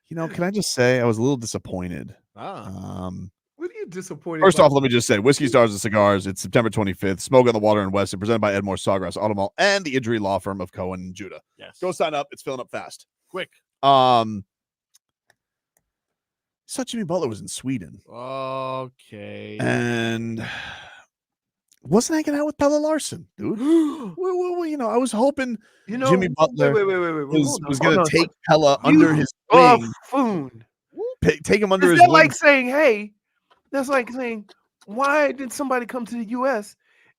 You know, can I just say I was a little disappointed. What are you disappointed First about? off, let me just say, Whiskey Stars and Cigars, it's September 25th. Smoke on the Water in Weston, presented by Edmore Sawgrass Auto Mall and the injury law firm of Cohen and Judah. Yes. Go sign up. It's filling up fast. Quick. So Jimmy Butler was in Sweden. Okay. And wasn't hanging out with Pella Larson, dude. Well, you know, I was hoping Jimmy Butler was going to take Pella under his wing. Take him under his wing. Like saying, hey, that's like saying, why did somebody come to the U.S.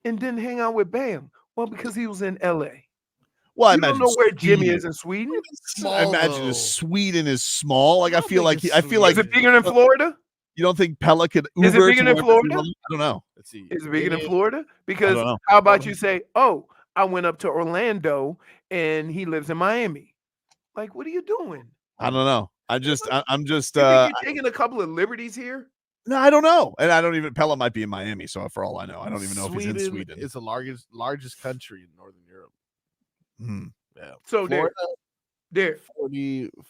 and didn't hang out with Bam? Well, because he was in L.A. Well, I don't imagine know where Jimmy Sweden- is in Sweden. I imagine Sweden is small. Like I feel like is it bigger than Florida? You don't think Pella could Uber Is it bigger to than wherever Florida? he wants? I don't know. Let's see. Is it bigger than Florida? Because I don't know. how about you say, oh, I went up to Orlando and he lives in Miami. Like, what are you doing? I don't know. I'm just You think you're taking a couple of liberties here? no, I don't know. And I don't even Pella might be in Miami, so for all I know. I don't even know if he's in Sweden. It's the largest country in Northern Europe. Yeah. So there.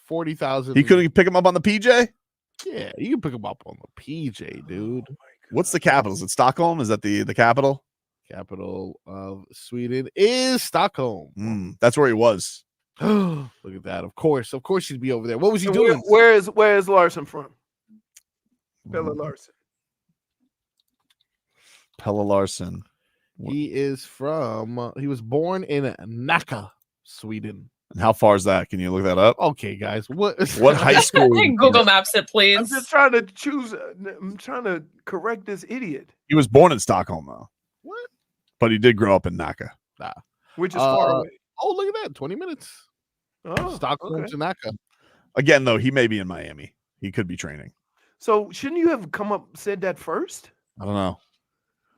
40,000. He couldn't pick him up on the PJ? Yeah, you can pick him up on the PJ, dude. What's the capital? Is it Stockholm? Is that the capital? Capital of Sweden is Stockholm. That's where he was. Look at that. Of course he'd be over there. What was he So doing? Where is Larson from? Pella Larson. Pella Larson. He is from he was born in Nacka, Sweden. And how far is that? Can you look that up? Okay, guys. What high school? Google Maps it, please. I'm just trying to choose. I'm trying to correct this idiot. He was born in Stockholm, though. What? But he did grow up in Nacka. Which is far away. Oh, look at that. 20 minutes. Oh, Stockholm okay. to Nacka. Again, though, he may be in Miami. He could be training. So shouldn't you have said that first I don't know.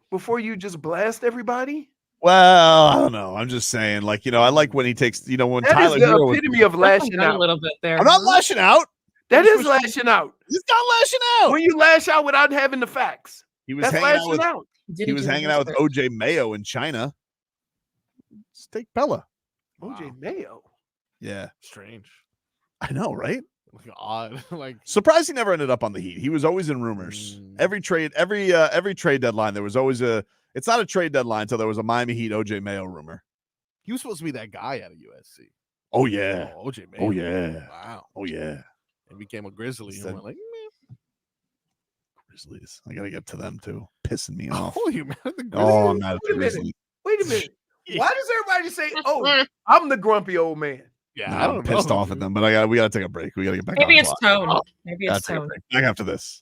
before you just blast everybody? Well, I don't know. I'm just saying, like, I like when he takes, when That Tyler is the Hero was- epitome of lashing out. A little bit there. I'm not lashing out. That is lashing out. He's not lashing out. When you lash out without having the facts. He was That's hanging out lashing with out. he was hanging out with OJ Mayo in China. Let's take Pella. OJ Mayo. Yeah. Strange. I know, right? Like odd. Like Surprised he never ended up on the Heat. He was always in rumors. Every trade deadline, there was always it's not a trade deadline until there was a Miami Heat OJ Mayo rumor. He was supposed to be that guy out of USC. Oh yeah. OJ Mayo. Oh yeah. Wow. Oh yeah. And became a Grizzly. And went like, Grizzlies. I gotta get to them too. Pissing me off. oh, you mad at the Grizzlies? Oh, I'm mad at Wait the a minute. Grizzlies. Wait a minute. Why does everybody say, "Oh, I'm the grumpy old man"? Yeah, No, I don't I'm pissed know, off at them, but we gotta take a break. We gotta get back. Maybe on it's the clock. tone. Maybe it's Gotta take a tone. break. Back after this.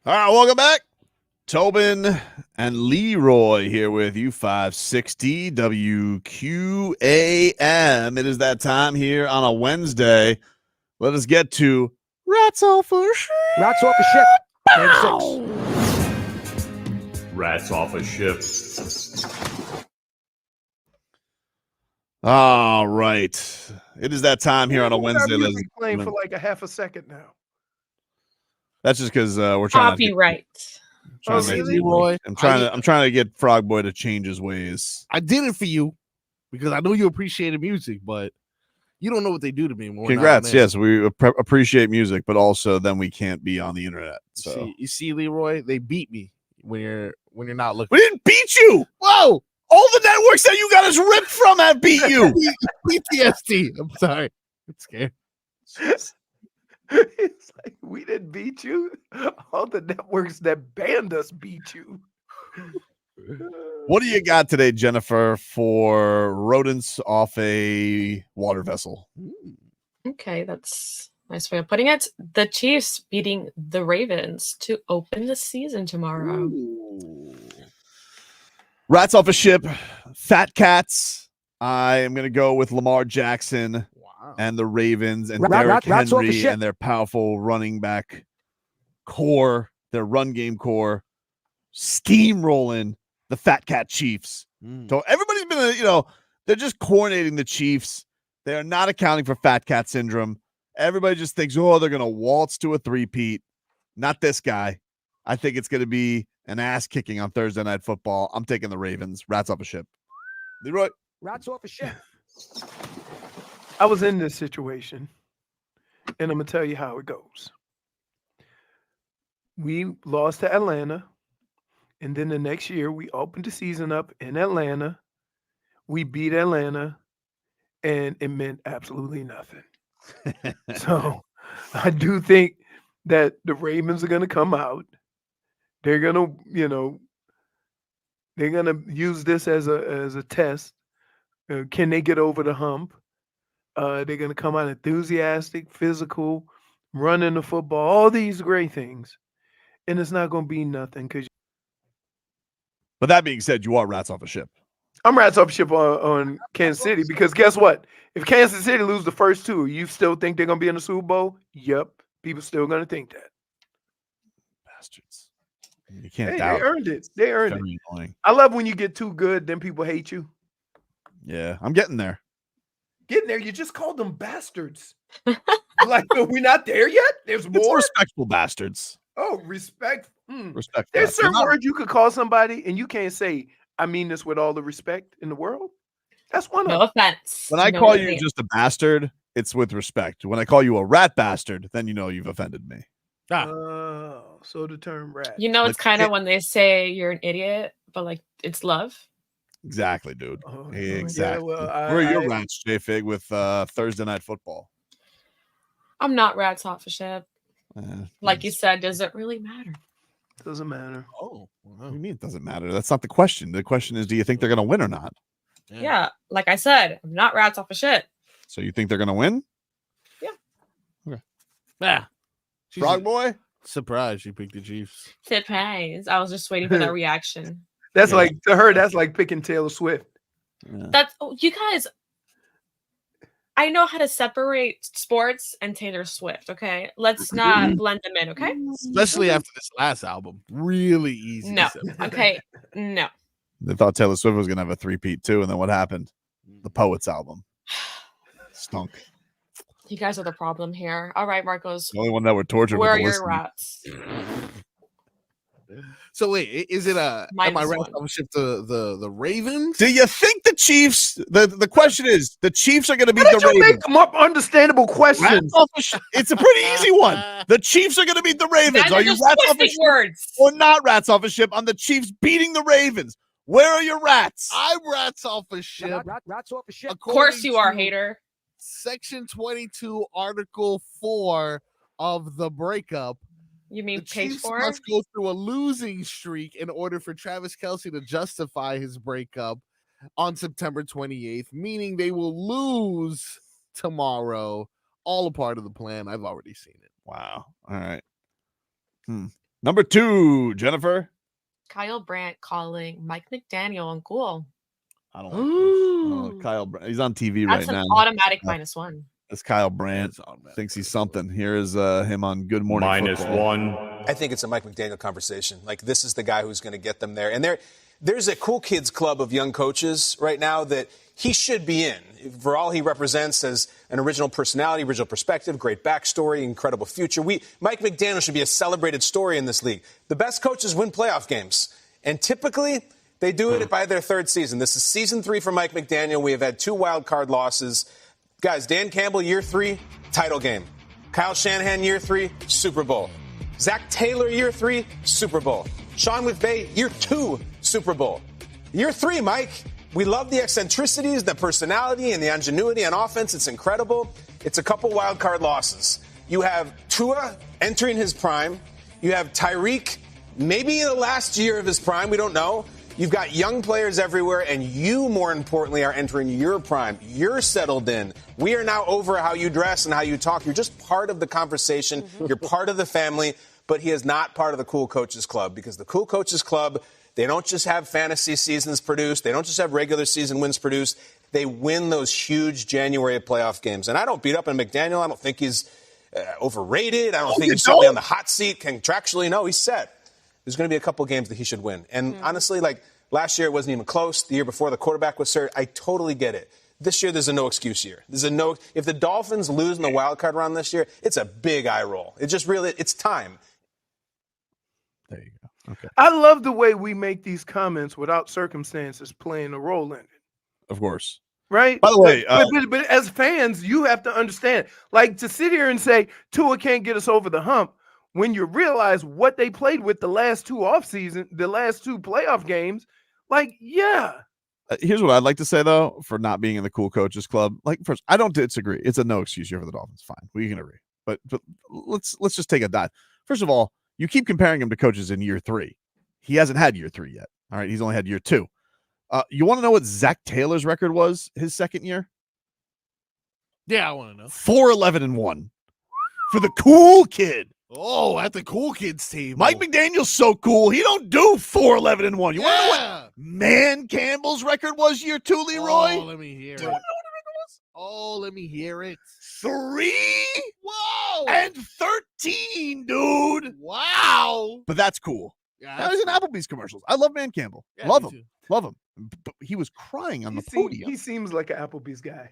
All right, welcome back. Tobin and Leroy here with you, 560 WQAM. It is that time here on a Wednesday. Let us get to Rats Off a Ship. Rats Off a Ship. Game 6. Rats Off a Ship. All right. It is that time here on a Wednesday. We've been playing for like a half a second now. That's just because we're trying Copyright. I'm trying to get Frogboy to change his ways. I did it for you because I know you appreciated music, but you don't know what they do to me. When Congrats. Yes, we appreciate music, but also then we can't be on the internet. So you see, Leroy, they beat me when you're not looking. We didn't beat you. Whoa! All the networks that you got us ripped from have beat you. PTSD. I'm sorry. I'm scared. It's like we didn't beat you. All the networks that banned us beat you. What do you got today, Jennifer, for rodents off a water vessel? Okay, that's a nice way of putting it. The Chiefs beating the Ravens to open the season tomorrow. Ooh. Rats off a ship, fat cats. I am going to go with Lamar Jackson and the Ravens and Derrick Henry and their powerful running back core, their run game core, steamrolling the fat cat Chiefs. So everybody's been, they're just coordinating the Chiefs. They are not accounting for fat cat syndrome. Everybody just thinks, they're going to waltz to a three-peat. Not this guy. I think it's going to be an ass kicking on Thursday Night Football. I'm taking the Ravens. Rats off a ship. Leroy. Rats off a ship. I was in this situation, and I'm going to tell you how it goes. We lost to Atlanta, and then the next year we opened the season up in Atlanta. We beat Atlanta, and it meant absolutely nothing. So I do think that the Ravens are going to come out. They're going to, they're going to use this as a test. Can they get over the hump? They're going to come out enthusiastic, physical, running the football, all these great things. And it's not going to be nothing. But that being said, you are rats off a ship. I'm rats off a ship on Kansas City because guess what? If Kansas City lose the first two, you still think they're going to be in the Super Bowl? Yep. People still going to think that. Bastards. You can't doubt. They earned it. They earned it. Annoying. I love when you get too good, then people hate you. Yeah, I'm getting there. Getting there, you just called them bastards. Like, are we not there yet? There's more. It's respectful bastards. Oh, respect. Respect. There's certain words you could call somebody, and you can't say, I mean this with all the respect in the world. That's one of them. No offense. When I call you just a bastard, it's with respect. When I call you a rat bastard, then you know you've offended me. Oh, so the term rat. It's kind of when they say you're an idiot, but like it's love. Exactly, dude. Oh, exactly. Yeah, well, where are your rats, JFig, with Thursday Night Football? I'm not rats off a ship. Like you said, does it really matter? Doesn't matter. Oh, what do you mean it doesn't matter? That's not the question. The question is, do you think they're going to win or not? Yeah, like I said, I'm not rats off a ship. So you think they're going to win? Yeah. Okay. Yeah. Frog boy? Surprised you picked the Chiefs. Surprise. I was just waiting for that reaction. That's like, to her, that's like picking Taylor Swift. That's, you guys, I know how to separate sports and Taylor Swift, okay? Let's not blend them in, okay? Especially after this last album. Really easy. No. Okay. No. They thought Taylor Swift was going to have a three-peat too, and then what happened? The Poets album. Stunk. You guys are the problem here. All right, Marcos. The only one that were tortured. Where are your rats? So wait, is it am I Minus right one. off ship the Ravens? Do you think the Chiefs? The question is, the Chiefs are going to beat Why the did you Ravens? make them up understandable questions? It's a pretty easy one. The Chiefs are going to beat the Ravens. Are you just rats off a twisting ship words. or not rats off a ship on the Chiefs beating the Ravens? Where are your rats? I'm rats off a ship. Rats off a ship. Of course you are, hater. Section 22, Article 4 of the breakup. You mean The page Chiefs 4? must go through a losing streak in order for Travis Kelce to justify his breakup on September 28th, meaning they will lose tomorrow. All a part of the plan. I've already seen it. Wow. All right. Number 2, Jennifer. Kyle Brandt calling Mike McDaniel uncool. I don't like this. I don't like Kyle Brandt. He's on TV That's right an now. automatic -1. That's Kyle Brandt. Thinks he's something. Here is him on Good Morning Football. -1. I think it's a Mike McDaniel conversation. Like, this is the guy who's going to get them there. And there's a cool kids club of young coaches right now that he should be in. For all he represents as an original personality, original perspective, great backstory, incredible future. Mike McDaniel should be a celebrated story in this league. The best coaches win playoff games. And typically, they do it by their 3rd season. This is season 3 for Mike McDaniel. We have had 2 wild card losses. Guys, Dan Campbell, year 3, title game. Kyle Shanahan, year 3, Super Bowl. Zach Taylor, year 3, Super Bowl. Sean McVay, year 2, Super Bowl. Year 3, Mike. We love the eccentricities, the personality, and the ingenuity on offense. It's incredible. It's a couple wild card losses. You have Tua entering his prime. You have Tyreek, maybe in the last year of his prime. We don't know. You've got young players everywhere, and you, more importantly, are entering your prime. You're settled in. We are now over how you dress and how you talk. You're just part of the conversation. You're part of the family, but he is not part of the Cool Coaches Club, because the Cool Coaches Club, they don't just have fantasy seasons produced. They don't just have regular season wins produced. They win those huge January playoff games. And I don't beat up on McDaniel. I don't think he's overrated. I don't think he's certainly on the hot seat contractually. No, he's set. There's going to be a couple games that he should win. And honestly, like last year, it wasn't even close. The year before, the quarterback was hurt. I totally get it. This year, there's a no excuse year. If the Dolphins lose in the wild card round this year, it's a big eye roll. It just really, it's time. There you go. Okay. I love the way we make these comments without circumstances playing a role in it. Of course. Right? By the way, but as fans, you have to understand, like, to sit here and say Tua can't get us over the hump when you realize what they played with the last 2 playoff games, like, yeah. Here's what I'd like to say, though, for not being in the Cool Coaches Club. Like, first, I don't disagree. It's a no excuse year for the Dolphins. Fine. We can agree. But let's just take a dive. First of all, you keep comparing him to coaches in year 3. He hasn't had year 3 yet. All right. He's only had year 2. You want to know what Zach Taylor's record was his second year? Yeah, I want to know. 4-11-1 for the cool kid. Oh, at the cool kids team. Mike McDaniel's so cool. He don't do 4-11-1. You want to know what Man Campbell's record was year 2, Leroy? Oh, let me hear it. Oh, let me hear it. 3 Whoa. and 13, dude. Wow. But that's cool. Yeah, Now he's in Applebee's commercials. I love Man Campbell. Yeah, love me him. too. Love him. But he was crying on the podium. He seems like an Applebee's guy.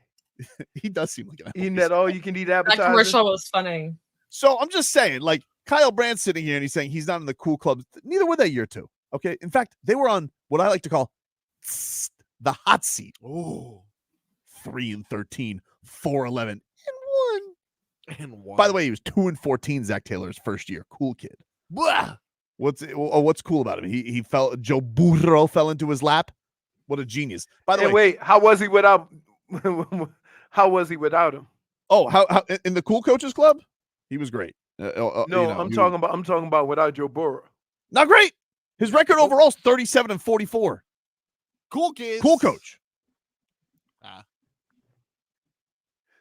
He does seem like an Applebee's Eating that all-you-can-eat That appetizer. commercial was funny. So I'm just saying, like, Kyle Brandt's sitting here and he's saying he's not in the cool club. Neither were they year 2. Okay. In fact, they were on what I like to call the hot seat. Oh, 3-13, 4-11, and 1. And 1. By the way, he was 2-14. Zach Taylor's first year. Cool kid. Blah. What's cool about him? He fell. Joe Burrow fell into his lap. What a genius! By the way, wait, how was he without? How was he without him? Oh, how in the Cool Coaches Club? He was great. No, you know, I'm talking about without Joe Burrow. Not great. His record overall is 37-44. Cool kids. Cool coach.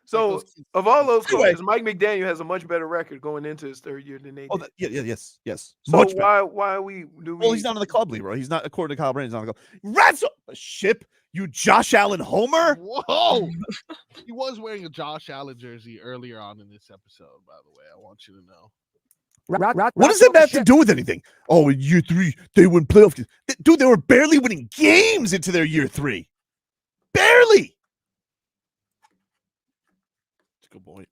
So, of all those coaches, Mike McDaniel has a much better record going into his 3rd year than they did. Yes. So Much why better. are we? Well, he's not in the club, Leroy. He's not, according to Kyle Brandt, he's not in the club. Rats a ship, you Josh Allen homer. Whoa. He was wearing a Josh Allen jersey earlier on in this episode, by the way. I want you to know. What does that have to do with anything? Oh, in year 3, they win playoff games. Dude, they were barely winning games into their year 3. Barely. That's a good point.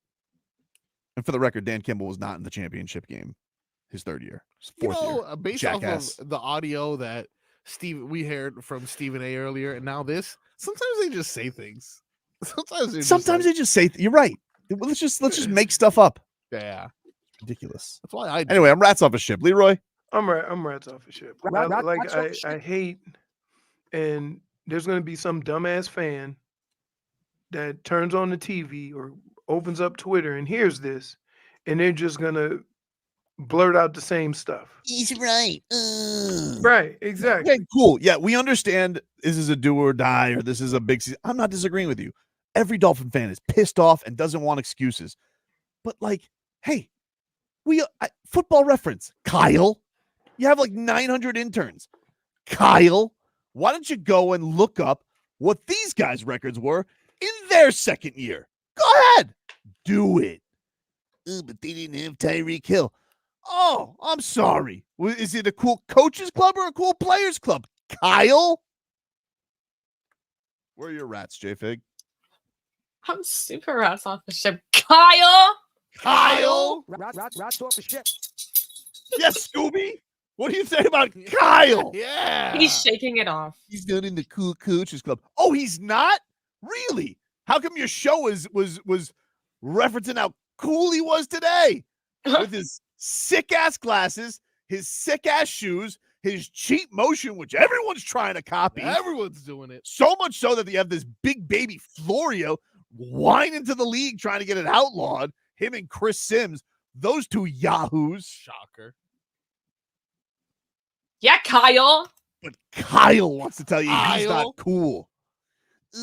And for the record, Dan Campbell was not in the championship game his 3rd year. His 4th year. Based Jackass. off of the audio that we heard from Stephen A earlier, and now this, sometimes they just say things. Sometimes they just say you're right. Let's just make stuff up. Yeah. Ridiculous. That's why I do. Anyway, I'm rats off a ship. Leroy? I'm rats off a ship. I hate, and there's going to be some dumbass fan that turns on the TV or opens up Twitter and hears this, and they're just going to blurt out the same stuff. He's right. Right, exactly. Okay, cool. Yeah, we understand this is a do or die or this is a big season. I'm not disagreeing with you. Every Dolphin fan is pissed off and doesn't want excuses. But, like, hey, Football Reference, Kyle, You have like 900 interns. Kyle, why don't you go and look up what these guys' records were in their second year? Go ahead. Do it. But they didn't have Tyreek Hill. Oh, I'm sorry. Is it a cool coaches club or a cool players club? Kyle? Where are your rats, JFig? I'm super rats off the ship. Kyle! Kyle? Rats off the ship. Yes, Scooby? What do you say about Kyle? Yeah. He's shaking it off. He's not in the cool coaches club. Oh, he's not? Really? How come your show was referencing how cool he was today? With his sick-ass glasses, his sick-ass shoes, his cheap motion, which everyone's trying to copy. Everyone's doing it. So much so that you have this big baby Florio whining to the league trying to get it outlawed. Him and Chris Sims, those two yahoos. Shocker. Yeah, Kyle. But Kyle wants to tell you he's Kyle? not cool.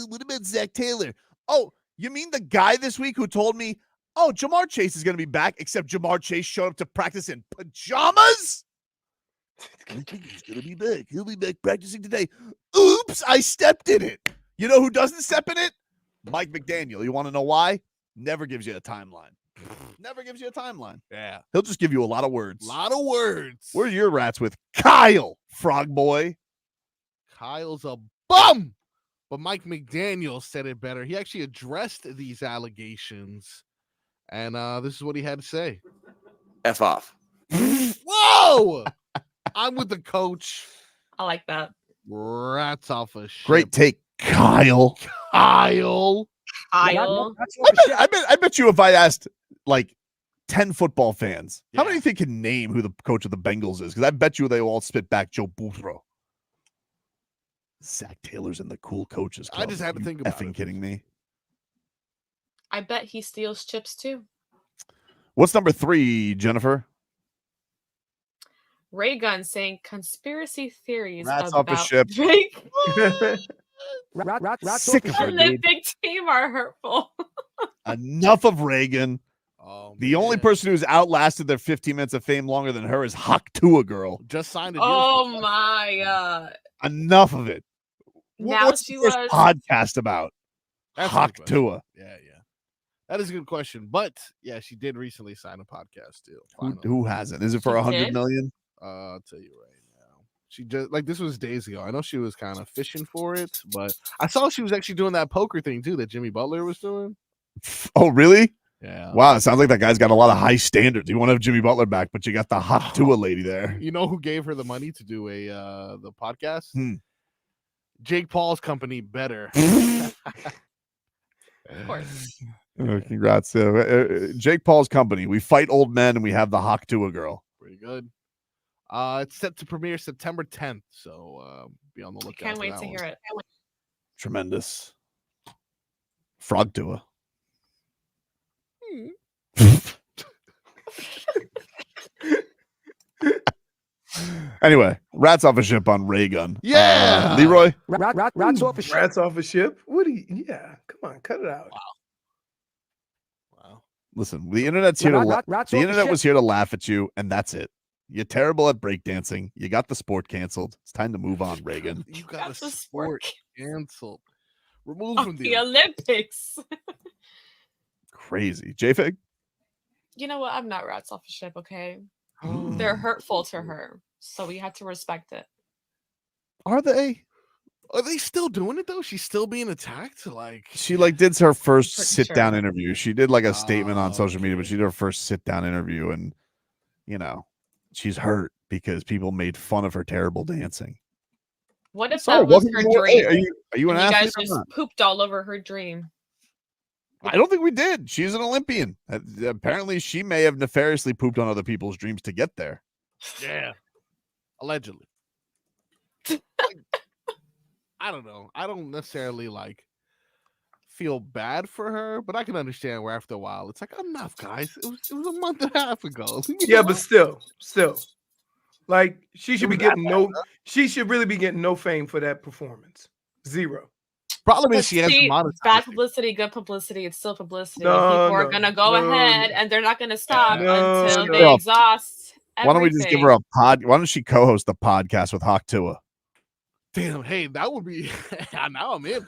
What about Zach Taylor? Oh, you mean the guy this week who told me, oh, Jamar Chase is going to be back, except Jamar Chase showed up to practice in pajamas? I think he's going to be back. He'll be back practicing today. Oops, I stepped in it. You know who doesn't step in it? Mike McDaniel. You want to know why? Never gives you a timeline. Never gives you a timeline. Yeah. He'll just give you a lot of words. lot of words. Where are your rats with Kyle, Frog Boy? Kyle's a bum. But Mike McDaniel said it better. He actually addressed these allegations. And this is what he had to say. F off. Whoa! I'm with the coach. I like that. Rats off a ship. Great take, Kyle. Kyle. Kyle. I bet you if I asked like 10 football fans, how many think can name who the coach of the Bengals is? Because I bet you they all spit back Joe Burrow. Zach Taylor's in the cool coaches club. I just had to think about effing it. kidding me. I bet he steals chips too. What's number 3, Jennifer? Ray Gun saying conspiracy theories Rats about off a ship. Drake Rats Sick off of the her, ship. dude. Olympic team are hurtful. Enough of Reagan. Oh, The only person who's outlasted their 15 minutes of fame longer than her is Huck Tua girl. Just signed a deal. Oh my god. Enough of it. Now What's she the first was podcast about? That's a Huck good question. Tua. Yeah. That is a good question. But yeah, she did recently sign a podcast deal. Who hasn't? Is it for She 100 did? million? I'll tell you right now. She just this was days ago. I know she was kind of fishing for it, but I saw she was actually doing that poker thing too that Jimmy Butler was doing. Oh, really? Yeah. Wow, it sounds like that guy's got a lot of high standards. You want to have Jimmy Butler back, but you got the Huck Tua lady there. You know who gave her the money to do the podcast? Jake Paul's company, Better. Of course. Congrats. Jake Paul's company. We fight old men and we have the Huck Tua girl. Pretty good. It's set to premiere September 10th, so be on the lookout. Can't for wait that to one. hear it. Tremendous. Frog Tua. Anyway, rats off a ship on Ray Gun. Yeah. Leroy. Rats off a ship. Rats off a ship? What do you? Yeah, come on, cut it out. Wow. Listen, the internet's here to Rats the off the internet ship. was here to laugh at you, and that's it. You're terrible at breakdancing. You got the sport canceled. It's time to move on, Reagan. You got That's a the sport canceled. Removed Of from the Olympics. Crazy. JFig? You know what? I'm not rats off a ship, okay? They're hurtful to her, so we have to respect it. Are they? Are they still doing it though? She's still being attacked. She did her first Pretty sit down sure. interview. She did like a statement on social media, but she did her first sit down interview, and she's hurt because people made fun of her terrible dancing. What if Sorry, that was welcome her to the- dream? are you an and you guys athlete or just not? pooped all over her dream. I don't think we did. She's an Olympian. Apparently, she may have nefariously pooped on other people's dreams to get there. Yeah. Allegedly. I don't know. I don't necessarily feel bad for her, but I can understand where after a while it's like enough, guys. It was a month and a half ago. Yeah, but still, she should be getting she should really be getting no fame for that performance. Zero. Problem But is she has to see, monetize. bad publicity, good publicity. It's still publicity. No, People are no, gonna go no, ahead, no. and they're not gonna stop No, until no. they exhaust Why don't we just give her a pod? Why don't she co-host the podcast with Hawk Tua? Damn, hey, that would be. Now I'm in.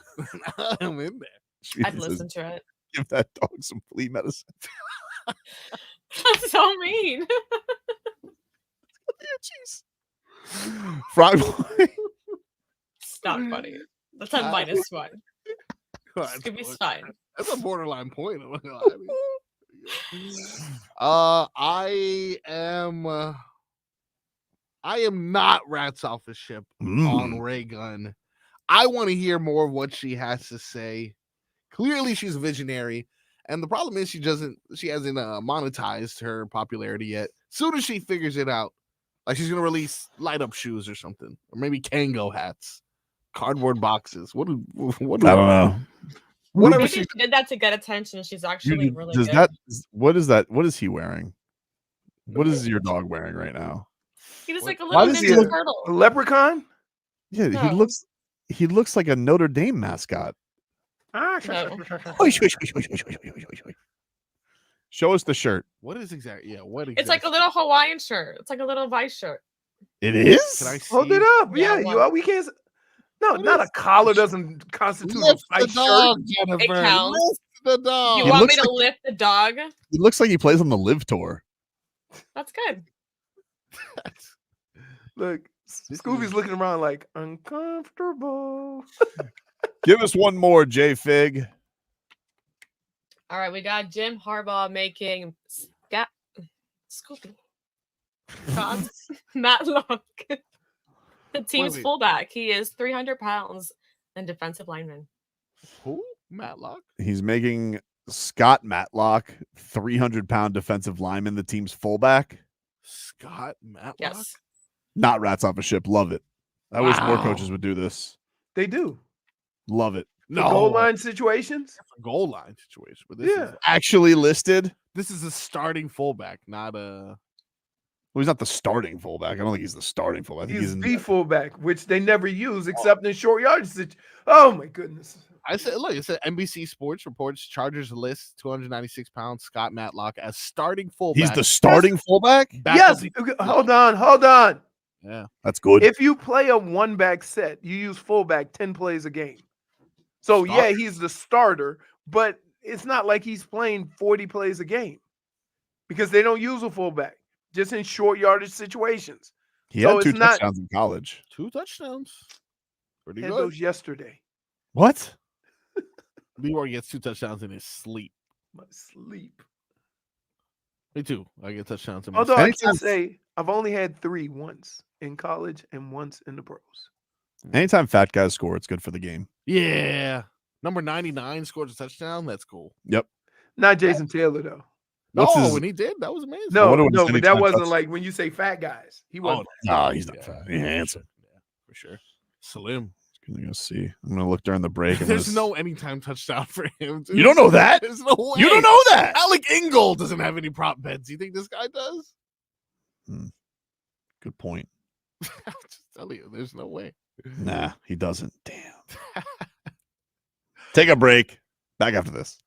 Now I'm in there. I'd listen to it. Give that dog some flea medicine. That's so mean. Jeez. Frogboy. Stop, buddy. That's a -1. Just give me sign. That's a borderline point. I'm not gonna lie to you. I am not rats off the ship on Ray Gunn. I want to hear more of what she has to say. Clearly, she's a visionary, and the problem is she hasn't monetized her popularity yet. Soon as she figures it out, like she's gonna release light up shoes or something, or maybe Kango hats, cardboard boxes. What? I don't know. Whatever she did that to get attention. She's actually really good. What is that? What is he wearing? What is your dog wearing right now? He looks like a little ninja turtle. A leprechaun? Yeah, he looks like a Notre Dame mascot. Show us the shirt. What is exactly? Yeah, what? It's like a little Hawaiian shirt. It's like a little Vice shirt. It is. Can I see? Hold it up? Yeah, we can't. No, not a collar doesn't constitute a Vice shirt. It counts. The dog. You want me to lift the dog? He looks like he plays on the Live Tour. That's good. Look, Scooby's looking around like uncomfortable. Give us one more, JFig. All right, we got Jim Harbaugh making Scooby. Matlock. The team's fullback. He is 300 pounds and defensive lineman. Who? Matlock? He's making Scott Matlock, 300-pound defensive lineman, the team's fullback. Scott Matlock? Yes. Not rats off a ship. Love it. I wish more coaches would do this. They do. Love it. No. Goal line situations? Goal line situation. But this is actually listed. This is a starting fullback, not a... Well, he's not the starting fullback. I don't think he's the starting fullback. I think he's the fullback, which they never use except in short yardage. Oh, my goodness. I said, look, it said NBC Sports reports Chargers list 296 pounds Scott Matlock as starting fullback. He's the starting fullback? Yes. Hold on. Yeah. That's good. If you play a one-back set, you use fullback 10 plays a game. So, yeah, he's the starter, but it's not like he's playing 40 plays a game because they don't use a fullback, just in short yardage situations. He had 2 touchdowns in college. 2 touchdowns. Pretty good. Those yesterday. What? Leroy gets 2 touchdowns in his sleep. My sleep. Me too. I get touchdowns in my Although sleep. I can say I've only had 3 once in college and once in the pros. Anytime fat guys score, it's good for the game. Yeah. Number 99 scores a touchdown. That's cool. Yep. Not Jason Taylor, though. When he did, that was amazing. No, but that wasn't like when you say fat guys. He wasn't. No, he's not fat. He's handsome. Yeah, for sure. Slim. I'm gonna see. I'm gonna look during the break. There's no anytime touchdown for him. Dude. You don't know that? There's no way. You don't know that? Alec Ingold doesn't have any prop bets. You think this guy does? Good point. I'm just telling you, there's no way. Nah, he doesn't. Damn. Take a break. Back after this.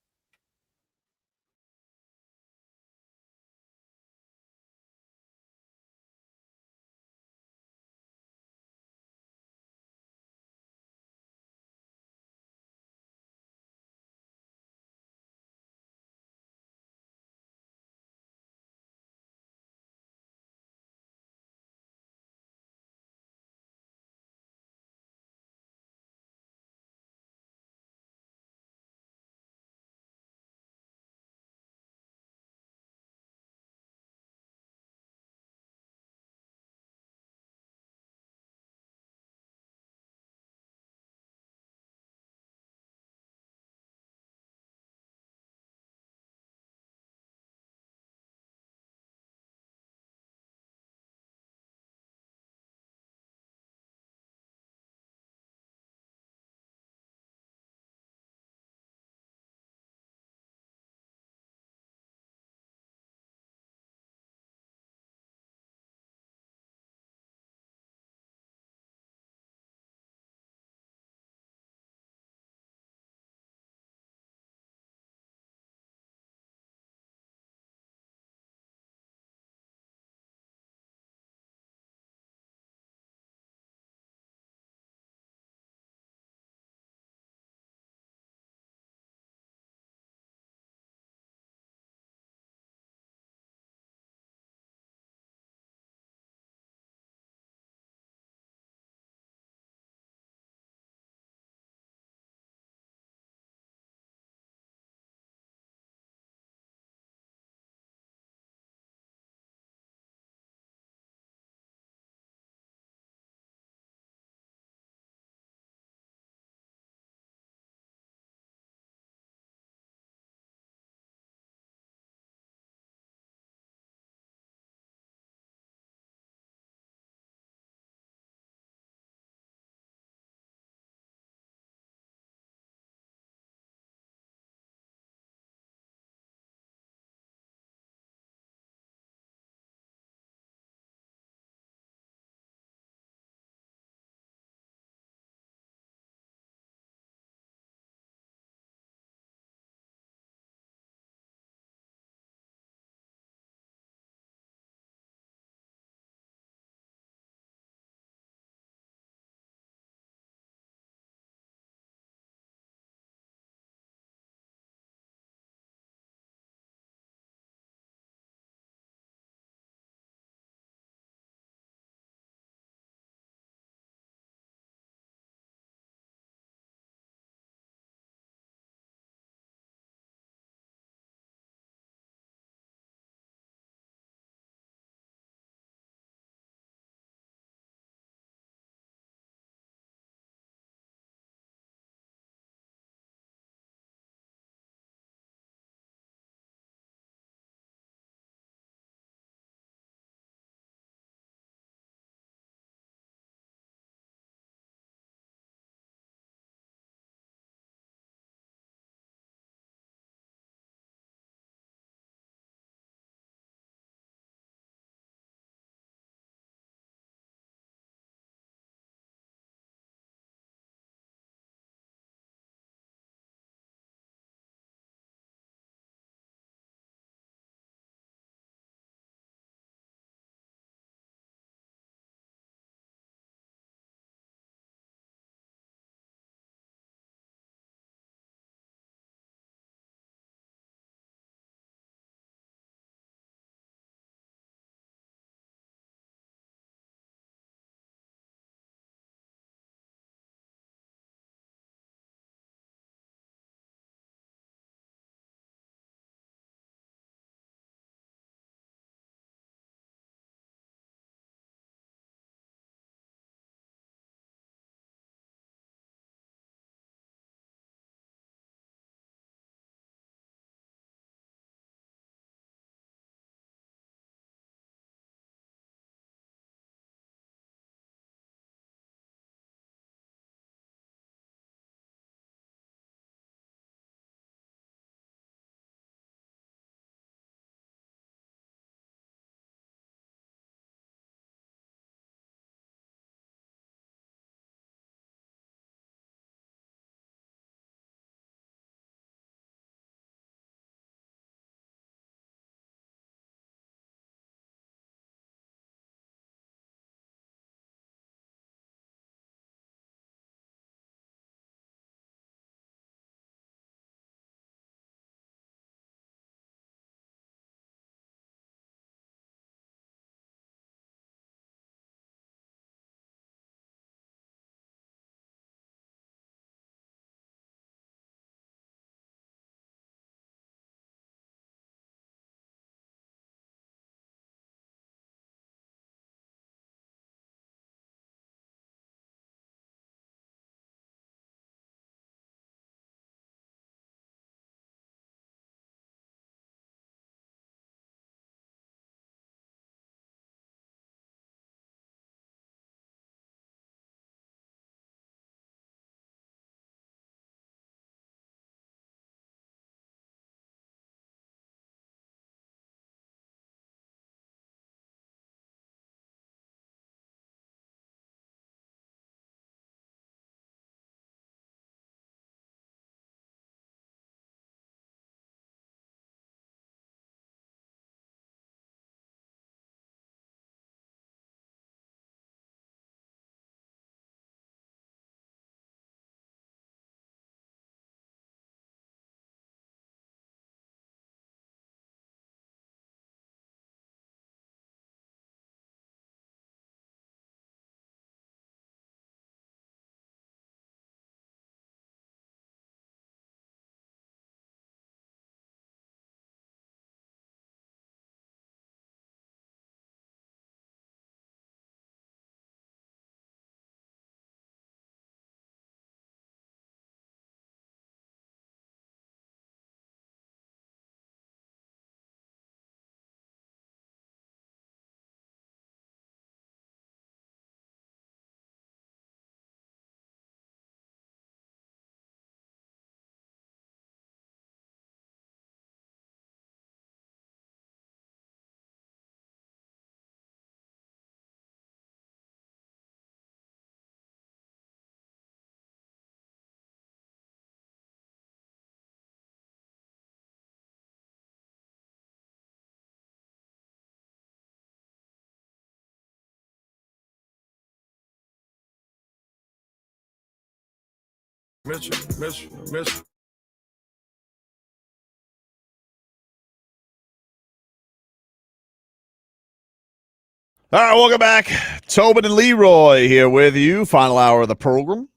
Mitchell. All right, welcome back. Tobin and Leroy here with you. Final hour of the program.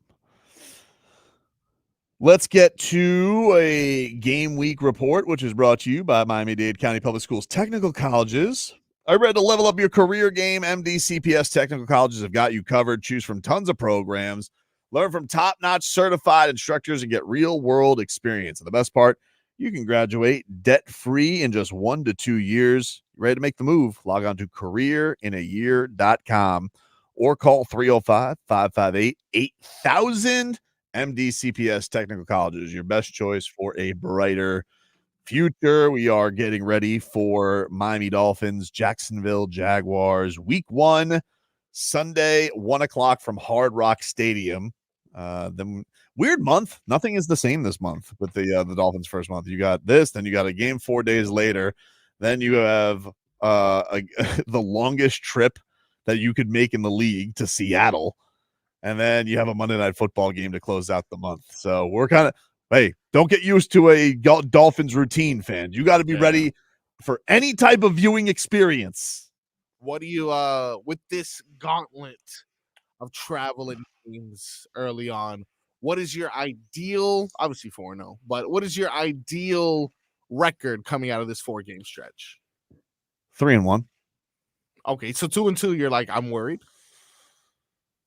Let's get to a game week report, which is brought to you by Miami-Dade County Public Schools Technical Colleges. Are you ready to level up your career game? MD CPS Technical Colleges have got you covered. Choose from tons of programs. Learn from top-notch certified instructors and get real-world experience. And the best part, you can graduate debt-free in just 1 to 2 years. Ready to make the move? Log on to careerinayear.com or call 305-558-8000. MD CPS Technical Colleges, your best choice for a brighter future. We are getting ready for Miami Dolphins, Jacksonville Jaguars, week 1, Sunday, 1 o'clock from Hard Rock Stadium. The weird month. Nothing is the same this month with the Dolphins' first month. You got this, then you got a game 4 days later. Then you have the longest trip that you could make in the league to Seattle. And then you have a Monday Night Football game to close out the month. So we're kind of, hey, don't get used to a Dolphins routine, fan. You got to be ready for any type of viewing experience. What do you, with this gauntlet of travel and games early on, what is your ideal, obviously 4-0, but what is your ideal record coming out of this 4-game stretch? 3-1. Okay, so 2-2, you're like, I'm worried.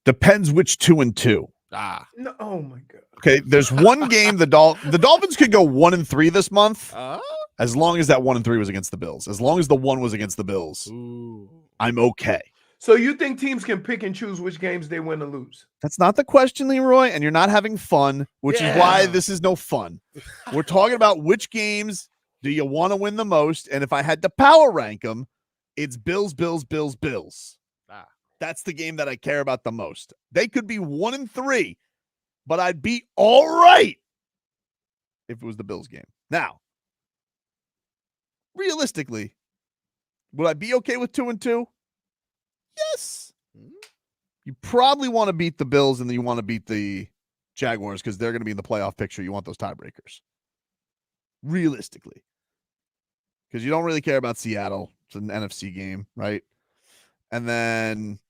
Depends which 2-2. No, oh my God. Okay, there's one game the Dolphins could go 1-3 this month, as long as that 1-3 was against the Bills. As long as the 1 was against the Bills, I'm okay. So you think teams can pick and choose which games they win or lose? That's not the question, Leroy, and you're not having fun, which is why this is no fun. We're talking about which games do you want to win the most, and if I had to power rank them, it's Bills. That's the game that I care about the most. They could be 1-3, but I'd be all right if it was the Bills game. Now, realistically, would I be okay with 2-2? Yes. You probably want to beat the Bills and then you want to beat the Jaguars because they're going to be in the playoff picture. You want those tiebreakers. Realistically. Because you don't really care about Seattle. It's an NFC game, right? And then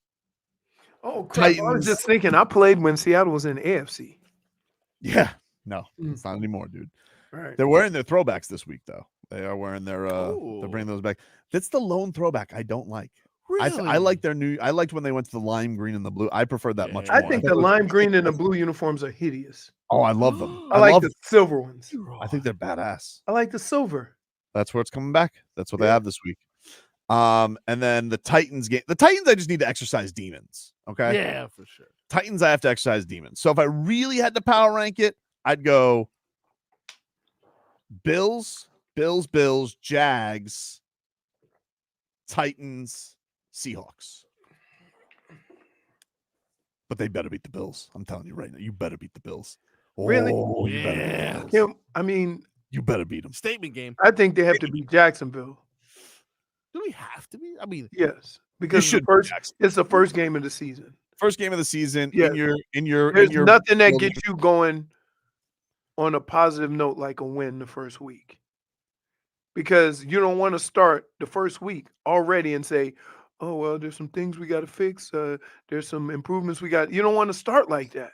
oh, crap. Titans. I was just thinking I played when Seattle was in the AFC. Yeah. No, it's not anymore, dude. All right. They're wearing their throwbacks this week, though. They are wearing their they're bringing those back. That's the lone throwback I don't like. Really? I like their new. I liked when they went to the lime green and the blue. I prefer that much more. I think the lime green and the blue uniforms are hideous. Oh, I love them. I like the silver ones. I think they're badass. I like the silver. That's where it's coming back. That's what they have this week. And then the Titans game. The Titans, I just need to exercise demons. Okay. Yeah, for sure. Titans, I have to exercise demons. So if I really had to power rank it, I'd go Bills, Jags, Titans, Seahawks. But they better beat the Bills. I'm telling you right now. You better beat the Bills. Really? Oh, you better beat the Bills. I mean, you better beat them. Statement game. I think they have to beat Jacksonville. Do we have to be? I mean, yes, because it's the first game of the season. First game of the season. Yeah. There's your nothing that gets you going on a positive note like a win the first week. Because you don't want to start the first week already and say, oh, well, there's some things we got to fix. There's some improvements we got. You don't want to start like that.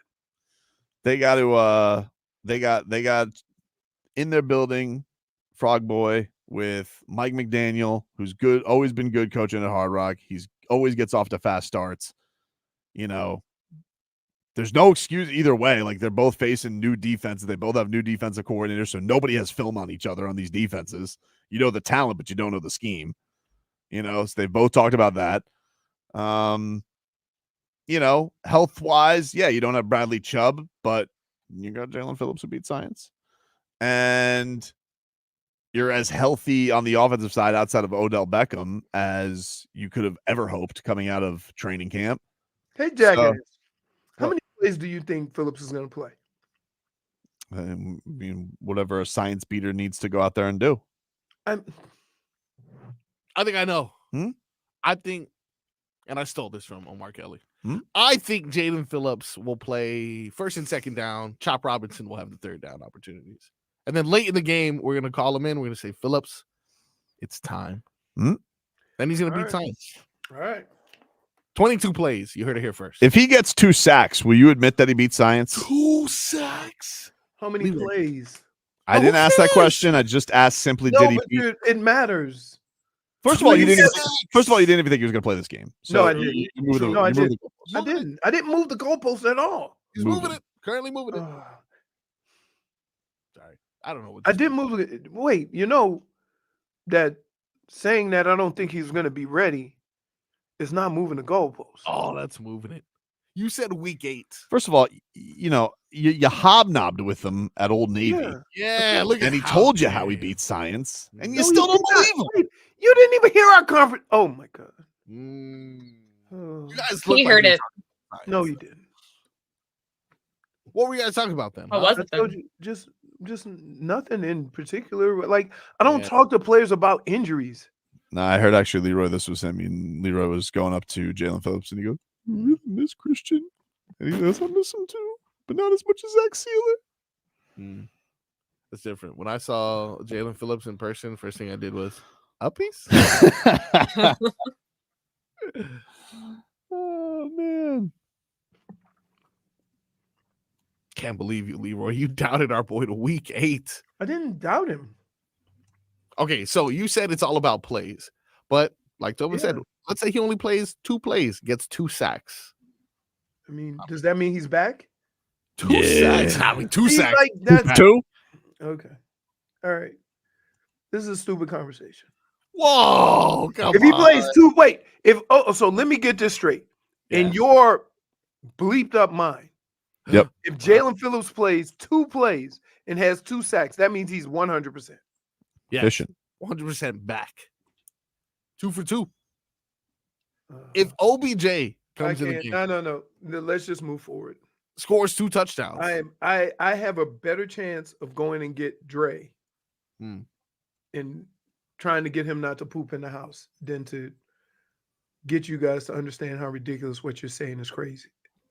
They got to they got in their building Frogboy with Mike McDaniel, who's good, always been good coaching at Hard Rock. He's always gets off to fast starts. You know, there's no excuse either way. Like, they're both facing new defenses. They both have new defensive coordinators, so nobody has film on each other on these defenses. You know the talent, but you don't know the scheme. You know, so they both talked about that. You know, health-wise, yeah, you don't have Bradley Chubb, but you got Jaelan Phillips who beat science. And you're as healthy on the offensive side outside of Odell Beckham as you could have ever hoped coming out of training camp. Hey, Jackass, how many plays do you think Phillips is going to play? I mean, whatever a science beater needs to go out there and do. I think I know. I think and I stole this from Omar Kelly. Hmm? I think Jaelan Phillips will play first and second down. Chop Robinson will have the third down opportunities. And then late in the game, we're going to call him in. We're going to say, Phillips, it's time. Hmm? Then he's going to All beat right. science. All right. 22 plays. You heard it here first. If he gets 2 sacks, will you admit that he beat science? 2 sacks. How many plays? I didn't ask that question. I just asked simply, No, did he but beat? dude, it matters. First of all, you didn't. Please. First of all, you didn't even think he was going to play this game. So No, I didn't. you moved the- No, I you moved didn't. the I goalpost. didn't. I didn't move the goalpost at all. He's moving it. Currently moving it. Sorry. I don't know what I didn't move it. Wait, you know that saying that I don't think he's going to be ready is not moving the goalpost. Oh, that's moving it. You said week 8. First of all, you know, you hobnobbed with him at Old Navy. Yeah, look at and he how told you how he beat science, and you No, still he don't did believe not. him. Wait, you didn't even hear our conference. Oh my god. You guys He heard it. No, you didn't. What were you guys talking about then? What I was it told then? you just nothing in particular. Like I don't Yeah. talk to players about injuries. No, I heard actually Leroy. This was him. And Leroy was going up to Jaelan Phillips, and he goes, "Miss Christian," and he goes, "I miss him too, but not as much as Zach Sealer." It's different. When I saw Jaelan Phillips in person, first thing I did was uppies. Oh man, Can't believe you, Leroy. You doubted our boy to week 8. I didn't doubt him. Okay, so you said it's all about plays, but like Tobin said, let's say he only plays 2 plays, gets 2 sacks. I mean, does that mean he's back? 2 sacks. I mean, 2 See, sacks. like, that's 2. Okay. All right. This is a stupid conversation. Whoa! Come If he on. plays 2, wait. So let me get this straight. In your bleeped up mind, Yep. if Jaelan Phillips plays 2 plays and has 2 sacks, that means he's 100%. Yes, Efficient. 100% back. 2 for 2. If OBJ comes in the game, No. Let's just move forward. scores 2 touchdowns. I have a better chance of going and get Dre and trying to get him not to poop in the house than to get you guys to understand how ridiculous what you're saying is crazy.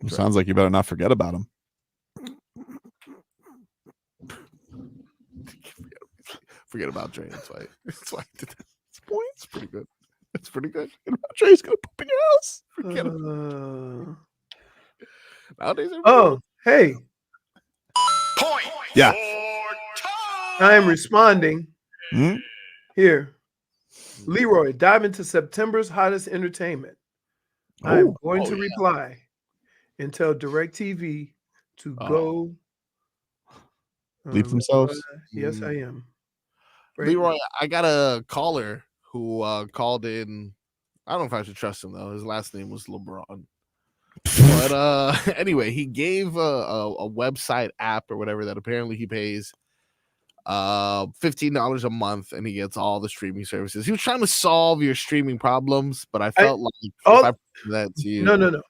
Sounds like you better not forget about him. Forget about Dre. That's why I did that. It's pretty good. It's pretty good. Dre's gonna poop in your house. Forget him. Nowadays, Oh, hey. Point. Yeah. I am responding Hmm? here. Leroy, dive into September's hottest entertainment. I am going to reply and tell DirecTV to go Leave themselves. Yes, I am. Right. Leroy, I got a caller who called in. I don't know if I should trust him though. His last name was LeBron. But anyway, he gave a website app or whatever that apparently he pays $15 a month and he gets all the streaming services. He was trying to solve your streaming problems, but I felt like if I put that to you. No.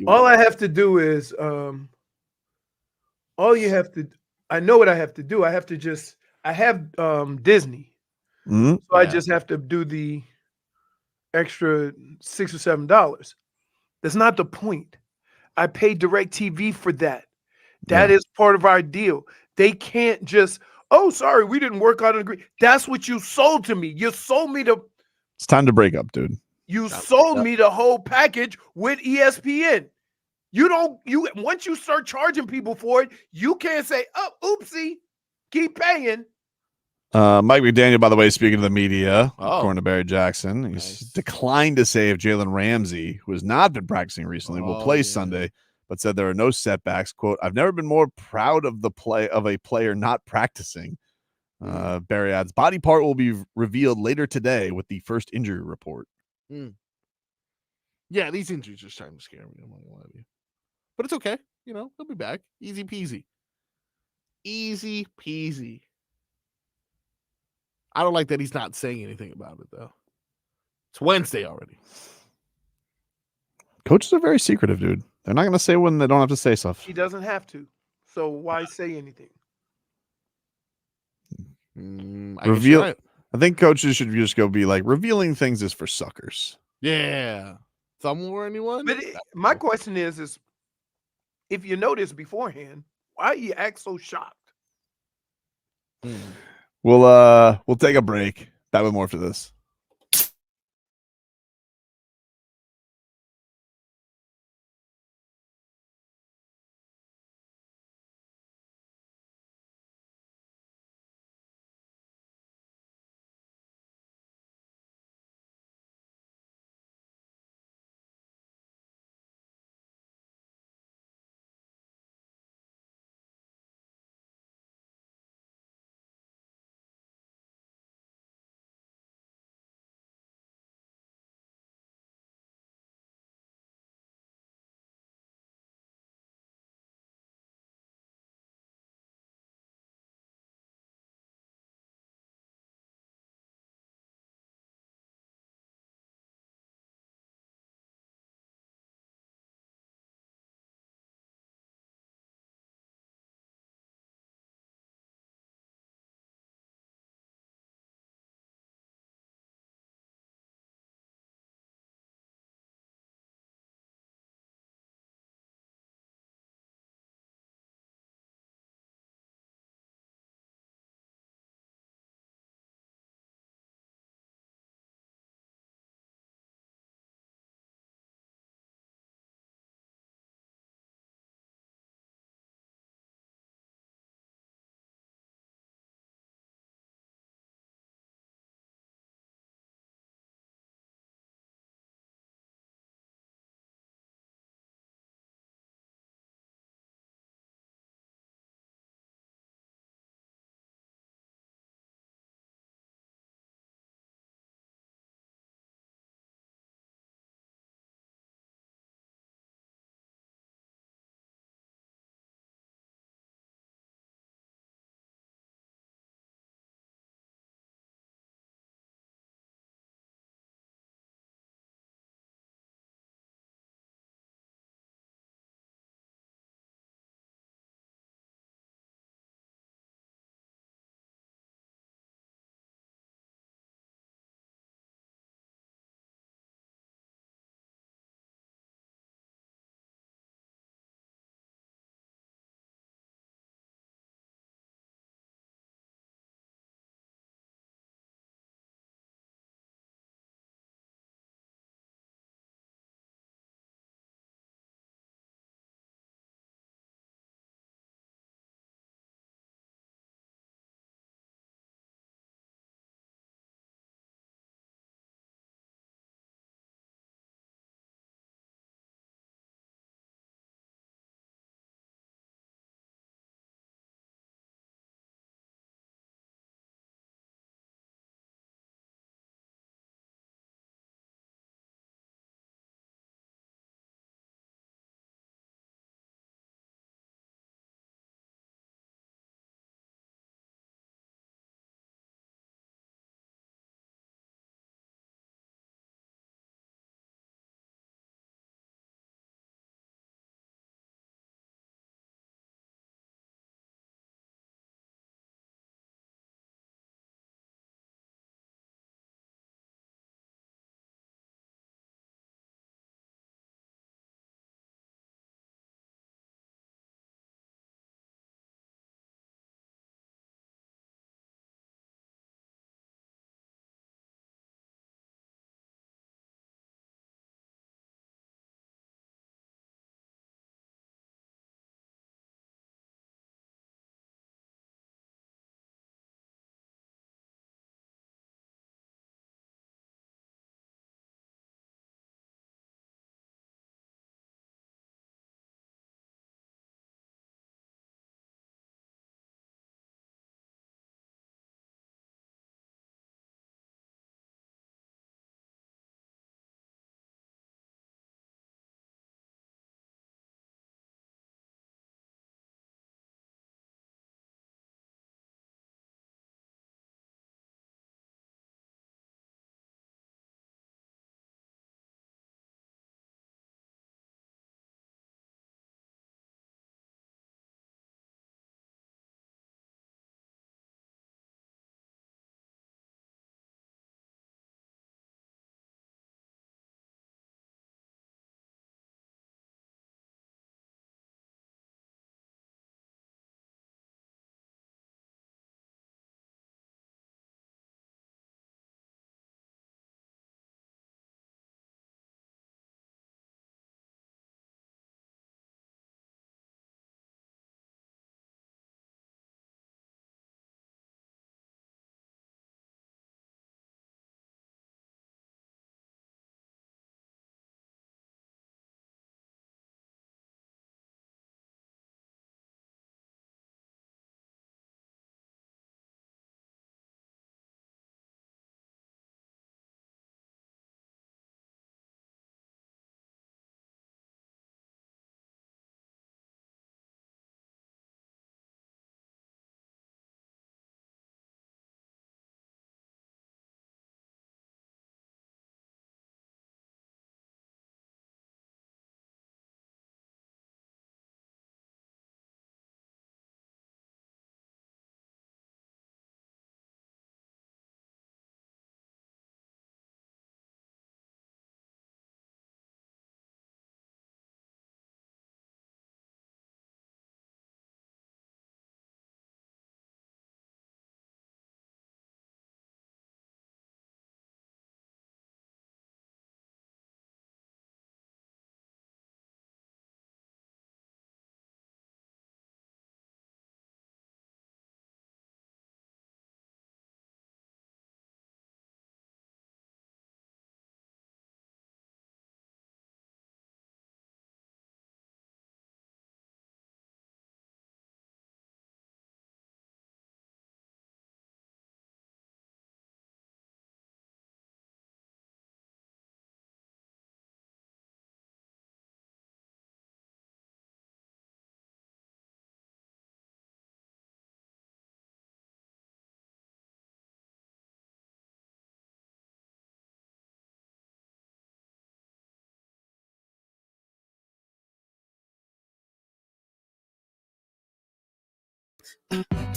All I have to do is I know what I have to do. I have Disney. So I just have to do the extra $6 or $7. That's not the point. I pay DirecTV for that. That is part of our deal. They can't just, oh, sorry, we didn't work out an agreement. That's what you sold to me. You sold me It's time to break up, dude. You sold me the whole package with ESPN. Once you start charging people for it, you can't say, oh, oopsie, keep paying. Mike McDaniel, by the way, speaking to the media, according to Barry Jackson, he's declined to say if Jalen Ramsey, who has not been practicing recently, will play Sunday, but said there are no setbacks. Quote, I've never been more proud of the play of a player not practicing. Barry adds, body part will be revealed later today with the first injury report. Yeah, these injuries are starting to scare me. I'm not gonna lie to you. But it's okay. You know, he'll be back. Easy peasy. Easy peasy. I don't like that he's not saying anything about it, though. It's Wednesday already. Coaches are very secretive, dude. They're not going to say when they don't have to say stuff. He doesn't have to. So why say anything? I think coaches should just go be like, revealing things is for suckers. Yeah. thumb or anyone. But my question is if you know this beforehand, why you act so shocked? We'll take a break. Back with more after this.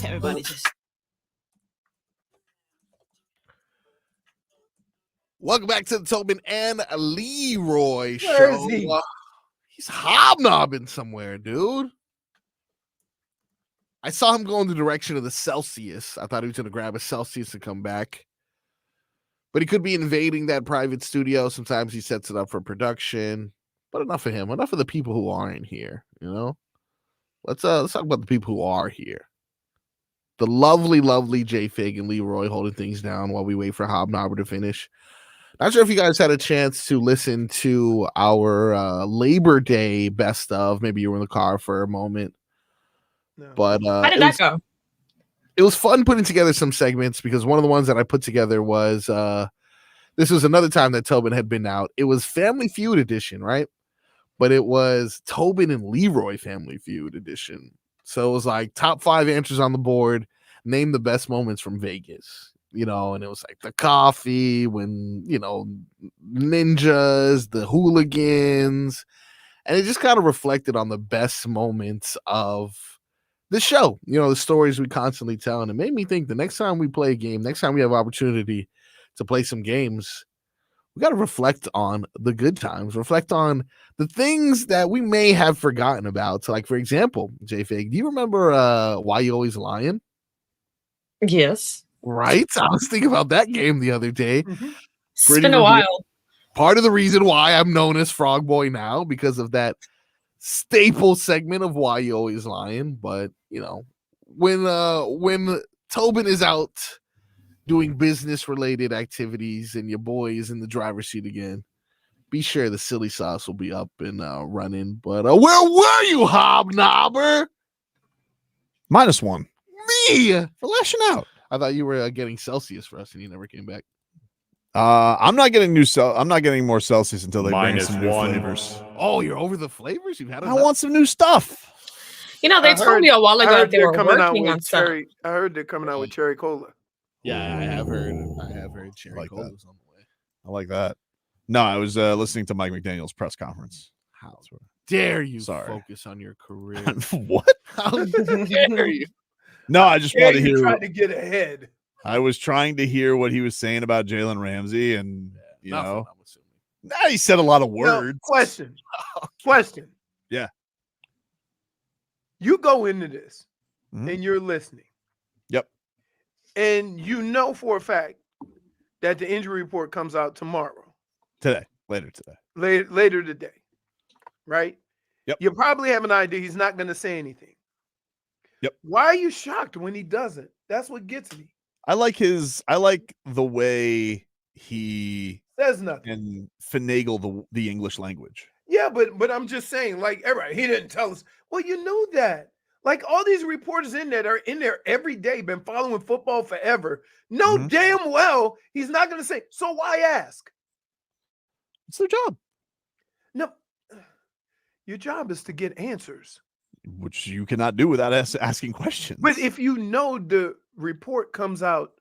Everybody just. Welcome back to the Tobin and Leroy show. Where is he? He's hobnobbing somewhere, dude. I saw him go in the direction of the Celsius. I thought he was going to grab a Celsius to come back. But he could be invading that private studio. Sometimes he sets it up for production. But enough of him. Enough of the people who aren't here, you know? Let's talk about the people who are here. The lovely, lovely JFig and Leroy holding things down while we wait for Hobnobber to finish. Not sure if you guys had a chance to listen to our Labor Day best of. Maybe you were in the car for a moment. No. But How did that go? It was fun putting together some segments because one of the ones that I put together was this was another time that Tobin had been out. It was Family Feud edition, right? But it was Tobin and Leroy Family Feud edition. So it was like top 5 answers on the board. Name the best moments from Vegas. You know, and it was like the coffee, when, you know, ninjas, the hooligans, and it just kind of reflected on the best moments of the show, you know, the stories we constantly tell. And it made me think the next time we play a game, next time we have opportunity to play some games, we got to reflect on the good times, reflect on the things that we may have forgotten about. So, like, for example, JFig, do you remember Why You Always Lying? Yes. Right? I was thinking about that game the other day. It's been a while. Part of the reason why I'm known as Frogboy now, because of that staple segment of Why You Always Lying. But, you know, when Tobin is out doing business-related activities and your boy is in the driver's seat again, be sure the silly sauce will be up and running. But where were you, Hobnobber? -1. Me! For lashing out. I thought you were getting Celsius for us and you never came back. I'm not getting I'm not getting more Celsius until they bring some new -1. flavors. Oh, you're over the flavors? You've had I want some new stuff. You know, they told me a while ago that they were coming out working with on stuff. cherry. I heard they're coming out with cherry cola. Yeah, I have heard cherry like cola that. on the way. I like that. No, I was listening to Mike McDaniel's press conference. How dare you Sorry. focus on your career? What? How dare you? No, I just wanted to you hear. tried to get ahead. I was trying to hear what he was saying about Jalen Ramsey, and you know, now he said a lot of words. Question. Question. Yeah. You go into this Mhm. and you're listening. Yep. And you know for a fact that the injury report comes out tomorrow. Later today. Later today. Right? Yep. You probably have an idea he's not going to say anything. Yep. Why are you shocked when he doesn't? That's what gets me. I like the way he Says nothing. and finagle the English language. Yeah, but I'm just saying, like, everybody, he didn't tell us. Well, you knew that. Like, all these reporters in there are in there every day, been following football forever. Know damn well he's not going to say. So why ask? It's their job. No, your job is to get answers. Which you cannot do without asking questions. But if you know the report comes out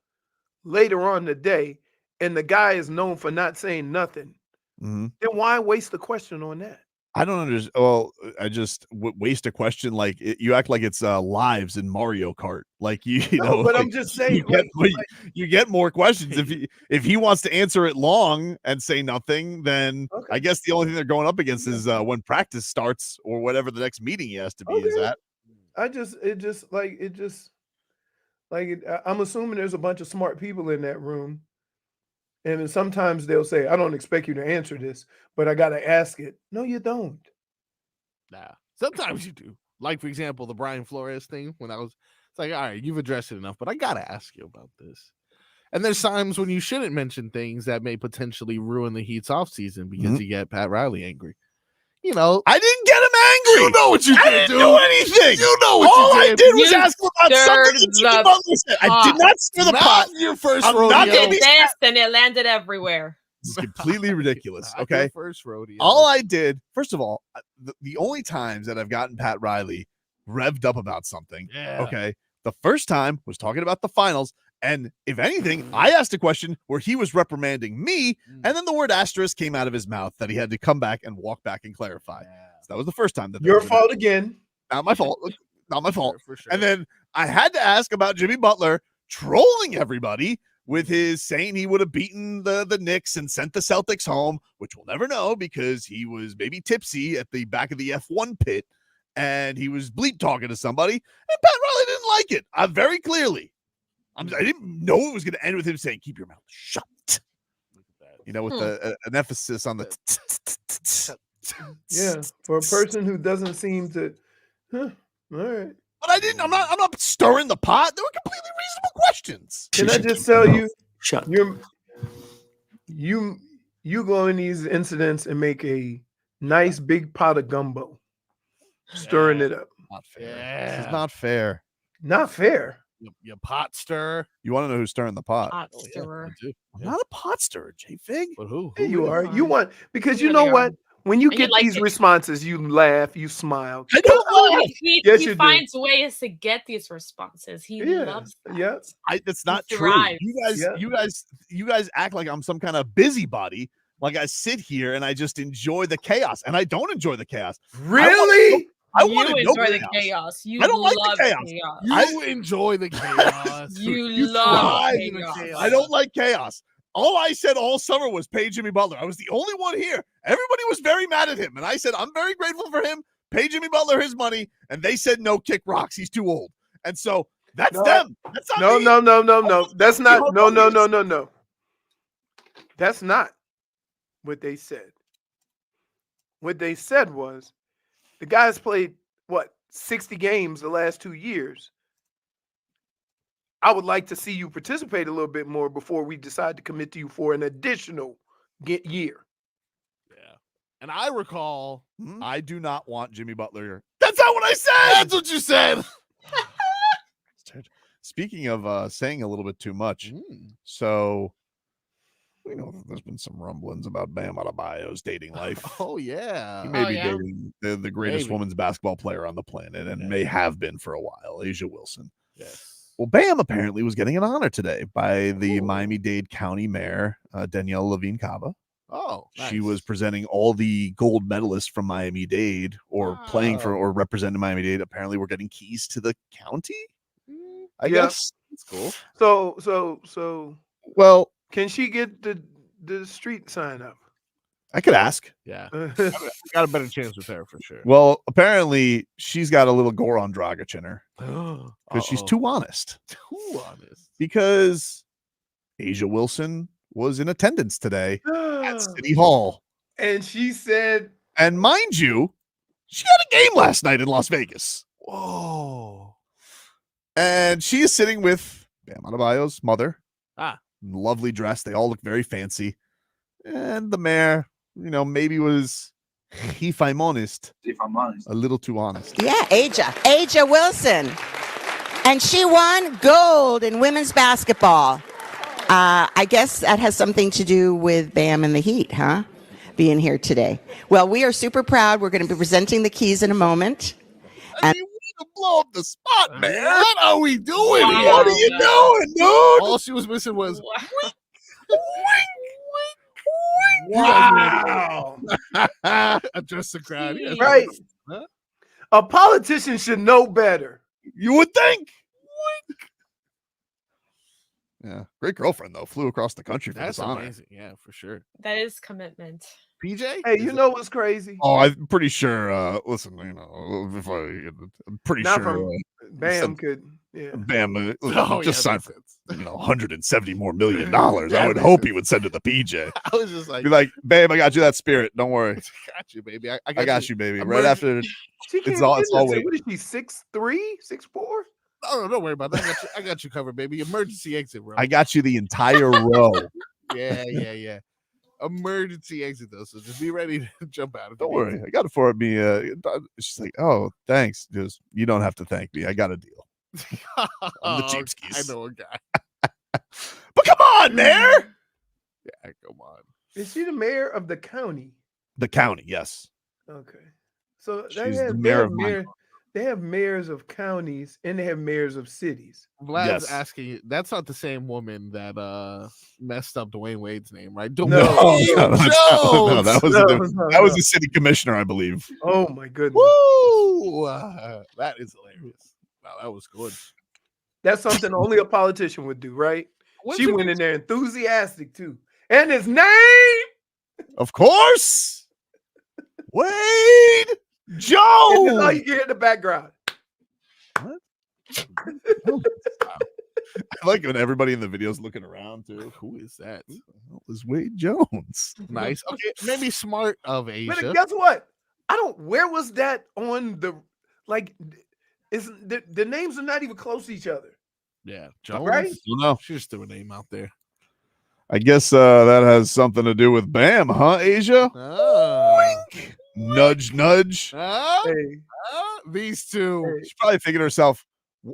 later on the day and the guy is known for not saying nothing, then why waste the question on that? I don't understand. Well, I just waste a question like you act like it's lives in Mario Kart. Like you know, but like, I'm just saying, you get more questions if he wants to answer it long and say nothing. Then I guess the only thing they're going up against is when practice starts or whatever the next meeting he has to be is at. I'm assuming there's a bunch of smart people in that room. And then sometimes they'll say, I don't expect you to answer this, but I got to ask it. No, you don't. Nah, sometimes you do. Like, for example, the Brian Flores thing it's like, all right, you've addressed it enough, but I got to ask you about this. And there's times when you shouldn't mention things that may potentially ruin the Heat's offseason because you get Pat Riley angry. You know, I didn't get him angry. You know what you did, I didn't dude. do anything. You know what All you I did. did was You ask him about something that Jimmy Butler said. I did not stir the Not pot. your first I'm rodeo. not You gonna did be this and it landed everywhere. This is completely ridiculous. Not your Okay. first rodeo. All I did, first of all, the only times that I've gotten Pat Riley revved up about something, okay, the first time was talking about the finals. And if anything, I asked a question where he was reprimanding me, and then the word asterisk came out of his mouth that he had to come back and walk back and clarify. So that was the first time that Your fault again. Not my fault. Not my fault. For sure. And then I had to ask about Jimmy Butler trolling everybody with his saying he would have beaten the Knicks and sent the Celtics home, which we'll never know because he was maybe tipsy at the back of the F1 pit and he was bleep talking to somebody. And Pat Riley didn't like it. Very clearly. I didn't know it was going to end with him saying, keep your mouth shut. You know, with an emphasis on the. Yeah, for a person who doesn't seem to. All right. But I'm not stirring the pot. They were completely reasonable questions. Can I just tell you, you go in these incidents and make a nice big pot of gumbo, stirring it up. Not fair. This is not fair. Not fair. Your pot stir. You want to know who's stirring the pot? Pot stirrer. I'm not a pot stirrer, JFig. But who? Yeah, you are. You want because you know what? When you get these responses, you laugh, you smile. I don't laugh. He finds ways to get these responses. He loves that. Yeah. It's not true. You guys act like I'm some kind of busybody. Like I sit here and I just enjoy the chaos, and I don't enjoy the chaos. Really? I want to enjoy the chaos. You I don't like love the chaos. You enjoy the chaos. You love chaos. I don't like chaos. All I said all summer was pay Jimmy Butler. I was the only one here. Everybody was very mad at him. And I said, I'm very grateful for him. Pay Jimmy Butler his money. And they said, no, kick rocks. He's too old. And so that's them. That's not me. No. That's not. No. That's not what they said. What they said was the guy's played, 60 games the last 2 years. I would like to see you participate a little bit more before we decide to commit to you for an additional year. Yeah. And I recall, I do not want Jimmy Butler. That's not what I said. That's what you said. Speaking of saying a little bit too much, so we know there's been some rumblings about Bam Adebayo's dating life. Oh, yeah. He may be dating the greatest women's basketball player on the planet and may have been for a while, Asia Wilson. Yes. Well, Bam apparently was getting an honor today by the Miami-Dade County Mayor, Danielle Levine Cava. Oh, nice. She was presenting all the gold medalists from Miami-Dade or playing for or representing Miami-Dade. Apparently, we're getting keys to the county. I guess that's cool. So. Well, can she get the street sign up? I could ask. Yeah, got a better chance with her for sure. Well, apparently she's got a little Goran Dragic in her because she's too honest. Too honest. Because Asia Wilson was in attendance today at City Hall, and she said, and mind you, she had a game last night in Las Vegas. Whoa! And she is sitting with Bam Adebayo's mother. Lovely dress. They all look very fancy. And the mayor, maybe was, if I'm honest, a little too honest. Yeah, Asia Wilson. And she won gold in women's basketball. I guess that has something to do with Bam and the Heat, huh? Being here today. Well, we are super proud. We're going to be presenting the keys in a moment. And you want to blow up the spot, man. What are we doing here? What are you doing, dude? All she was missing was wow. Address the crowd. Yeah. Right. Huh? A politician should know better. You would think. Yeah. Great girlfriend, though. Flew across the country for That's this honor. amazing. Yeah, for sure. That is commitment. PJ? Hey, you know what's crazy? Oh, I'm pretty sure. Listen, if I'm pretty not sure. From Bam could. Yeah. Bam just signed for $170 more million. I would hope he would send it to PJ. I was just like, be like, babe, I got you that spirit. Don't worry. I got you, baby. I got you, baby. Right after it's all waiting. What is she? 6'3", 6'4"? Oh, don't worry about that. I got you covered, baby. Emergency exit, bro. I got you the entire row. Yeah. Emergency exit though, so just be ready to jump out. Don't worry, I got it for me. She's like, "Oh, thanks. Just you don't have to thank me. I got a deal." I'm the cheapskates. I know a guy. But come on, Mayor. Yeah, come on. Is she the mayor of the county? The county, yes. Okay, so they have mayors of counties and they have mayors of cities. Vlad's asking you. That's not the same woman that messed up Dwayne Wade's name, right? No, that was the city commissioner, I believe. Oh my goodness! Woo! That is hilarious. Wow, that was good. That's something only a politician would do, right? What's She it- went in there enthusiastic too. And his name, Of course. Wade and that's Jones. all you can hear in the background. I like when everybody in the video's looking around too. Who is that? That was Wade Jones. Nice. Okay, maybe smart of But Asia. guess what? Where was that on the, like, the names are not even close to each other. Yeah, Jones. Right? Don't know. She just threw a name out there. I guess that has something to do with Bam, huh, Asia? Wink. Nudge, nudge. Hey, These two. She's probably thinking to herself,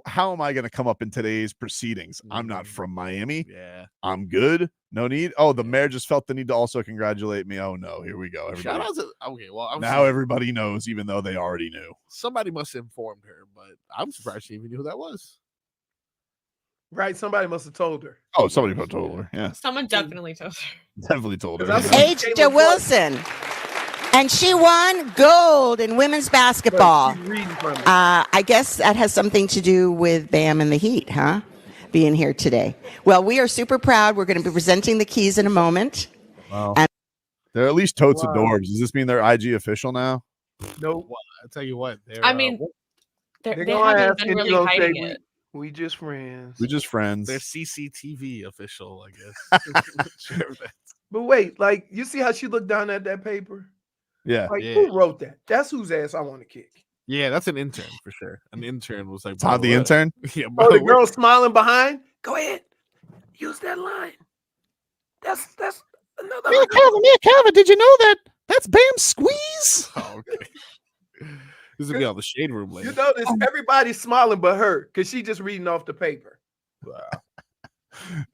how am I going to come up in today's proceedings? I'm not from Miami. Yeah. I'm good. No need. Oh, the mayor just felt the need to also congratulate me. Oh, no. Here we go. Shout Everybody. out to okay. Well, Now everybody knows, even though they already knew. somebody must have informed her, but I'm surprised she even knew who that was. right? Somebody must have told her. Oh, somebody told her. Yeah. Someone definitely told her. Definitely told her. Because Yeah. Asia Wilson. And she won gold in women's basketball. She's reading from it. I guess that has something to do with Bam and the Heat, huh? Being here today. Well, we are super proud. We're going to be presenting the keys in a moment. Wow. And- They're at least totes Wow. adorbs. Does this mean they're IG official now? Nope. Well, I tell you what. I mean, They're they gonna haven't ask been and really you gonna say hiding it. we just friends. We just friends. they're CCTV official, I guess. Sure, But wait, like, you see how she looked down at that paper? Yeah. Like, Yeah. who wrote that? That's whose ass I want to kick. yeah, that's an intern for sure. An intern was like, Todd the "Bro, intern? Yeah, Oh, the bro, girl smiling behind. Go ahead, use that line. That's another. Calvin, did you know that that's Bam Squeeze? Oh, okay. This is gonna be on the shade room later. You notice everybody's smiling but her because she just reading off the paper.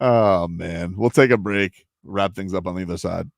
Oh, man. We'll take a break, wrap things up on the other side.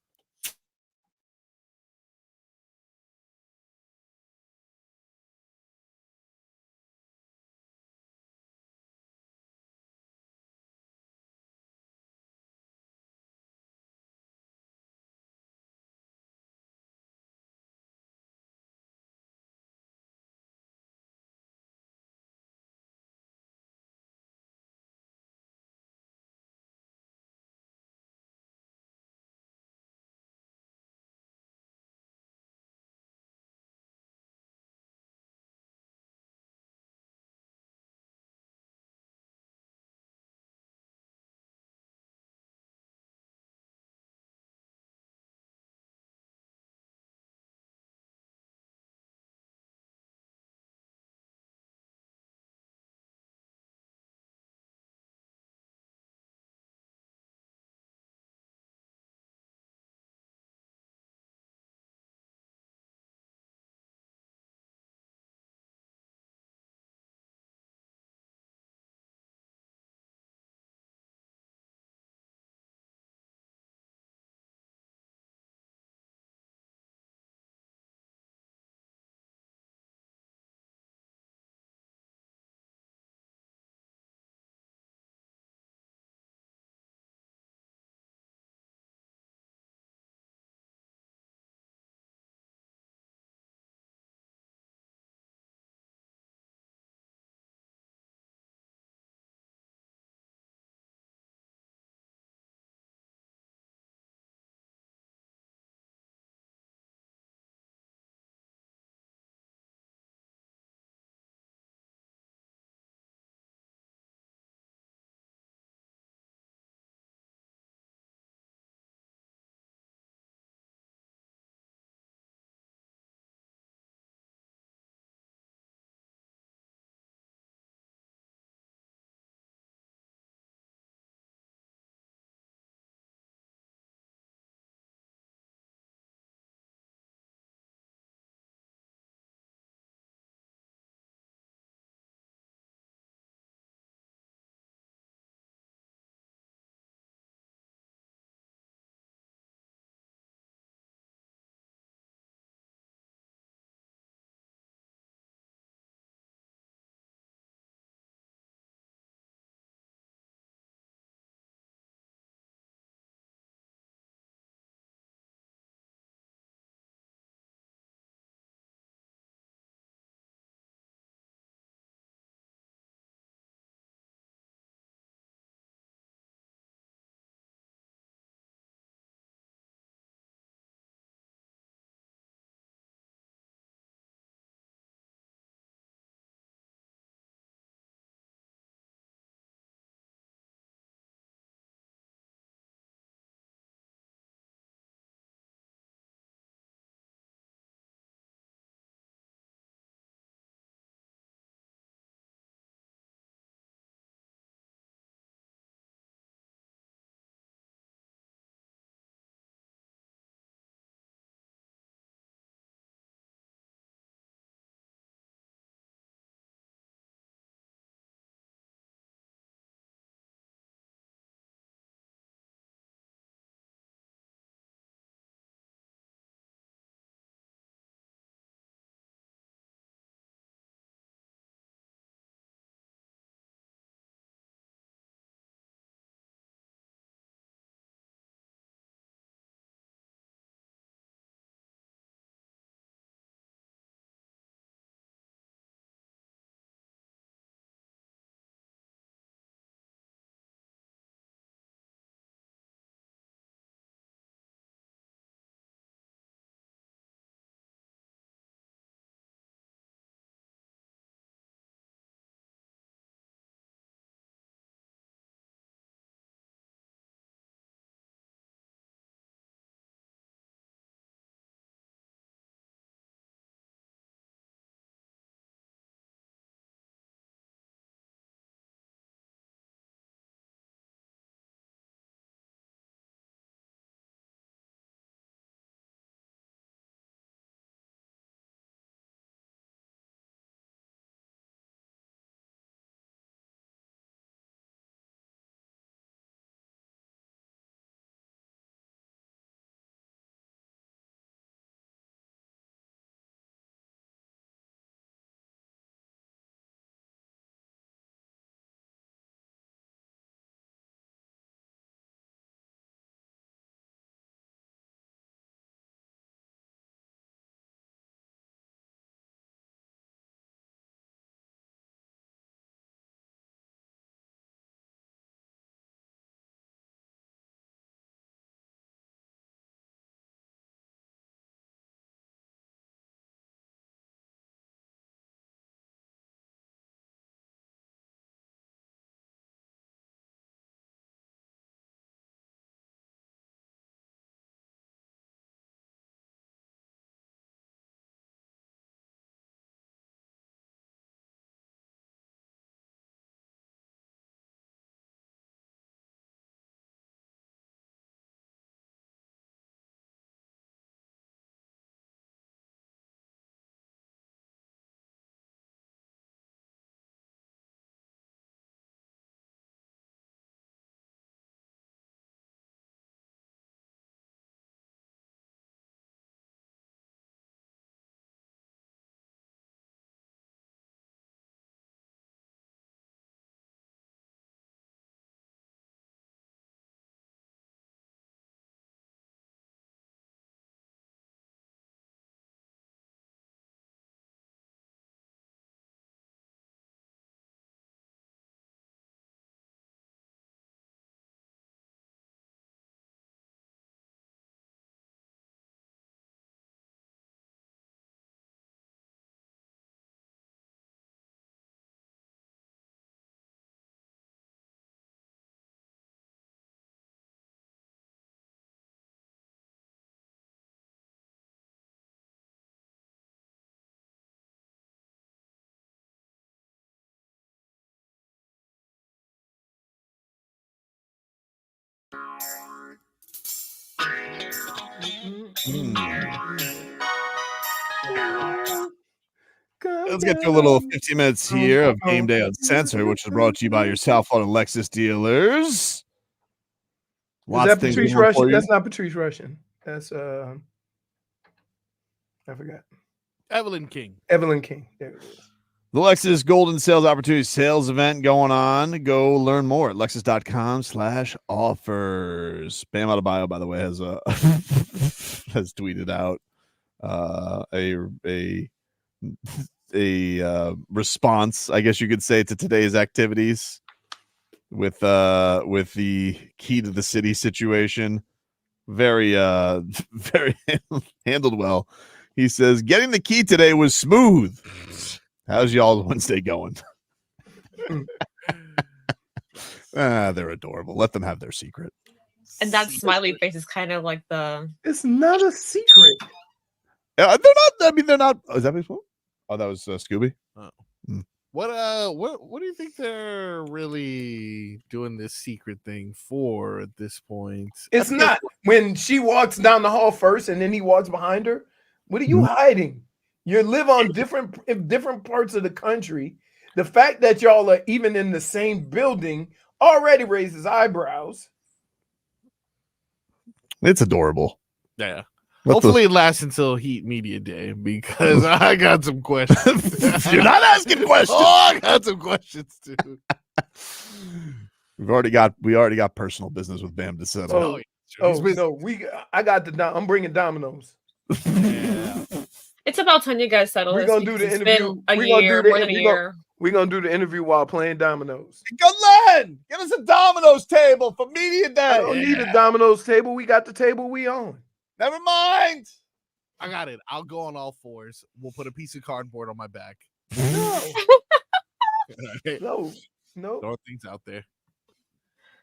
Let's get to a little 15 minutes here of Game Day Uncensored, which is brought to you by your South Florida Lexus dealers. Is Lots that of things Patrice going for Russian? you. That's not Patrice Russian. That's I forgot. Evelyn King. Evelyn King. There it is. The Lexus Golden Sales Opportunity Sales Event going on. Go learn more at lexus.com/offers. Bam Adebayo, by the way, has has tweeted out a response, I guess you could say, to today's activities with the key to the city situation. Very very handled well. He says, getting the key today was smooth. How's y'all's Wednesday going? They're adorable. Let them have their secret. And that smiley face is kind of like the. It's not a secret. They're not. I mean, they're not. Oh, is that baseball? Oh, that was Scooby. Oh. What do you think they're really doing this secret thing for at this point? It's not. When she walks down the hall first and then he walks behind her, what are you hiding? You live on different parts of the country. The fact that y'all are even in the same building already raises eyebrows. It's adorable. Yeah. Hopefully it lasts until Heat Media Day because I got some questions. You're not asking questions. Oh, I got some questions too. We already got personal business with Bam to settle. I'm bringing Domino's. Yeah. It's about time you guys settle. We're gonna do the interview. We're gonna do the interview while playing dominoes. Glenn, get us a Domino's table for media day. I don't need a Domino's table. We got the table we own. Never mind. I got it. I'll go on all fours. We'll put a piece of cardboard on my back. No. Throw things out there.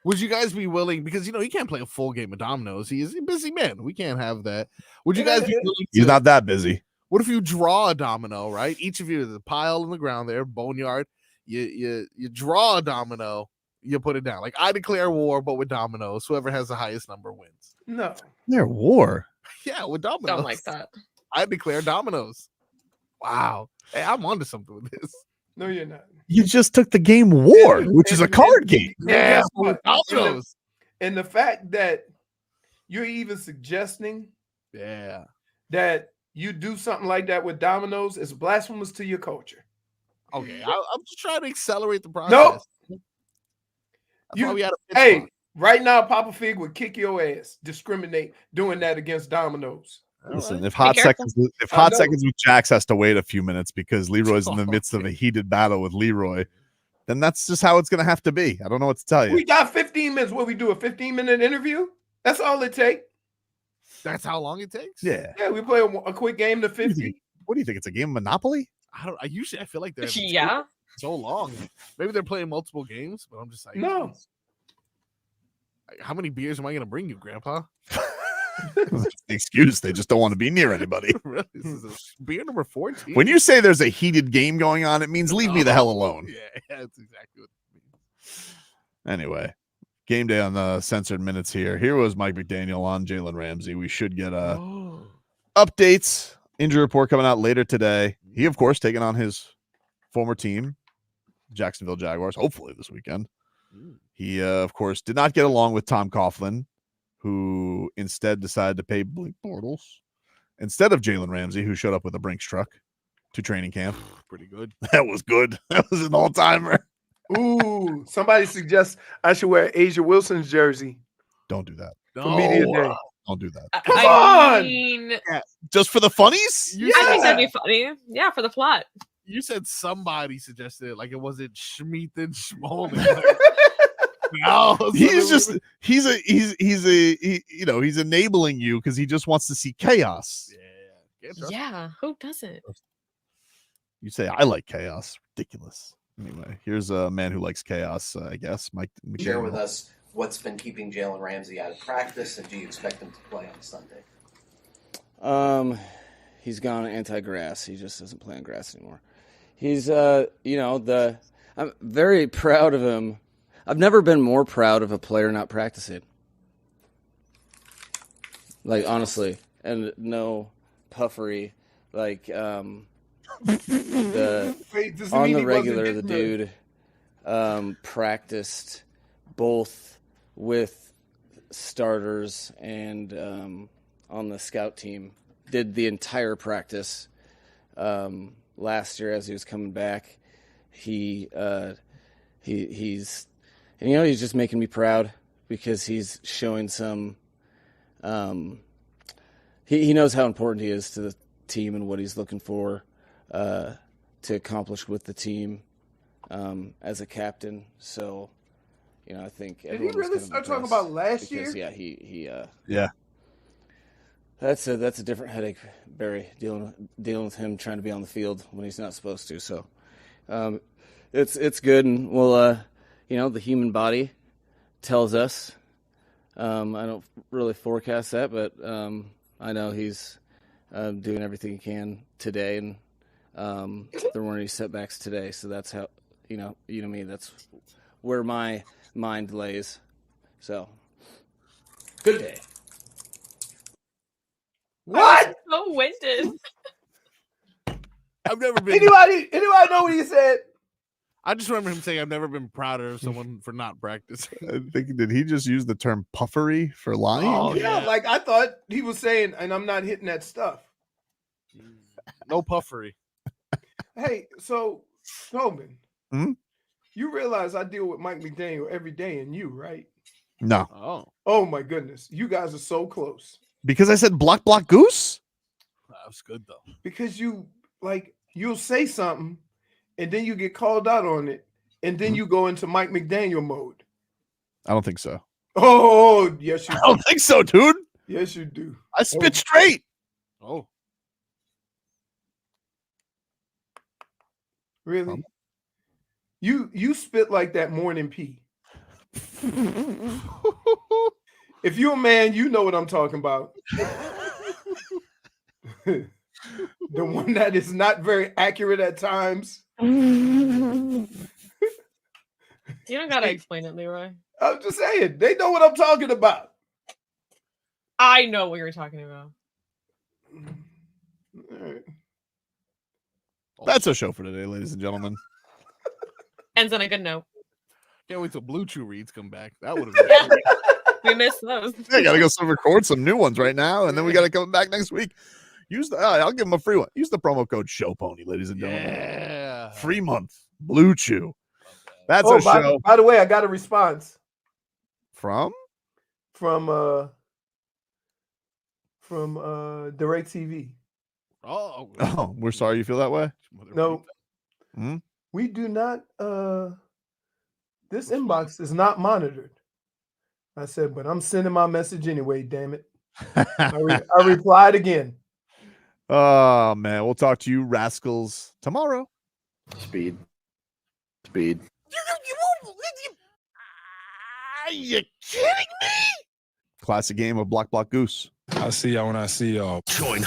Would you guys be willing? Because he can't play a full game of dominoes. He is a busy man. We can't have that. Would you guys be willing? He's not that busy. What if you draw a domino, right? Each of you, there's a pile in the ground there, boneyard. You draw a domino, you put it down. Like I declare war, but with dominoes. Whoever has the highest number wins. No. They're war. Yeah, with dominoes. Don't like that. I declare dominoes. Wow. Hey, I'm onto something with this. No, you're not. You just took the game War, which is a card game. Yeah, dominoes. And the fact that you're even suggesting that you do something like that with dominoes is blasphemous to your culture. Okay, I'm just trying to accelerate the process. No. Hey, right now, Papa Fig would kick your ass. Discriminate doing that against dominoes. Listen, if Hot Seconds with Jax has to wait a few minutes because Leroy's in the midst of a heated battle with Leroy, then that's just how it's going to have to be. I don't know what to tell you. We got 15 minutes. What we do, a 15-minute interview? That's all it takes. That's how long it takes? Yeah. Yeah, we play a quick game to 50. What do you think? It's a game of Monopoly? I feel like they're so long. Maybe they're playing multiple games, but I'm just like, no. How many beers am I going to bring you, Grandpa? The excuse. They just don't want to be near anybody. Really? This is beer number 14. When you say there's a heated game going on, it means leave me the hell alone. Yeah, that's exactly what it means. Anyway, game day on the censored minutes here. Here was Mike McDaniel on Jaelan Ramsey. We should get updates. Injury report coming out later today. He, of course, taking on his former team, Jacksonville Jaguars, hopefully this weekend. He, of course, did not get along with Tom Coughlin, who instead decided to pay Blake Bortles instead of Jaelan Ramsey, who showed up with a Brinks truck to training camp. Pretty good. That was good. That was an all-timer. Ooh, somebody suggests I should wear Asia Wilson's jersey. Don't do that. For media day. Don't do that. Come on. I mean, just for the funnies? I think that'd be funny. Yeah, for the plot. You said somebody suggested it, like it wasn't Schmeeth and Schmoll. No, he's enabling you because he just wants to see chaos. Yeah, who doesn't? You say I like chaos. Ridiculous. Anyway, here's a man who likes chaos, I guess. Mike McDaniel. Share with us what's been keeping Jaelan Ramsey out of practice, and do you expect him to play on Sunday? He's gone anti-grass. He just doesn't play on grass anymore. He's, I'm very proud of him. I've never been more proud of a player not practicing. Like, honestly, and no puffery. Like Wait, on does it mean the he regular, wasn't the getting dude practiced both with starters and on the scout team. Did the entire practice last year as he was coming back. He's just making me proud because he's showing some. He knows how important he is to the team and what he's looking for to accomplish with the team as a captain. So, I think Did he everyone was really kind of start talking impressed about last because, year? Yeah, Yeah. That's a different headache, Barry, dealing with him trying to be on the field when he's not supposed to. So, it's good, and the human body tells us. I don't really forecast that, but I know he's doing everything he can today, and there weren't any setbacks today. So that's how me. That's where my mind lays. So, good day. What? So winded. I've never been. Anybody know what he said? I just remember him saying, "I've never been prouder of someone for not practicing." I think, did he just use the term puffery for lying? Oh, yeah, like I thought he was saying, and I'm not hitting that stuff. No puffery. Hey, so Tobin, Hmm? you realize I deal with Mike McDaniel every day and you, right? No. Oh my goodness. You guys are so close. Because I said block goose? That was good though. Because you'll say something and then you get called out on it, and then you go into Mike McDaniel mode. I don't think so. Oh, yes, you do. I don't think so, dude. Yes, you do. I spit straight. Oh. Really? You spit like that morning pee. If you're a man, you know what I'm talking about. The one that is not very accurate at times. You don't gotta explain it, Leroy. I'm just saying, they know what I'm talking about. I know what you're talking about. All right. That's our show for today, ladies and gentlemen. Ends on a good note. Can't wait till Blue Chew reads come back. That would have been Yeah. We missed those. I gotta go record some new ones right now, and then we gotta come back next week. I'll give them a free one. Use the promo code Showpony, ladies and gentlemen. Yeah. Free month. Blue Chew. That's our show. By the way, I got a response From DirecTV. Oh, we're sorry you feel that way. No, Hmm? we do not. This inbox is not monitored. I said, but I'm sending my message anyway. Damn it! I replied again. Oh man, we'll talk to you rascals tomorrow. Speed. Are you kidding me? Classic game of block goose. I'll see y'all when I see y'all. Join